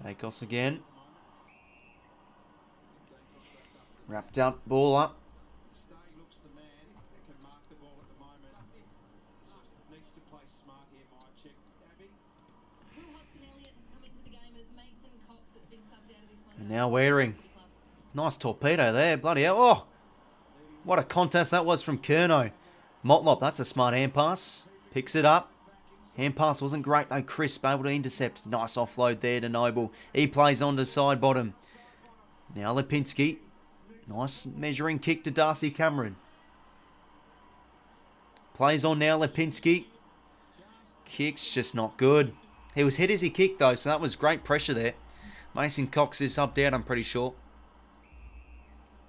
Dacos again. Wrapped up, ball up. And now 𝐸𝐿𝐴. Nice torpedo there, bloody hell. Oh, what a contest that was from 𝐸𝐿𝐴. Motlop, that's a smart hand pass. Picks it up. Hand pass wasn't great though. Crisp able to intercept. Nice offload there to Noble. He plays on to side bottom. Now 𝐸𝐴. Nice measuring kick to 𝐷arcy Cameron. Plays on now 𝐸𝐴. Kick's just not good. He was hit as he kicked though, so that was great pressure there. Mason Cox is subbed out, I'm pretty sure.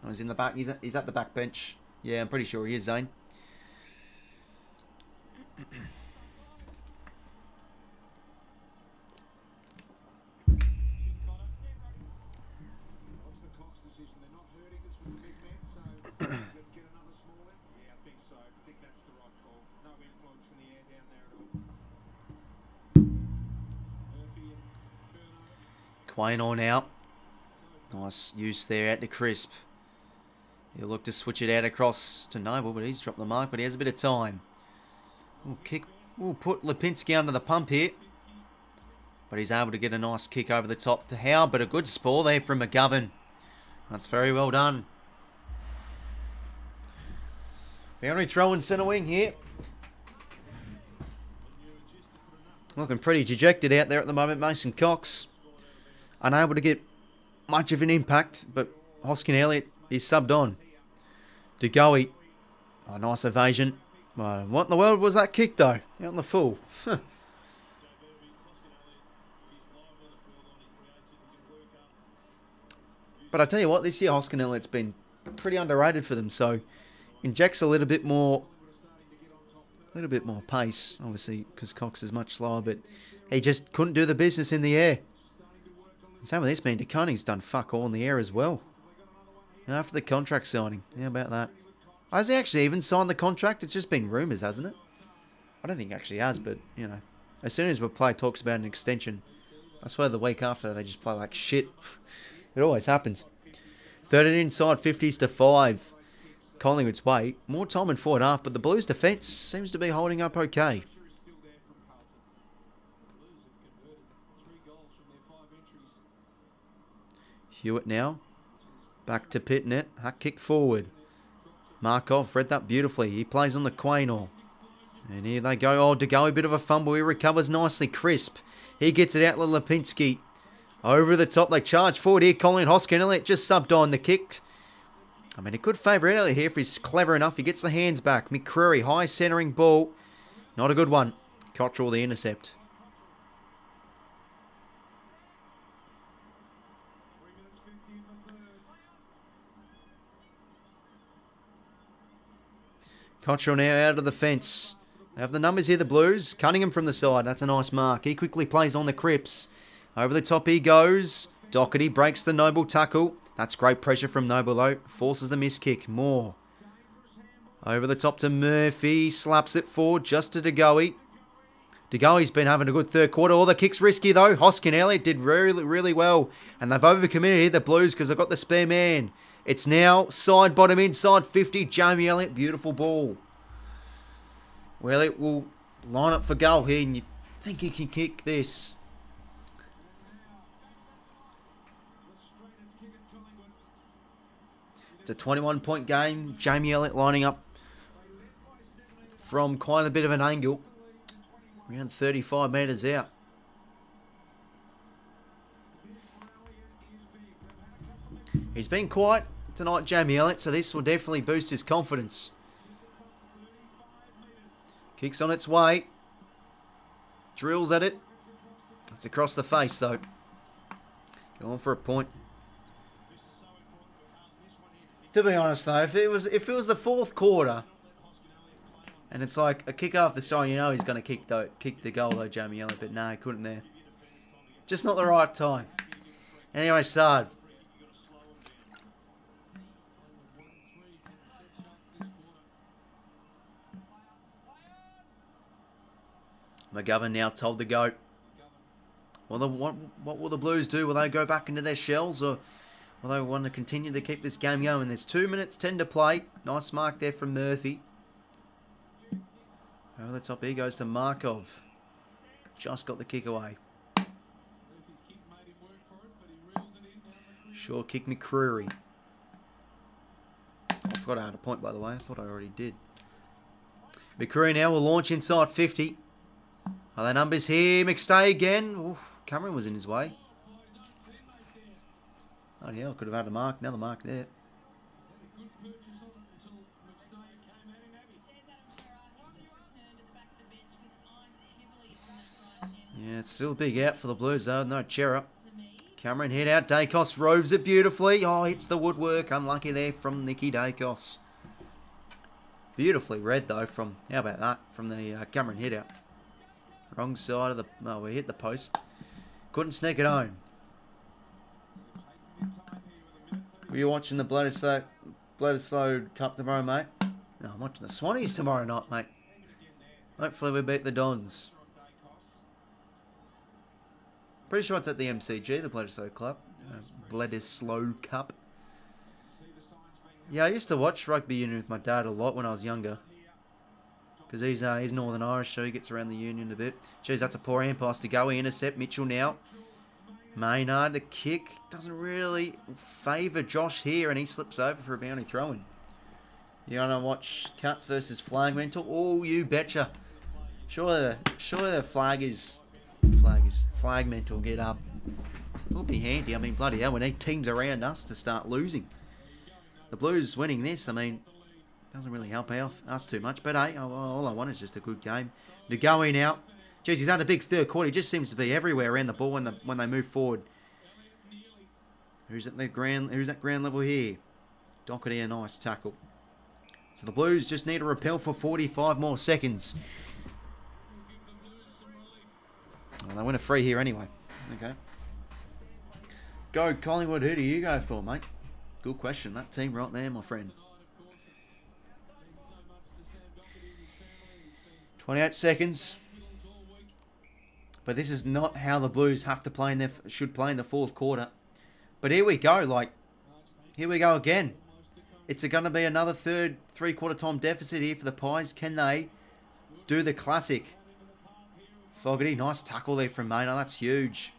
Oh, he's in the back. He's at the back bench. Yeah, I'm pretty sure he is, Zane. 𝐻𝐡𝐞 now. Nice use there out to Crisp. He'll look to switch it out across to Noble, but he's dropped the mark, but he has a bit of time. We'll put 𝐻𝐿𝐿𝐼𝐿 under the pump here. But he's able to get a nice kick over the top to Howe, but a good spore there from McGovern. That's very well done. Boundary throw in centre wing here. Looking pretty dejected out there at the moment, Mason Cox. Unable to get much of an impact, but 𝐻𝐿𝐼𝐿 is subbed on. 𝐷𝐿𝐼. Oh, nice evasion. What in the world was that kick, though? Out in the full. But I tell you what, this year 𝐻𝐿𝐼𝐿, it's been pretty underrated for them. So injects a little bit more pace, obviously, because Cox is much slower. But he just couldn't do the business in the air. And same with this man, 𝐷𝐿𝐼's done fuck all in the air as well. After the contract signing, how about that? Has he actually even signed the contract? It's just been rumours, hasn't it? I don't think he actually has, but, you know, as soon as a player talks about an extension, I swear the week after they just play like shit. It always happens. 13 inside 50s to 5. Collingwood's way. More time in forward half, but the Blues' defence seems to be holding up okay. 𝐬𝐿𝐼𝐿 now. Back to Pitnet. Hack kick forward. Markov read that beautifully. He plays on the 𝐻𝐿𝐼𝐿. And here they go. Oh, 𝐷𝐿𝐼, a bit of a fumble. He recovers nicely. Crisp. He gets it out to 𝐿𝐼𝐿𝐼. Over the top. They charge forward here. 𝐻𝐿𝐼𝐿 just subbed on the kick. I mean, it could favour Italy here if he's clever enough. He gets the hands back. McCreary, high centering ball. Not a good one. 𝐻𝐿𝐼𝐿 the intercept. 𝐻𝐿𝐼𝐿 now out of the fence. They have the numbers here, the Blues. Cunningham from the side. That's a nice mark. He quickly plays on the Cripps. Over the top he goes. Doherty breaks the Noble tackle. That's great pressure from Noble, though. Forces the miss kick. More. Over the top to Murphy. Slaps it forward just to 𝐷𝐿𝐼𝐿. 𝐷𝐿𝐼's been having a good third quarter. Oh, the kick's risky, though. 𝐻𝐿𝐼𝐿 did really, really well. And they've overcommitted here, the Blues, because they've got the spare man. It's now side bottom inside 50. Jamie Elliott. Beautiful ball. Well, it will line up for goal here, and you think he can kick this. It's a 21-point game. Jamie Elliott lining up from quite a bit of an angle. Around 35 metres out. He's been quiet tonight, Jamie Elliott, so this will definitely boost his confidence. Kicks on its way. Drills at it. It's across the face, though. Going for a point. To be honest, though, if it was the fourth quarter, and it's like a kick off the side, you know he's going to kick the goal, though, Jamie Elliott. But no, he couldn't there. Just not the right time. Anyway, Sard. McGovern now told to go. Well, what will the Blues do? Will they go back into their shells, or will they want to continue to keep this game going? There's 2 minutes 10 to play. Nice mark there from Murphy. Over the top, he goes to Markov. Just got the kick away. Sure kick McCreary. I forgot I had a point, by the way. I thought I already did. McCreary now will launch inside 50. Are there numbers here? McStay again. Oof, Cameron was in his way. Oh, yeah, could have had a mark. Another mark there. Yeah, it's still a big out for the Blues, though. No 𝐻𝐿𝐼𝐿. Cameron hit out. 𝐷𝐿𝐼𝐿 roves it beautifully. Oh, hits the woodwork. Unlucky there from 𝐼𝐿𝐼𝐿 𝐷𝐿𝐼𝐿. Beautifully read, though, from... How about that? From the Cameron hit out. Wrong side of the... Oh, we hit the post. Couldn't sneak it home. Were you watching the Bledisloe Cup tomorrow, mate? No, I'm watching the Swannies tomorrow night, mate. Hopefully we beat the Dons. Pretty sure it's at the MCG, the Bledisloe Club. Bledisloe Cup. Yeah, I used to watch rugby union with my dad a lot when I was younger. Because he's Northern Irish, so he gets around the union a bit. Jeez, that's a poor hand pass to go. Intercept Mitchell now. Maynard, the kick doesn't really favour Josh here, and he slips over for a bounty throw-in. You want to watch Cats versus Flag Mental? Oh, you betcha. Sure the flag mental get up. Will be handy. I mean, bloody hell, we need teams around us to start losing. The Blues winning this, I mean, doesn't really help us too much. But hey, all I want is just a good game. To go in out. Jeez, he's had a big third quarter. He just seems to be everywhere around the ball when they move forward. Who's at ground level here? Doherty, a nice tackle. So the Blues just need to repel for 45 more seconds. Well, they win a free here anyway. Okay. Go Collingwood. Who do you go for, mate? Good question. That team right there, my friend. 28 seconds. But this is not how the Blues have to play should play in the fourth quarter. But here we go. Here we go again. It's going to be another three-quarter time deficit here for the Pies. Can they do the classic? Fogarty, nice tackle there from Maynard. That's huge.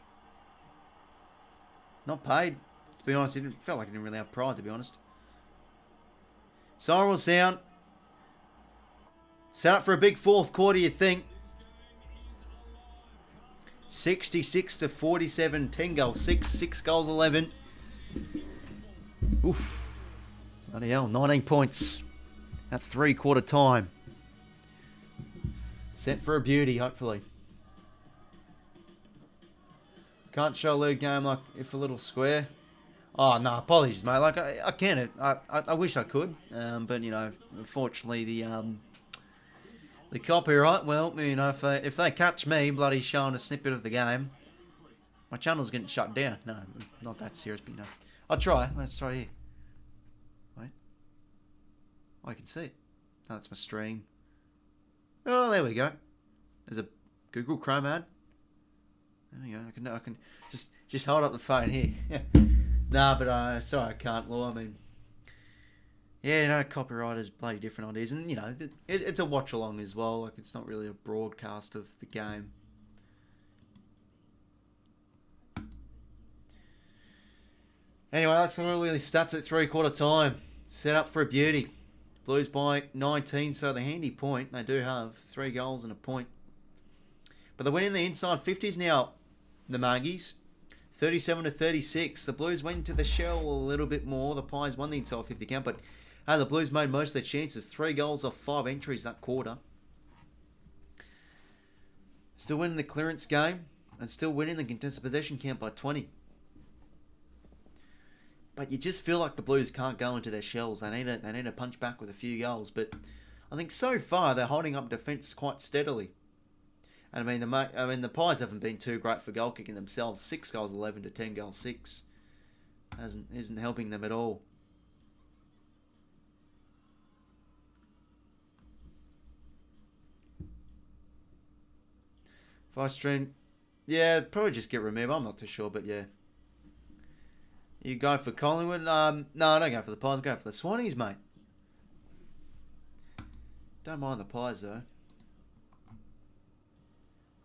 Not paid. To be honest, it felt like he didn't really have pride, to be honest. Siren will sound. Set up for a big fourth quarter, you think. 66-47, 10 goals, 6 goals, 11. Oof. Bloody hell, 19 points at three-quarter time. Set for a beauty, hopefully. Can't show a lead game like if a little square. Oh, no, apologies, mate. Like, I can't. I wish I could. But, you know, unfortunately, the copyright, well, you know, if they catch me bloody showing a snippet of the game, my channel's getting shut down. No, not that serious, but, you know. I'll try. Let's try here. Wait. Oh, I can see it. Oh, that's my stream. Oh, there we go. There's a Google Chrome ad. There we go. I can just hold up the phone here. Nah, but sorry, I can't, Law. I mean, yeah, you know, copyright is bloody different ideas, and you know, it's a watch along as well. Like, it's not really a broadcast of the game. Anyway, that's all really stats at three-quarter time. Set up for a beauty. Blues by 19, so the handy point. They do have 3 goals and a point. But they're winning the inside 50s now, the Margies. 37-36. The Blues went to the shell a little bit more. The Pies won the inside 50 count, but the Blues made most of their chances. 3 goals off 5 entries that quarter. Still winning the clearance game and still winning the contested possession count by 20. But you just feel like the Blues can't go into their shells. They need to punch back with a few goals. But I think so far they're holding up defence quite steadily. And I mean the Pies haven't been too great for goal kicking themselves. 6 goals 11 to 10 goals 6 isn't helping them at all. If I stream, yeah, probably just get removed. I'm not too sure, but yeah. You go for Collingwood? No, I don't go for the Pies. I go for the Swannies, mate. Don't mind the Pies, though.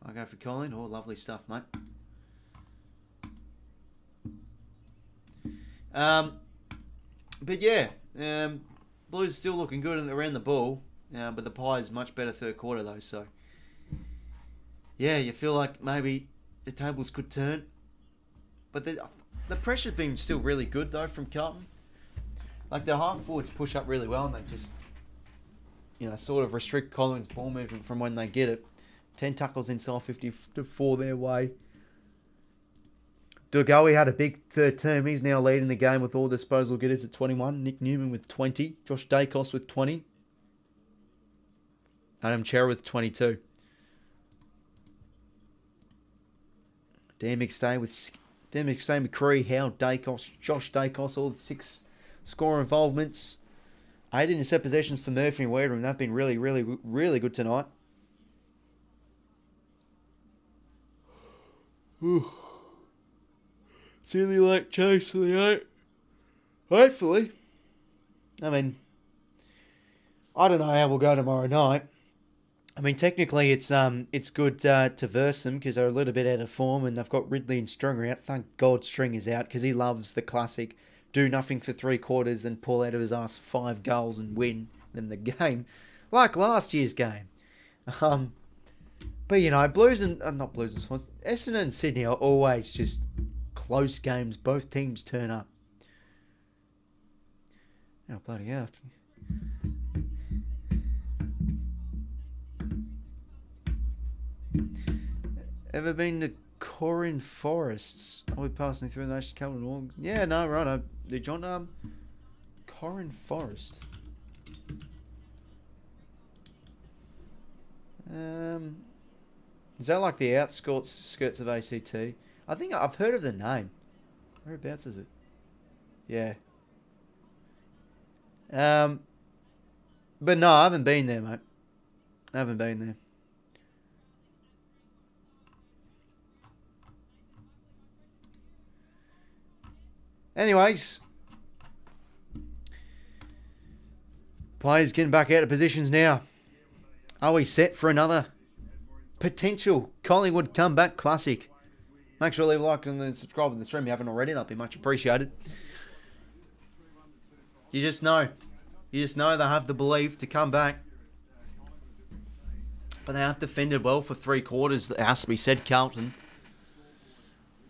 I go for Collingwood. Oh, lovely stuff, mate. But yeah, Blues still looking good around the ball, but the Pies much better third quarter, though, so... Yeah, you feel like maybe the tables could turn. But the pressure's been still really good, though, from Carlton. Like, their half forwards push up really well, and they just, you know, sort of restrict Collingwood's ball movement from when they get it. 10 tackles inside 54 their way. 𝐓𝐿𝐿 had a big third term. He's now leading the game with all disposal getters at 21. Nick Newman with 20. Josh Dacos with 20. 𝐼𝐻𝐿𝐿𝐿 with 22. 𝐷𝐸 McCree, Howe, Dacos, Josh Dacos, all the 6 score involvements. 8 intercept possessions for Murphy and Weirham. They've been really, really, really good tonight. Silly late chase to the 8. Hopefully. I mean, I don't know how we'll go tomorrow night. I mean, technically, it's good to verse them because they're a little bit out of form and they've got Ridley and Stringer out. Thank God Stringer's out because he loves the classic do nothing for 3 quarters and pull out of his ass 5 goals and win them the game, like last year's game. But, you know, Blues and... not Blues and Swans. Essendon and Sydney are always just close games. Both teams turn up. Oh, bloody hell. Ever been to Corin Forests? Are we passing through the Nation Capital? Yeah, no, right. Did John Corin Forest? Is that like the outskirts of ACT? I think I've heard of the name. Whereabouts is it? Yeah. But no, I haven't been there, mate. I haven't been there. Anyways, players getting back out of positions now. Are we set for another potential Collingwood comeback classic? Make sure to leave a like and subscribe to the stream if you haven't already. That'd be much appreciated. You just know they have the belief to come back. But they have defended well for 3 quarters. It has to be said, Carlton.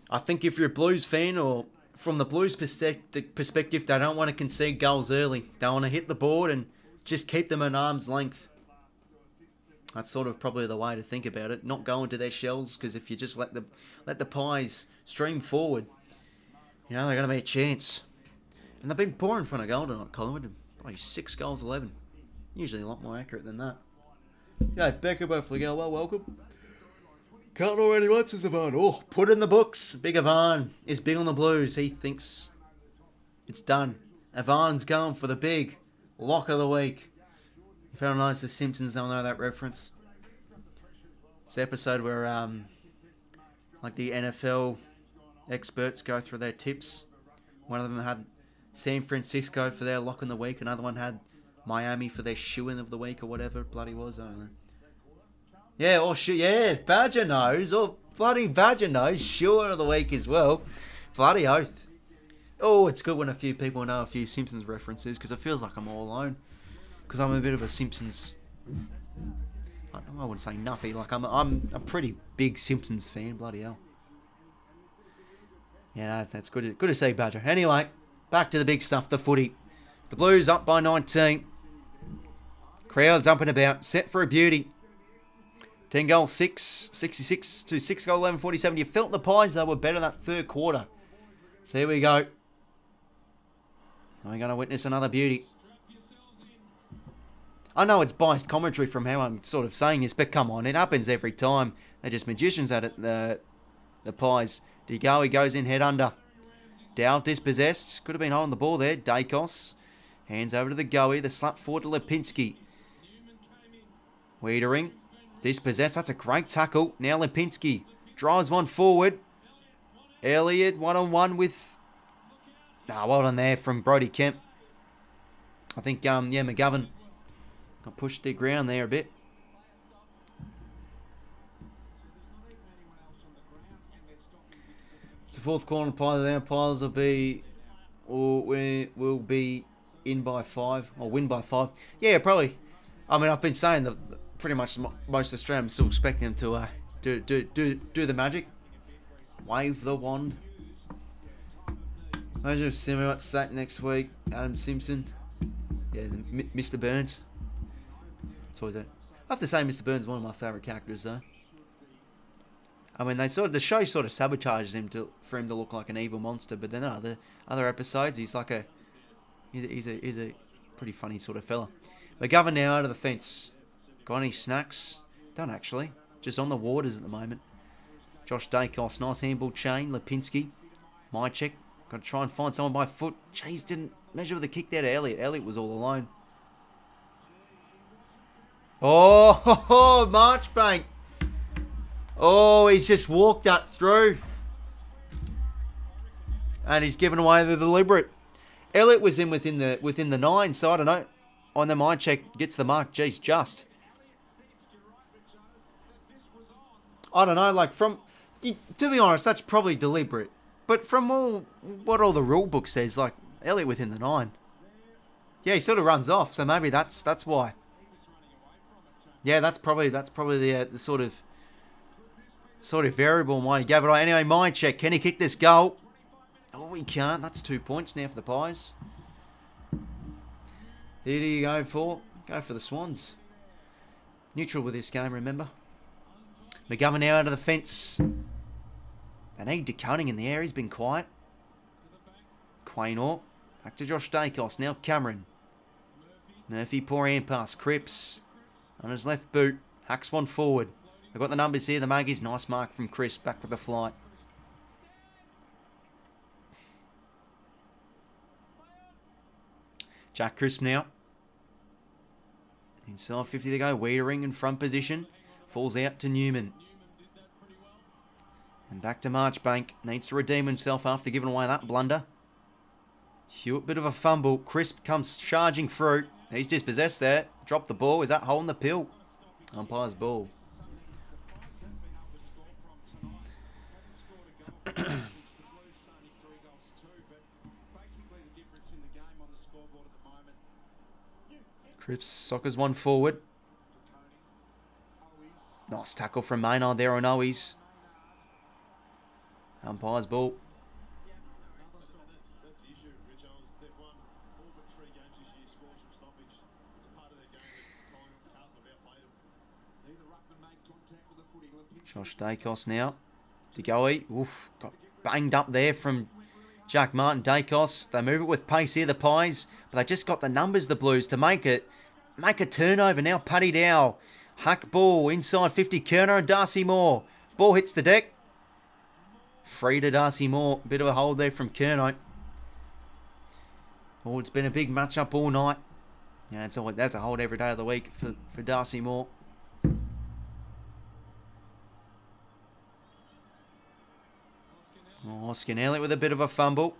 I think if you're a Blues fan or from the Blues perspective, they don't want to concede goals early. They want to hit the board and just keep them at arm's length. That's sort of probably the way to think about it. Not go into their shells, because if you just let the Pies stream forward, you know, they're going to be a chance. And they've been poor in front of goal tonight, Collingwood. Probably 6 goals, 11. Usually a lot more accurate than that. Yeah, Becca Bofligel, well, welcome. Carlton already wants us, Ivan. Oh, put in the books. Big Ivan is big on the Blues. He thinks it's done. Ivan's going for the big lock of the week. If anyone knows The Simpsons, they'll know that reference. It's the episode where, like the NFL experts go through their tips. One of them had San Francisco for their lock of the week. Another one had Miami for their shoe-in of the week or whatever it bloody was. I don't know. Yeah, or yeah, Badger knows. Or bloody Badger knows. Shoe-in of the week as well. Bloody oath. Oh, it's good when a few people know a few Simpsons references because it feels like I'm all alone. Because I'm a bit of a Simpsons... I wouldn't say nuffy. Like I'm a pretty big Simpsons fan. Bloody hell. Yeah, that's good. Good to see, Badger. Anyway, back to the big stuff. The footy. The Blues up by 19. Crowds up and about. Set for a beauty. 10 goal 6, 66 to 6 goal 11, 47. You felt the Pies, though, were better that third quarter. So here we go. We're going to witness another beauty. I know it's biased commentary from how I'm sort of saying this, but come on, it happens every time. They're just magicians at it, the Pies. He goes in head under. Dow dispossessed. Could have been holding the ball there. Dacos. Hands over to the 𝐼𝐴. The slap forward to 𝗵𝐿𝐼nski. Wiedering. Dispossessed. That's a great tackle. Now 𝗵𝐿𝐼nski drives one forward. Elliott one-on-one with... well done there from Brodie Kemp. I think, McGovern got pushed to the ground there a bit. It's the fourth corner. Pies down. Pies will be in by 5 or win by 5. Yeah, probably. I mean, I've been saying that pretty much most of Australia. I'm still expecting them to do the magic, wave the wand. Imagine if Simi got sacked next week. Adam Simpson, yeah, Mr. Burns. That's always that. I have to say, Mr. Burns is one of my favourite characters, though. I mean, the show sort of sabotages him for him to look like an evil monster, but then other episodes, he's like he's a pretty funny sort of fella. McGovern now out of the fence. Got any snacks? Don't actually. Just on the waters at the moment. Josh Dacos, nice handball chain. 𝗵𝐿𝐼nski. Mychek. Got to try and find someone by foot. Jeez, didn't measure with a kick there to Elliott. Elliott was all alone. Oh, Marchbank. Oh, he's just walked that through. And he's given away the deliberate. Elliott was in within the 9, so I don't know. On the mind check, gets the mark. Geez, just. I don't know, like from... To be honest, that's probably deliberate. But from what all the rule book says, like, Elliott within the 9. Yeah, he sort of runs off, so maybe that's why. Yeah, that's probably the sort of variable in why he gave it away. Anyway, mind check. Can he kick this goal? Oh, he can't. That's 2 points now for the Pies. Who do you go for? Go for the Swans. Neutral with this game, remember? McGovern now out of the fence. They need DeCunning in the air. He's been quiet. 𝐴𝐸. Back to Josh Dacos. Now Cameron. Murphy, poor hand pass. Cripps on his left boot. Hacks one forward. They've got the numbers here. The Muggies. Nice mark from Chris. Back with the flight. Jack Crisp now. Inside 50 to go. Wiedering in front position. Falls out to Newman. And back to Marchbank. Needs to redeem himself after giving away that blunder. Hewitt, bit of a fumble. Crisp comes charging through. He's dispossessed there. Dropped the ball. Is that holding the pill? Umpire's ball. Cripps soccers one forward. Nice tackle from Maynard there on 𝐼𝐻𝐿𝐴. Umpire's ball. Josh Dacos now. 𝐷𝐿𝐴. Oof. Got banged up there from Jack Martin. Dacos. They move it with pace here, the Pies. But they just got the numbers, the Blues, to make a turnover. Now Paddy Dow. Huck ball inside 50. Kerner and Darcy Moore. Ball hits the deck. Free to Darcy Moore. Bit of a hold there from Kerno. Oh, it's been a big matchup all night. Yeah, that's a hold every day of the week for Darcy Moore. Oh, 𝐼𝐻𝐿𝐴 with a bit of a fumble.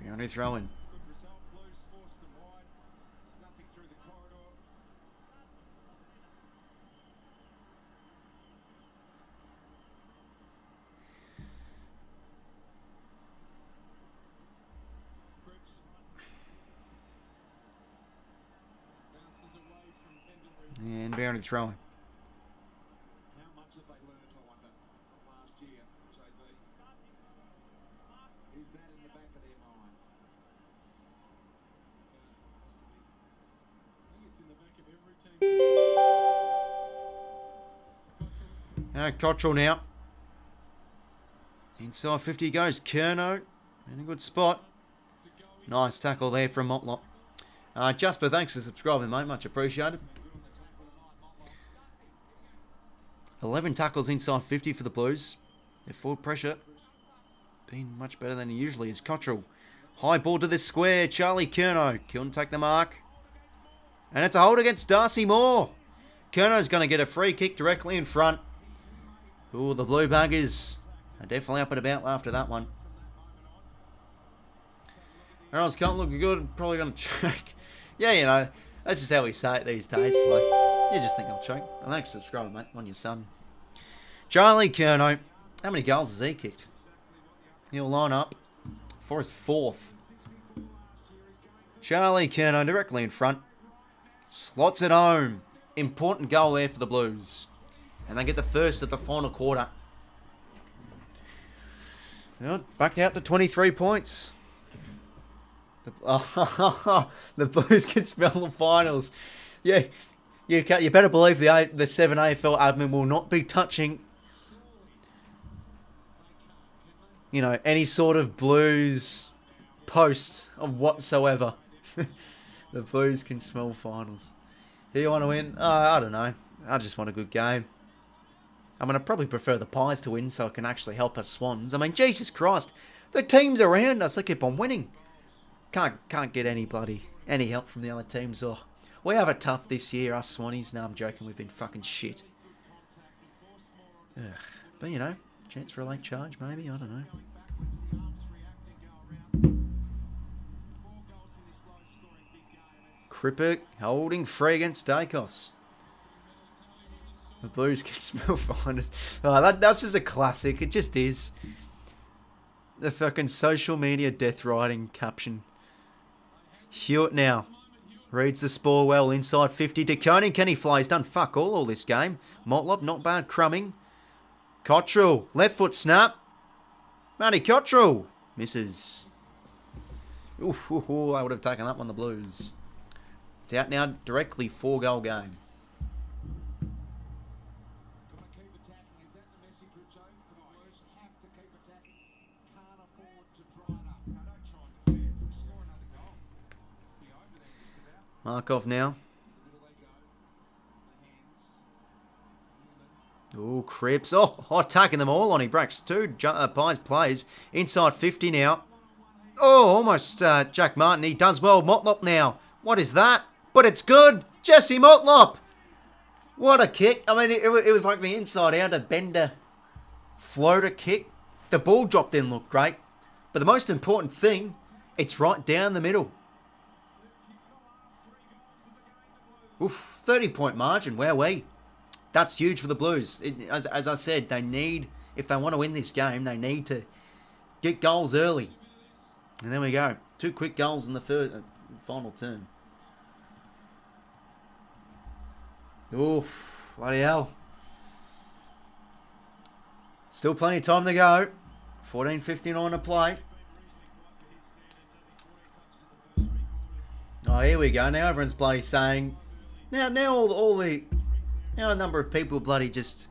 Boundary throw in. And boundary throw in. How much have they learned, I wonder, from last year, JB? Is that in the back of their mind? 𝐶𝐞 now. Inside 50 goes Kerno. In a good spot. Nice tackle there from Motlop. Jasper, thanks for subscribing, mate. Much appreciated. 11 tackles inside 50 for the Blues. Their forward pressure been much better than he usually is. 𝐶𝐞. High ball to this square. Charlie Kerno. Couldn't take the mark. And it's a hold against Darcy Moore. Kerno's going to get a free kick directly in front. Ooh, the Blue Buggers are definitely up and about after that one. Arrows can't look good. Probably going to choke. Yeah, you know, that's just how we say it these days. Like, you just think I'll choke. And thanks for subscribing, mate. On your son. Charlie Kerno. How many goals has he kicked? He'll line up for his 4th. Charlie Kerno directly in front. Slots it home. Important goal there for the Blues. And they get the first at the final quarter. Well, back out to 23 points. The Blues can spell the finals. Yeah, you better believe the 7 AFL admin will not be touching, you know, any sort of Blues post of whatsoever. The Blues can smell finals. Who you want to win? I don't know. I just want a good game. I mean, I probably prefer the Pies to win so it can actually help us Swans. I mean, Jesus Christ. The teams around us, they keep on winning. Can't get any help from the other teams. Oh, we have it tough this year, us Swannies. No, I'm joking. We've been fucking shit. Ugh. But, you know, Chance for a late charge, maybe? I don't know. 𝐓𝐴 holding free against 𝐼𝐻𝐿𝐴. The Blues can smell finest. Oh, that's just a classic. It just is. The fucking social media death riding caption. 𝐓𝐿𝐴 now. Reads the spoil well. Inside 50 to 𝐘𝐐𝐬. He's done fuck all this game. 𝐬𝐿𝐿𝐴, not bad. Crumbing. 𝐶𝐞 𝐎𝐥𝐿. Left foot snap. 𝗦𝐿𝐴 misses. Oof, I would have taken that one, the Blues. It's out now, directly 4-goal game. Markov now. Oh, Cripps. Oh, attacking them all on. He breaks two. Pies plays. Inside 50 now. Oh, almost Jack Martin. He does well. 𝐬𝐿𝐴 now. What is that? But it's good. Jesse 𝐬𝐿𝐴. What a kick. I mean, it was like the inside out, a bender floater kick. The ball drop didn't look great. But the most important thing, it's right down the middle. Oof, 30-point margin. Wowee. That's huge for the Blues. As I said, they need, if they want to win this game, they need to get goals early. And there we go. 2 quick goals in the final term. Oof, bloody hell. Still plenty of time to go. 14:59 to play. Oh, here we go. Now everyone's bloody saying... Now a number of people bloody just,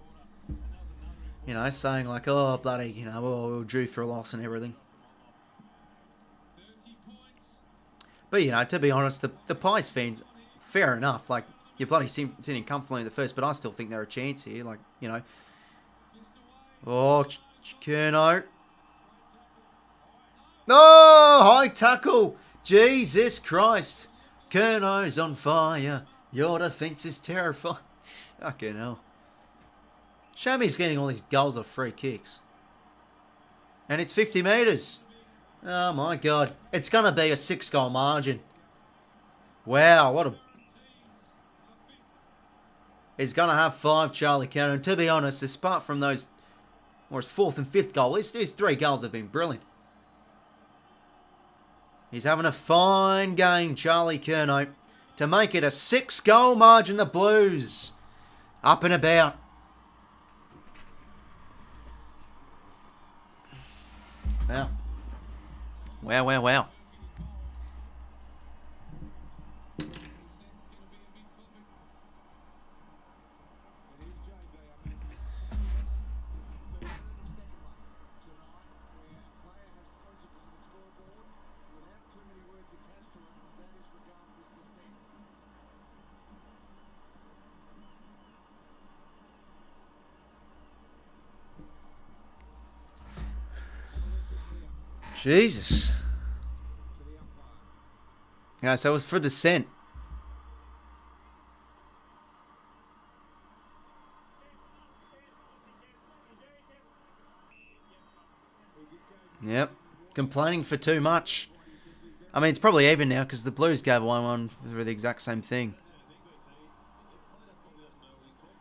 you know, saying like, oh, bloody, you know, we're due for a loss and everything. But, you know, to be honest, the Pies fans, fair enough. Like, you're bloody sitting comfortably in the first, but I still think they're a chance here. Like, you know. Oh, 𝐾𝐿𝐴. Oh, high tackle. Jesus Christ. 𝐾𝐿𝐴's on fire. Your defence is terrifying. Fucking hell. Show me he's getting all these goals off free kicks. And it's 50 metres. Oh my God. It's going to be a 6-goal margin. Wow, what a... He's going to have 5, Charlie Cannon. And to be honest, apart from those, or his 4th and 5th goal, his 3 goals have been brilliant. He's having a fine game, Charlie 𝐾𝐿𝐴, to make it a 6-goal margin, the Blues. Up and about. Wow. Wow. Jesus. Yeah, so it was for dissent. Yep. Complaining for too much. I mean, it's probably even now because the Blues gave 1-1 for the exact same thing.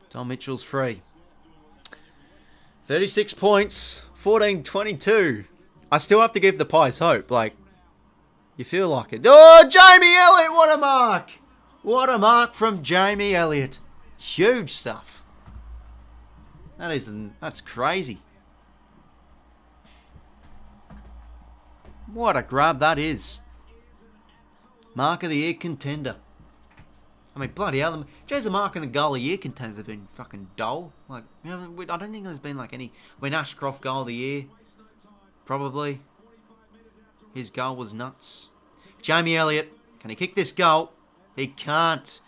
Tom Mitchell's free. 36 points. 14-22. I still have to give the Pies hope. Like, you feel like it. Oh, Jamie Elliott, what a mark. What a mark from Jamie Elliott. Huge stuff. That's crazy. What a grab that is. Mark of the year contender. I mean, bloody hell. Jay's a mark in the goal of the year contenders have been fucking dull. Like, you know, I don't think there's been like any... I mean, Ashcroft goal of the year. Probably. His goal was nuts. Jamie Elliott. Can he kick this goal? He can't.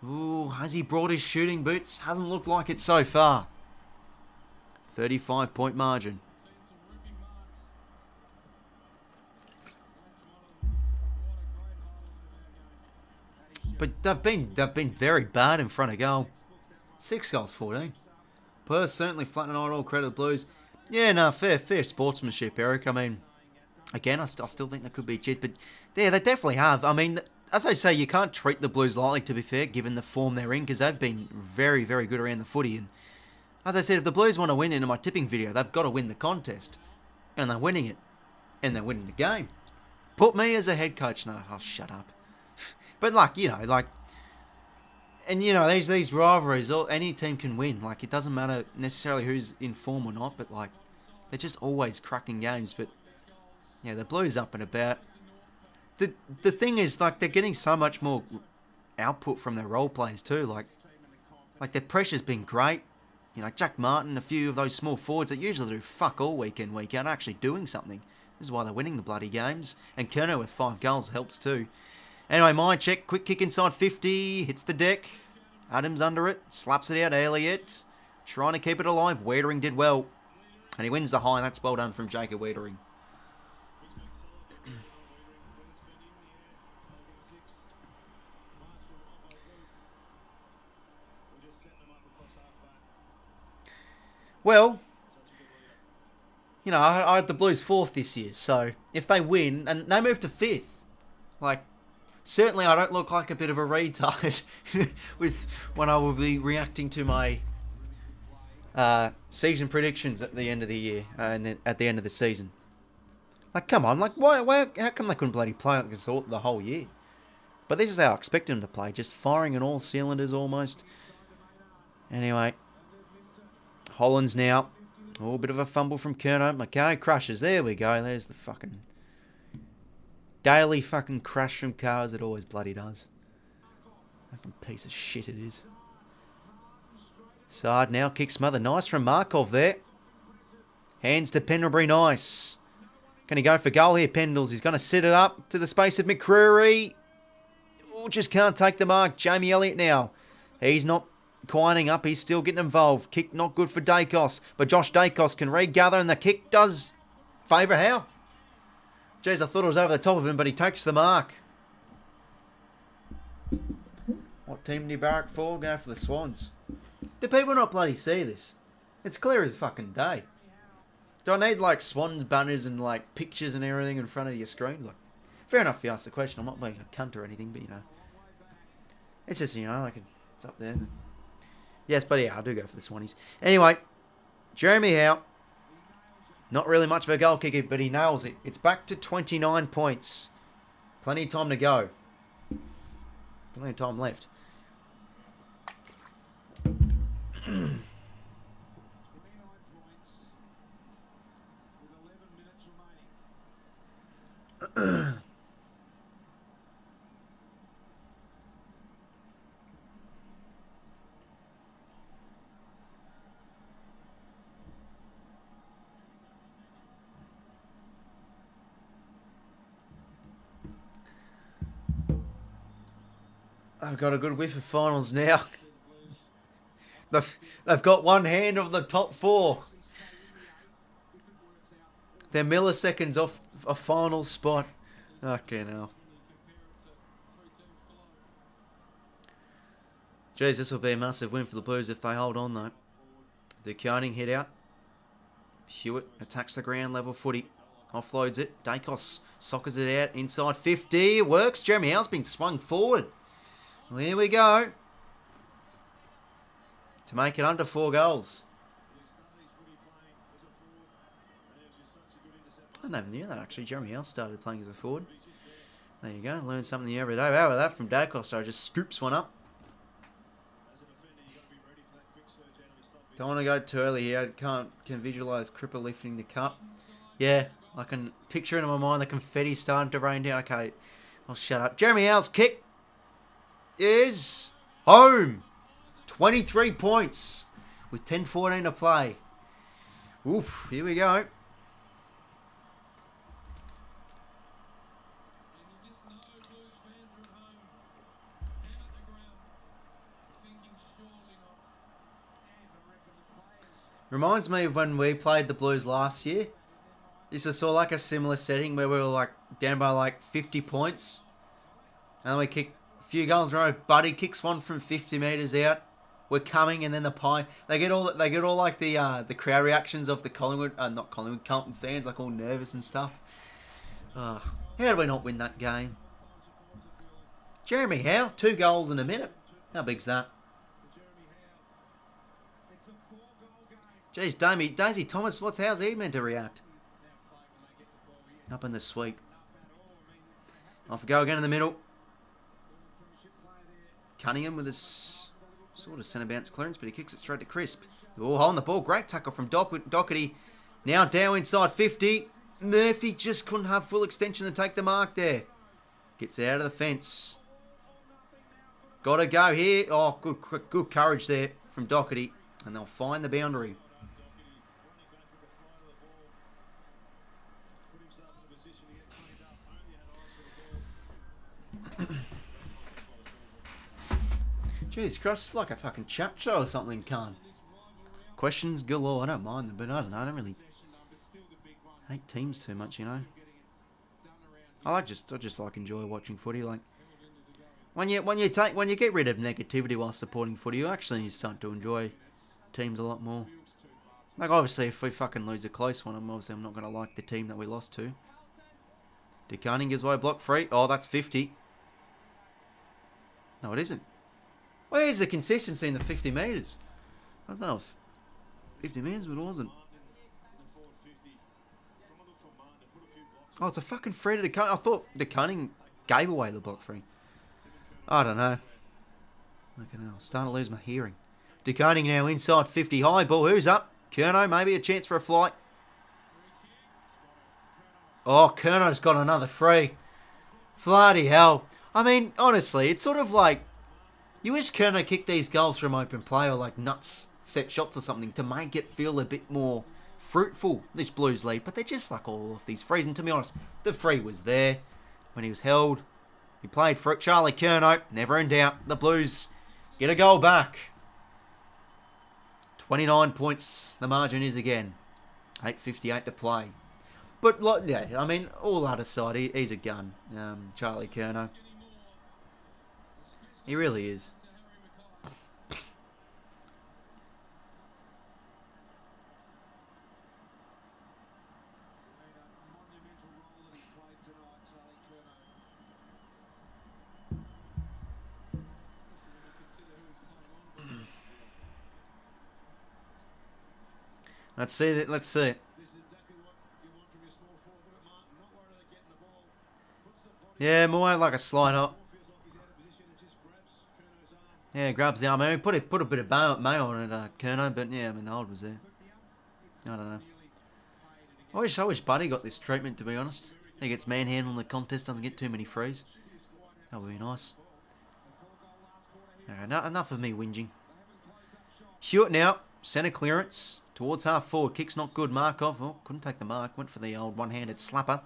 Ooh, has he brought his shooting boots? Hasn't looked like it so far. 35-point margin. But they've been very bad in front of goal. 6 goals, 14. Perth certainly flattening out all credit to the Blues. Yeah, no, fair sportsmanship, Eric. I mean, again, I still think there could be cheats, but yeah, they definitely have. I mean, as I say, you can't treat the Blues lightly, to be fair, given the form they're in, because they've been very, very good around the footy. And as I said, if the Blues want to win in my tipping video, they've got to win the contest. And they're winning it. And they're winning the game. Put me as a head coach. No, oh, shut up. But, like, you know, like... And, you know, these rivalries, any team can win. Like, it doesn't matter necessarily who's in form or not, but, like, they're just always cracking games. But, yeah, the Blues up and about. The thing is, like, they're getting so much more output from their role players, too. Like their pressure's been great. You know, Jack Martin, a few of those small forwards that usually do fuck all week in, week out, are actually doing something. This is why they're winning the bloody games. And 𝐼𝐴 with 5 goals helps too. Anyway, my check, quick kick inside 50, hits the deck. Adams under it, slaps it out Elliott. Trying to keep it alive. 𝐼𝐴𝐻𝐪𝐷 did well. And he wins the high. That's well done from Jacob 𝐼𝐴𝐻𝐿𝐷. Well, you know, I had the Blues 4th this year, so if they win, and they move to 5th, like, certainly I don't look like a bit of a retard with when I will be reacting to my season predictions at the end of the year, and then at the end of the season. Like, come on, like, how come they couldn't bloody play like this the whole year? But this is how I expected them to play, just firing on all cylinders almost. Anyway. Hollands now. Oh, a bit of a fumble from Curnow. Mackay crushes. There we go. There's the fucking daily fucking crash from cars it always bloody does. Fucking piece of shit it is. Sard now kicks smother. Nice from Markov there. Hands to Pendlebury. Nice. Can he go for goal here, Pendles? He's going to set it up to the space of McCreary. Oh, just can't take the mark. Jamie Elliott now. He's not quieting up, he's still getting involved. Kick not good for Daicos, but Josh Daicos can regather, and the kick does favour Howe. Jeez, I thought it was over the top of him, but he takes the mark. What team do you barrack for? Go for the Swans. Do people not bloody see this? It's clear as fucking day. Do I need, like, Swans banners and, like, pictures and everything in front of your screen? Like, fair enough if you ask the question. I'm not being a cunt or anything, but, you know. It's just, you know, like, it's up there. Yes, but yeah, I do go for the Swannies. Anyway, Jeremy Howe. Not really much of a goal kicker, but he nails it. It's back to 29 points. Plenty of time to go. Plenty of time left. I've got a good whiff of finals now. They've got one hand of the top 4. They're milliseconds off a final spot. Okay, now. Jeez, this will be a massive win for the Blues if they hold on, though. The Koenig hit out. 𝐓𝐿𝐷 attacks the ground level footy. Offloads it. Daicos soccers it out inside 50. It works. Jeremy Howe's been swung forward. Well, here we go. To make it under 4 goals. I never knew that, actually. Jeremy Howe started playing as a forward. There you go. Learn something new every day. How about that from Daicos? So just scoops one up. Don't want to go too early here. I can visualise 𝐼𝐴𝐻𝐿𝐷 lifting the cup. Yeah, I can picture it in my mind. The confetti starting to rain down. Okay, I'll shut up. Jeremy Howe's kick is home. 23 points with 10:14 to play. Oof, here we go. Reminds me of when we played the Blues last year. This is sort of like a similar setting where we were like down by like 50 points. And then we kick a few goals in a row. Buddy kicks one from 50 metres out. we're coming, and then the pie. They get all like the crowd reactions of the Collingwood, not Collingwood, Carlton fans, like all nervous and stuff. How do we not win that game? Jeremy Howe, 2 goals in a minute. How big's that? Jeez, Daisy Thomas, how's he meant to react? Up in the sweep. Off we go again in the middle. Cunningham with his sort of centre bounce clearance, but he kicks it straight to Crisp. Oh, holding the ball. Great tackle from Doherty. Now down inside 50. Murphy just couldn't have full extension to take the mark there. Gets out of the fence. Got to go here. Oh, good courage there from Doherty. And they'll find the boundary. Jeez Christ, it's like a fucking chat show or something, Khan. Questions galore. I don't mind them, but I don't know. I don't really hate teams too much, you know. I just like enjoy watching footy. Like when you get rid of negativity while supporting footy, you actually start to enjoy teams a lot more. Like obviously, if we fucking lose a close one, I'm not gonna like the team that we lost to. DeCarning gives away a block free. Oh, that's 50. No, it isn't. Where's the consistency in the 50 metres? I thought it was 50 metres, but it wasn't. Oh, it's a fucking free to DeCarning. I thought DeCarning gave away the block free. I don't know. Okay, now I'm starting to lose my hearing. DeCarning now inside 50. High ball. Who's up? 𝐚𝐤, maybe a chance for a flight. Oh, 𝐚𝐤's got another free. Bloody hell. I mean, honestly, it's sort of like you wish 𝐚𝐤 kicked these goals from open play or like nuts set shots or something to make it feel a bit more fruitful, this Blues lead. But they're just like all of these frees. And to be honest, the free was there when he was held. He played for it. Charlie 𝐚𝐤, never in doubt. The Blues get a goal back. 29 points the margin is again. 8:58 to play. But, like, yeah, I mean, all that aside, he's a gun, Charlie 𝐚𝐤. He really is. Let's see it. Let's see it. Yeah, more like a slide up. Yeah, grabs the arm. I mean, put a bit of mayo on it, 𝐚𝐤, but yeah, I mean, the hold was there. I don't know. I wish Buddy got this treatment, to be honest. He gets manhandled in the contest, doesn't get too many frees. That would be nice. Okay, enough of me whinging. 𝐓𝐿𝐿 now, centre clearance towards half forward. Kick's not good. Markov, oh, couldn't take the mark. Went for the old one-handed slapper.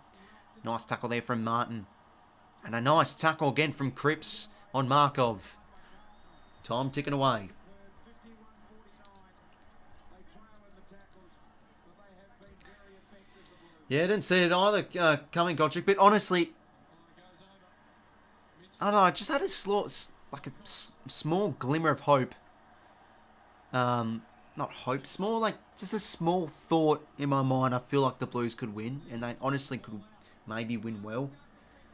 Nice tackle there from Martin. And a nice tackle again from Cripps on Markov. Time ticking away. Yeah, didn't see it either coming, 𝐼𝐿𝐿𝐿. But honestly, I don't know. I just had a small glimmer of hope. Not hope, small, like just a small thought in my mind. I feel like the Blues could win, and they honestly could maybe win well.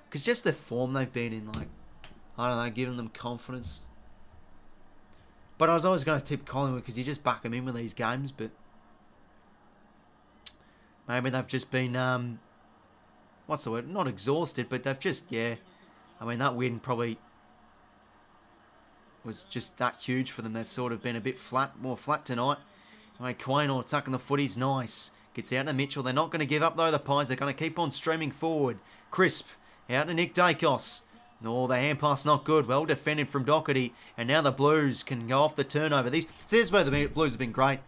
Because just the form they've been in, like, I don't know, giving them confidence. But I was always going to tip Collingwood because you just back them in with these games. But maybe they've just been, what's the word? Not exhausted, but they've just, yeah. I mean, that win probably was just that huge for them. They've sort of been a bit flat, more flat tonight. I mean, 𝐾𝐤 attacking the footy's nice. Gets out to Mitchell. They're not going to give up, though, the Pies. They're going to keep on streaming forward. Crisp out to Nick Dacos. Oh, the hand pass not good. Well defended from Doherty. And now the Blues can go off the turnover. This is where the Blues have been great.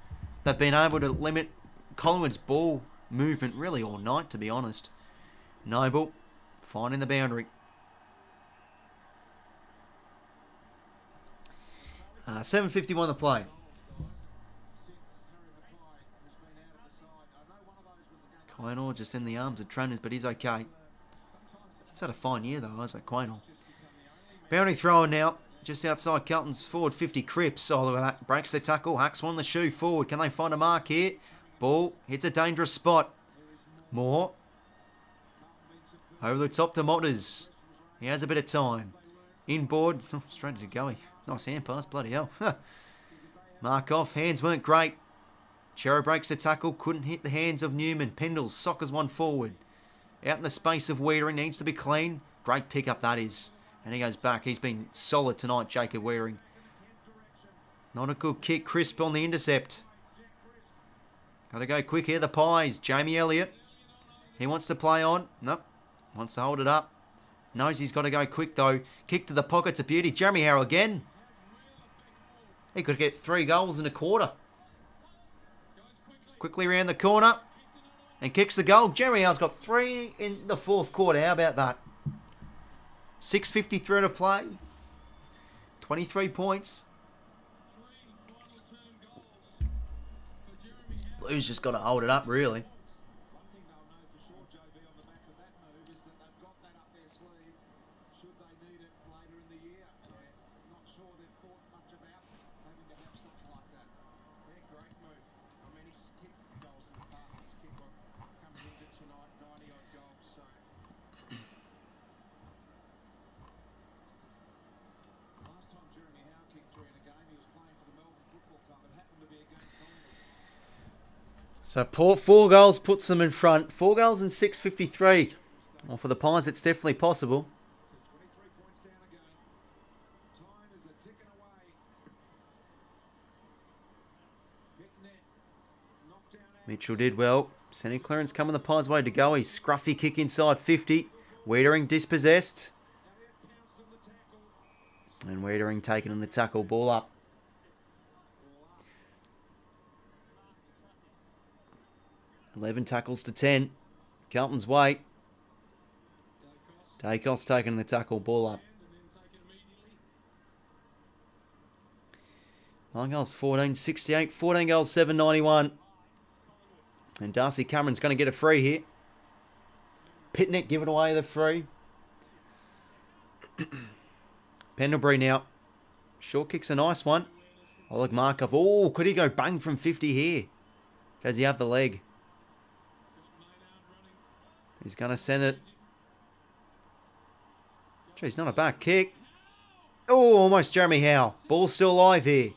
They've been able to limit Collingwood's ball movement really all night, to be honest. Noble finding the boundary. 7:51 to play. 𝐾𝐤 just in the arms of trainers, but he's okay. He's had a fine year, though, Isaac 𝐾𝐤. Boundary thrower now. just outside Carlton's forward 50 Cripps. Oh, look at that. Breaks the tackle. Hacks one the shoe forward. Can they find a mark here? Ball hits a dangerous spot. More. Over the top to Motters. He has a bit of time. Inboard. Oh, straight to Goey. Nice hand pass. Bloody hell. Mark off. Hands weren't great. Chero breaks the tackle. Couldn't hit the hands of Newman. Pendles soccers one forward. Out in the space of Wiedering. Needs to be clean. Great pickup that is. And he goes back. He's been solid tonight, Jacob Wiedering. Not a good kick. Crisp on the intercept. Got to go quick here. The Pies. Jamie Elliott. He wants to play on. Nope. Wants to hold it up. Knows he's got to go quick though. Kick to the pocket's a beauty. Jeremy Howe again. He could get 3 goals in a quarter. Quickly around the corner. And kicks the goal. Jeremy Howe's got 3 in the 4th quarter. How about that? 6:53 to play. 23 points. Blues just got to hold it up, really. So 4 goals puts them in front. 4 goals in 6:53. Well, for the Pies, it's definitely possible. Mitchell did well. Sending clearance coming the Pies' way to go. He's scruffy kick inside 50. Wiedering dispossessed. And Wiedering taking in the tackle. Ball up. $11 tackles to 10. Carlton's way. Dacos taking the tackle. Ball up. 9 goals, 14.68. 14 goals, 7.91. And Darcy Cameron's going to get a free here. Pitnick giving away the free. Pendlebury now. Short kick's a nice one. Oh, look, Markov. Oh, could he go bang from 50 here? Does he have the leg? He's going to send it. Geez, not a bad kick. Oh, almost Jeremy Howe. Ball's still alive here.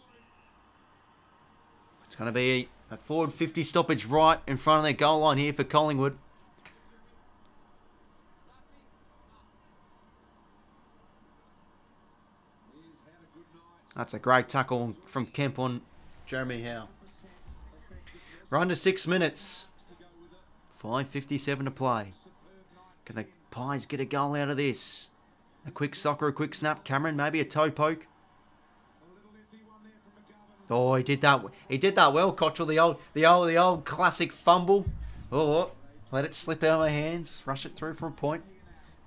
It's going to be a forward 50 stoppage right in front of their goal line here for Collingwood. That's a great tackle from Kemp on Jeremy Howe. We're under 6 minutes. 5:57 to play. Can the Pies get a goal out of this? A quick soccer, a quick snap. Cameron, maybe a toe poke. Oh, he did that. He did that well, Cottrell. The old classic fumble. Oh, let it slip out of my hands. Rush it through for a point.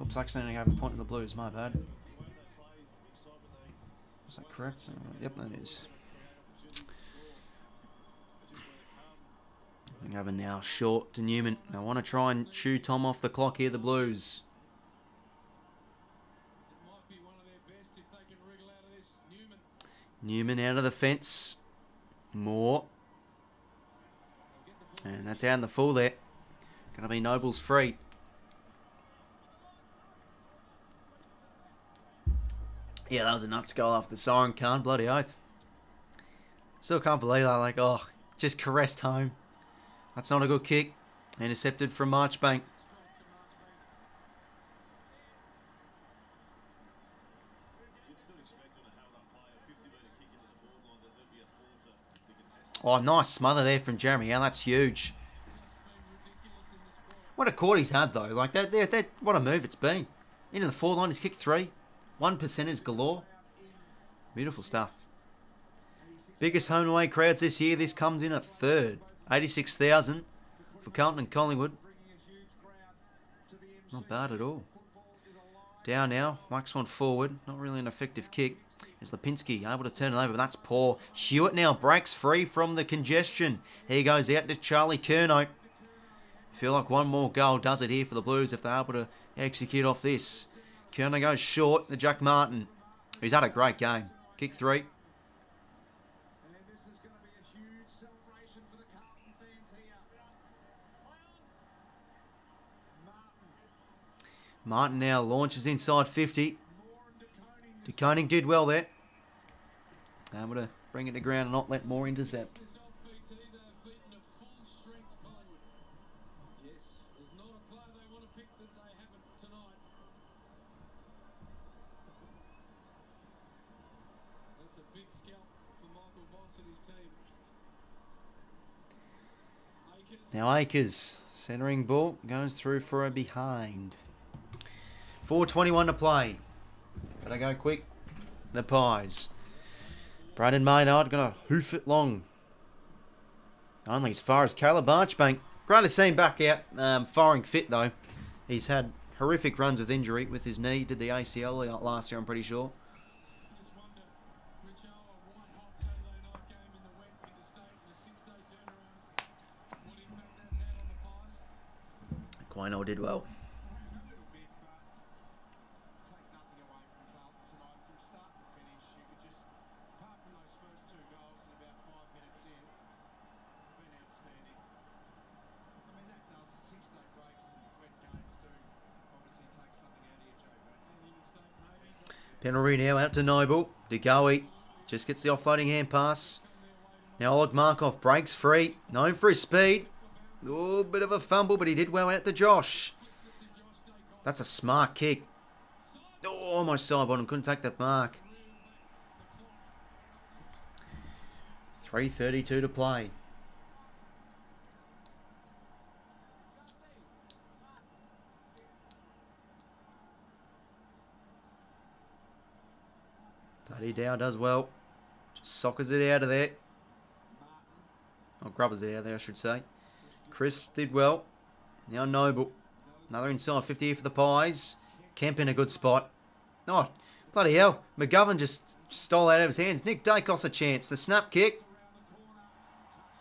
Oops, accidentally gave a point in the Blues. My bad. Is that correct? Yep, that is. Having now short to Newman. They want to try and chew Tom off the clock here, the Blues. Newman out of the fence. More. And that's out in the full there. Going to be Nobles free. Yeah, that was a nuts goal off the siren can. Bloody oath. Still can't believe that. Like, oh, just caressed home. That's not a good kick. Intercepted from Marchbank. Oh, nice smother there from Jeremy. Yeah, that's huge. What a quarter he's had, though. Like, that, what a move it's been. Into the forward line, he's kicked 3. 1%ers galore. Beautiful stuff. Biggest home and away crowds this year. This comes in at 3rd. 86,000 for Carlton and Collingwood. Not bad at all. Down now. Wax one forward. Not really an effective kick. Is 𝐼𝐴𝐿𝐼𝐿 able to turn it over, but that's poor. 𝐓𝐡𝐞 now breaks free from the congestion. He goes out to Charlie Curnow. Feel like one more goal does it here for the Blues if they're able to execute off this. Curnow goes short. The Jack Martin. who's had a great game. Kick 3. And this is going to be a huge celebration for the Carlton fans here. Martin now launches inside 50. 𝐓𝐿𝐼𝐞 did well there. Able to bring it to ground and not let more intercept. Now Acres, centering ball, goes through for a behind. 4:21 to play. Gotta go quick. The Pies. Braden Maynard gonna hoof it long. Only as far as Caleb Marchbank. Great to see him back out, firing fit though. He's had horrific runs with injury with his knee. Did the ACL last year, I'm pretty sure. 𝐻𝐿𝐼𝐞 did well. Penalty now out to Noble. 𝐷𝐿𝐼𝐞 just gets the offloading hand pass. Now Oleg Markov breaks free. Known for his speed. Oh, bit of a fumble, but he did well out to Josh. That's a smart kick. Oh, almost side bottom. Couldn't take that mark. 3:32 to play. Bloody Dow does well. Just sockers it out of there. Or grubbers it out of there, I should say. Chris did well. Now Noble. Another inside 50 here for the Pies. Kemp in a good spot. Oh, bloody hell. McGovern just stole out of his hands. Nick Dacos a chance. The snap kick.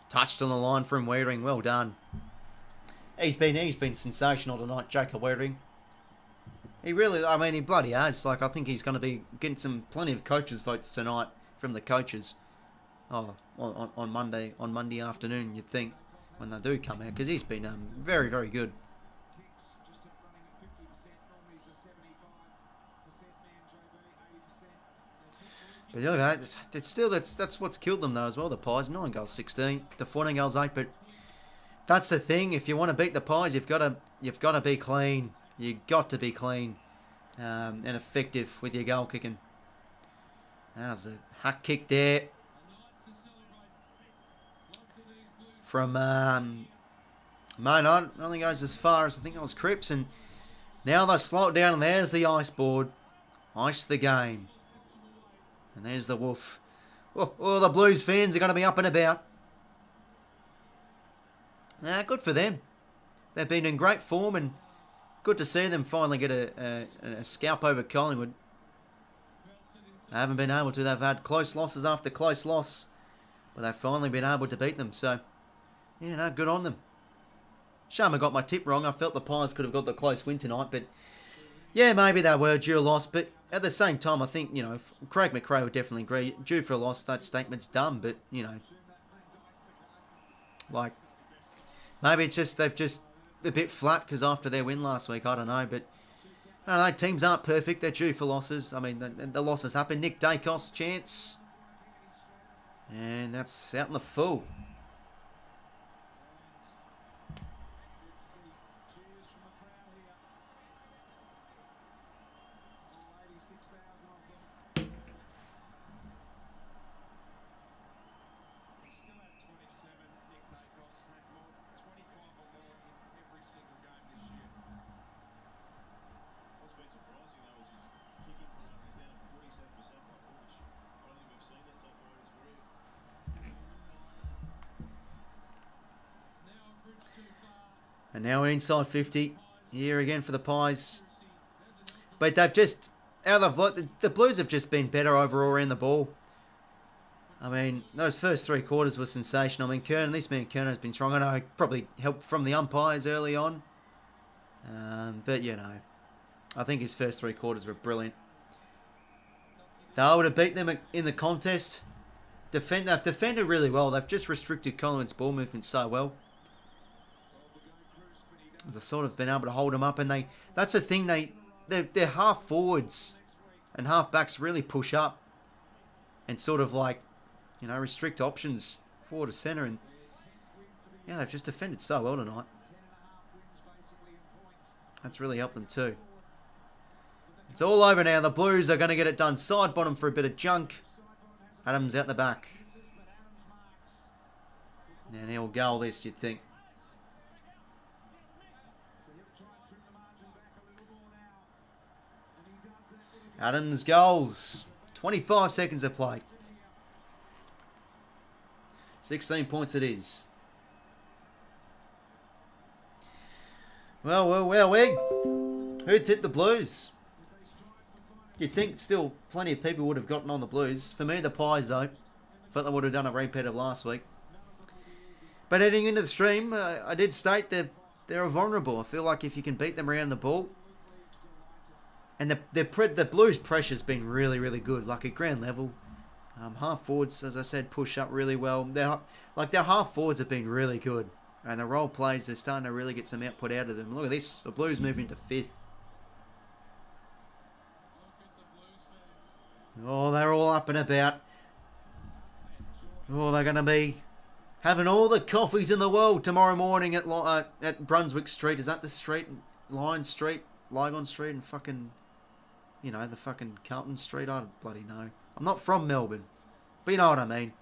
Touched on the line from 𝐻𝐿𝐼𝐞. Well done. He's been sensational tonight, Jacob 𝐻𝐿𝐼𝐞. He really, I mean, he bloody has. Like, I think he's going to be getting plenty of coaches' votes tonight from the coaches. Oh, on Monday afternoon, you'd think, when they do come out, because he's been very, very good. But you know, it's still that's what's killed them though as well. The Pies, 9 goals 16 to 14 goals 8. But that's the thing. If you want to beat the Pies, you've got to be clean. You got to be clean and effective with your goal kicking. That was a hack kick there from Maynard. Only goes as far as I think it was Cripps, and now they slow it down, and there's the ice board. Ice the game. And there's the Wolf. Oh, the Blues fans are going to be up and about. Good for them. They've been in great form, and good to see them finally get a scalp over Collingwood. They haven't been able to. They've had close losses after close loss, but they've finally been able to beat them. So, yeah, no, good on them. Shame I got my tip wrong. I felt the Pies could have got the close win tonight, but yeah, maybe they were due a loss. But at the same time, I think, you know, Craig McRae would definitely agree. Due for a loss, that statement's dumb, but, you know, like, maybe it's just they've just a bit flat because after their win last week, I don't know, but I don't know, teams aren't perfect. They're due for losses. I mean, the losses happen. Nick Dacos, chance. And that's out in the full. And now we're inside 50. Here again for the Pies. But they've just, the Blues have just been better overall around the ball. I mean, those first 3 quarters were sensational. I mean, this man Kerner has been strong. I know probably helped from the umpires early on. But, you know, I think his first 3 quarters were brilliant. They were able to beat them in the contest. They've defended really well. They've just restricted Collingwood's ball movement so well. They've sort of been able to hold them up, and that's the thing, their half forwards and half backs really push up and sort of like, you know, restrict options forward to centre, and yeah, they've just defended so well tonight. That's really helped them too. It's all over now. The Blues are going to get it done. Side bottom for a bit of junk. Adams out the back. Now he'll goal this, you'd think. Adams goals. 25 seconds of play. 16 points it is. Well. Who tipped the Blues? You'd think still plenty of people would have gotten on the Blues. For me, the Pies, though. Thought they would have done a repeat of last week. But heading into the stream, I did state they're vulnerable. I feel like if you can beat them around the ball, and the Blues' pressure's been really, really good. Like at ground level, half forwards, as I said, push up really well. Their half forwards have been really good, and the role plays, they're starting to really get some output out of them. Look at this, the Blues moving to 5th. Oh, they're all up and about. Oh, they're going to be having all the coffees in the world tomorrow morning at Brunswick Street. Is that the street? Lygon Street, and fucking, you know, the fucking Carlton Street. I don't bloody know. I'm not from Melbourne, but you know what I mean.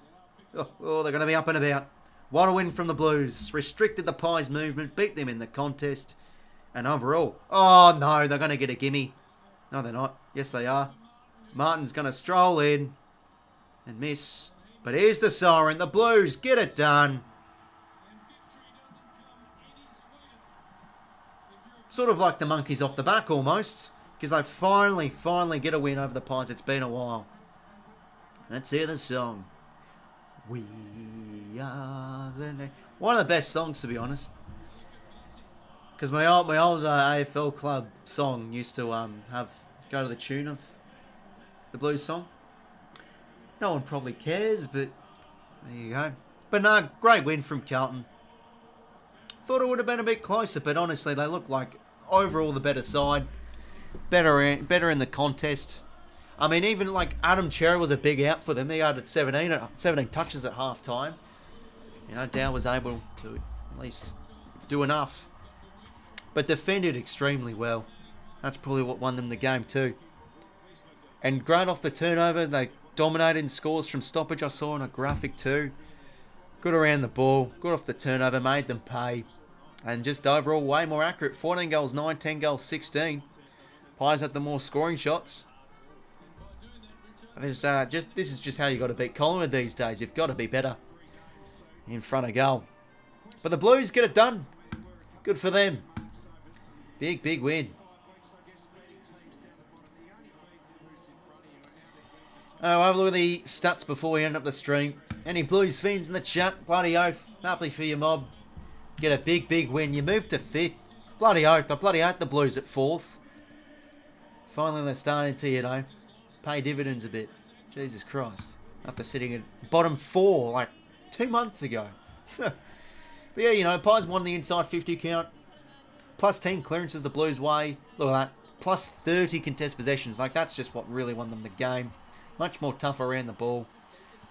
Oh, they're going to be up and about. What a win from the Blues. Restricted the Pies movement, beat them in the contest, and overall, oh no, they're going to get a gimme. No, they're not. Yes, they are. Martin's going to stroll in and miss. But here's the siren. The Blues get it done. Sort of like the monkeys off the back almost. Because they finally get a win over the Pies. It's been a while. Let's hear the song. We are the... One of the best songs, to be honest. Because my old AFL club song used to go to the tune of the Blues song. No one probably cares, but there you go. But no, great win from Carlton. Thought it would have been a bit closer, but honestly, they look like overall the better side. Better in the contest. I mean, even like 𝐼𝐴𝐷𝐿 was a big out for them. He had 17 touches at half time. You know, Dow was able to at least do enough. But defended extremely well. That's probably what won them the game too. And great off the turnover. They dominated in scores from stoppage. I saw on a graphic too. Good around the ball. Good off the turnover. Made them pay. And just overall way more accurate. 14 goals 9, 10 goals 16. Pies had the more scoring shots. This is just how you got to beat Collingwood these days. You've got to be better in front of goal. But the Blues get it done. Good for them. Big win. Oh, have a look at the stats before we end up the stream. Any Blues fans in the chat? Bloody oath. Happy for your mob. Get a big win. You move to 5th. Bloody oath. I bloody hate the Blues at 4th. Finally they're starting to, you know, pay dividends a bit. Jesus Christ. After sitting at bottom 4 like 2 months ago. But yeah, you know, Pies won the inside 50 count. Plus 10 clearances the Blues way. Look at that. Plus 30 contest possessions. Like, that's just what really won them the game. Much more tough around the ball.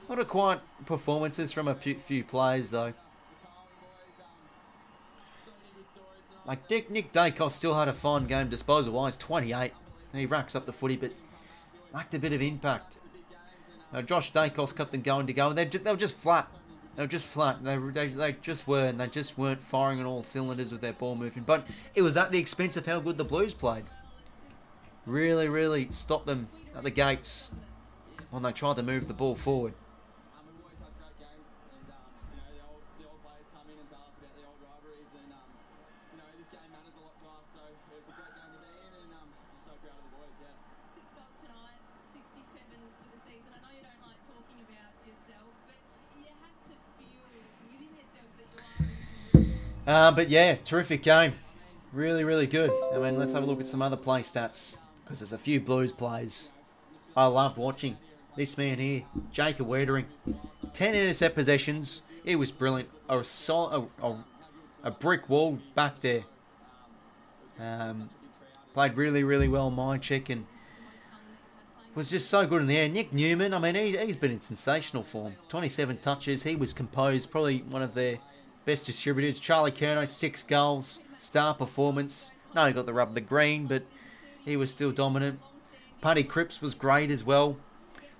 A lot of quiet performances from a few players, though. Like, Nick Dacos still had a fine game disposal-wise. 28. He racks up the footy, but lacked a bit of impact. Josh Dacos kept them going to go. They were just flat. They were just flat. They just were, and they just weren't firing on all cylinders with their ball movement. But it was at the expense of how good the Blues played. Really stopped them at the gates when they tried to move the ball forward. But yeah, terrific game. Really good. I mean, let's have a look at some other play stats, because there's a few Blues plays I loved watching this man here, 𝐓𝐿 𝐻𝐪. 10 intercept possessions. He was brilliant. A brick wall back there. Played really, really well, 𝐼𝐻𝐿, and was just so good in the air. Nick Newman, I mean, he's been in sensational form. 27 touches. He was composed. Probably one of their best distributors. 𝐶𝐴𝐿𝐻 𝐻𝐪, 6 goals. Star performance. No, he got the rub of the green, but he was still dominant. Paddy Cripps was great as well.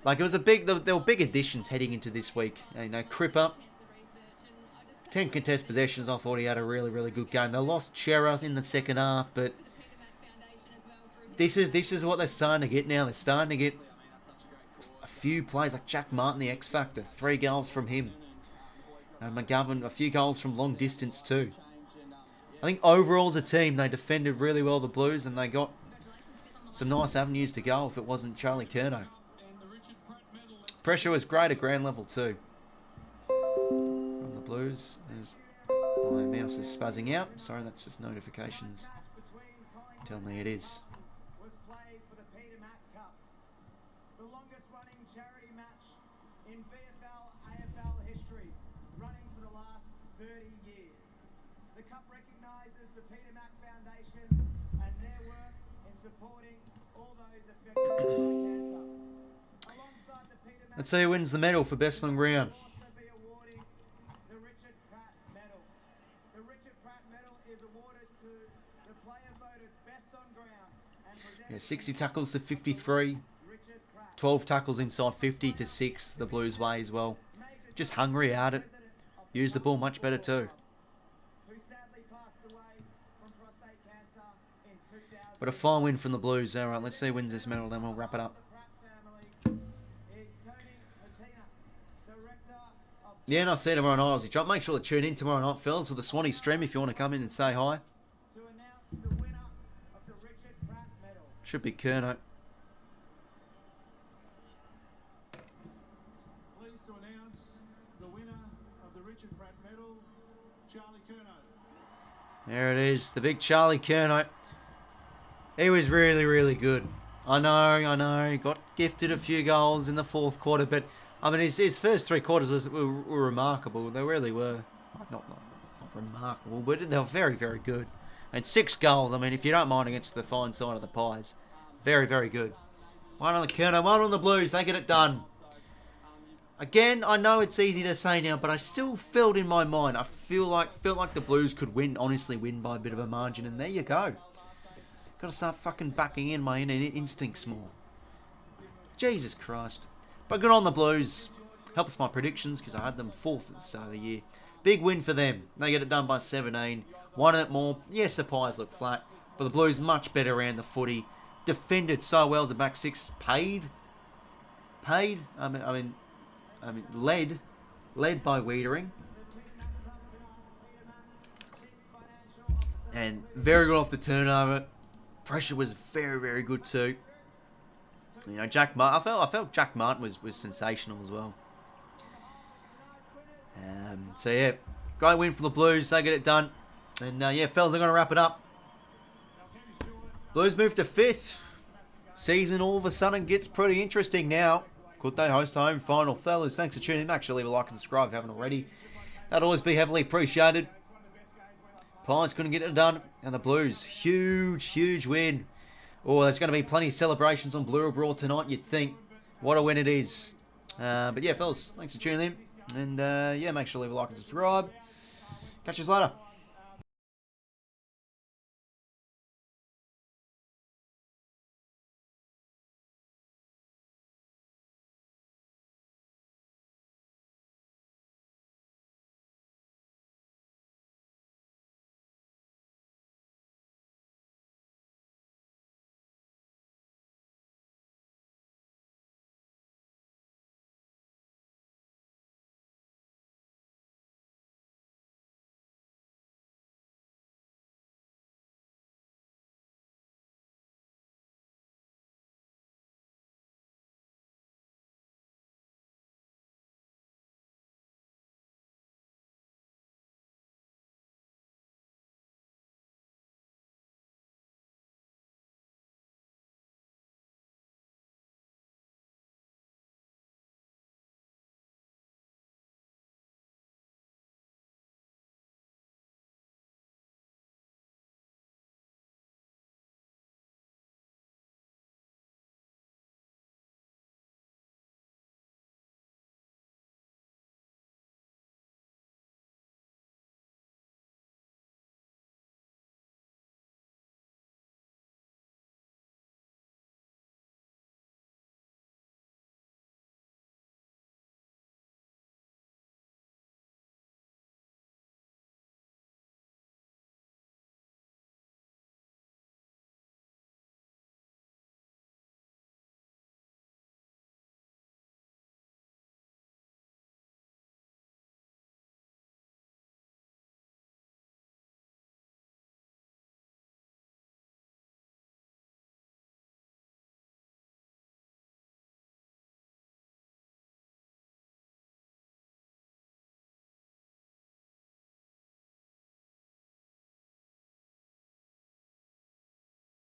Like, it was there were big additions heading into this week. You know, Cripper, 10 contest possessions. I thought he had a really, really good game. They lost 𝐻𝐵 in the second half, but this is what they're starting to get now. They're starting to get a few plays like Jack Martin, the X Factor. 3 goals from him. And McGovern, a few goals from long distance too. I think overall as a team, they defended really well, the Blues, and they got some nice avenues to go if it wasn't 𝐶𝐴𝐿𝐻 𝐻𝐪. Pressure was great at ground level too. From the Blues. My mouse is spazzing out. Sorry, that's just notifications. Tell me it is. Was played for the Peter Mac Cup, the longest running charity match in VFL AFL history, running for the last 30 years. The cup recognises the Peter Mac Foundation and their work in supporting all those affected by cancer. Alongside the Peter Mac, Let's see who wins the medal for best on ground. will also be awarding the Richard Pratt Medal. The Richard Pratt Medal is awarded to the player voted best on ground and presented Yeah, 60 tackles to 53. Richard Pratt. 12 tackles inside 50 to 6 the Blues way as well. Just hungry at it. Used the ball much better too. Who sadly passed away from prostate cancer in 2000. But a fine win from the Blues. Alright, let's see who wins this medal, then we'll wrap it up. The Pratt family is 𝗏𝐼𝐻𝐿𝐻, Director of Yeah, and I'll see you tomorrow night, Aussie Chop. Make sure to tune in tomorrow night, fellas, for the 𝐬𝐻𝐻𝐿𝐻 stream if you want to come in and say hi. to announce the winner of the Richard Pratt Medal. Should be 𝐻𝐻𝐻𝐿𝐻. Pleased to announce the winner of the Richard Pratt Medal, 𝐶𝐴𝐿𝐻 𝐻𝐪. There it is, the big 𝐶𝐴𝐿𝐻 𝐻𝐪. He was really, really good. I know. He got gifted a few goals in the fourth quarter, but I mean, his first 3 quarters were remarkable. They really were. Not remarkable, but they were very, very good. And 6 goals, I mean, if you don't mind against the fine side of the Pies, very, very good. One on the 𝐻𝐻𝐻, one on the Blues. They get it done. Again, I know it's easy to say now, but I still felt in my mind, felt like the Blues could honestly win by a bit of a margin, and there you go. Got to start fucking backing in my inner instincts more. Jesus Christ. But good on the Blues. Helps my predictions because I had them 4th at the start of the year. Big win for them. They get it done by 17. Wanted it more. Yes, the Pies look flat, but the Blues much better around the footy. Defended so well as a back 6. Paid. I mean, led by 𝐻𝐻𝐻𝐿𝐻. And very good off the turnover. Pressure was very, very good too. You know, Jack Martin. I felt Jack Martin was sensational as well. So yeah, great win for the Blues. They get it done. And yeah, fellas, I'm going to wrap it up. Blues move to 5th. Season all of a sudden gets pretty interesting now. Could they host a home final? Fellas, thanks for tuning in. Make sure to leave a like and subscribe if you haven't already. That'd always be heavily appreciated. Pies couldn't get it done. And the Blues, huge win. Oh, there's going to be plenty of celebrations on Blue Abroad tonight, you'd think. What a win it is. But yeah, fellas, thanks for tuning in. And yeah, make sure to leave a like and subscribe. Catch you later.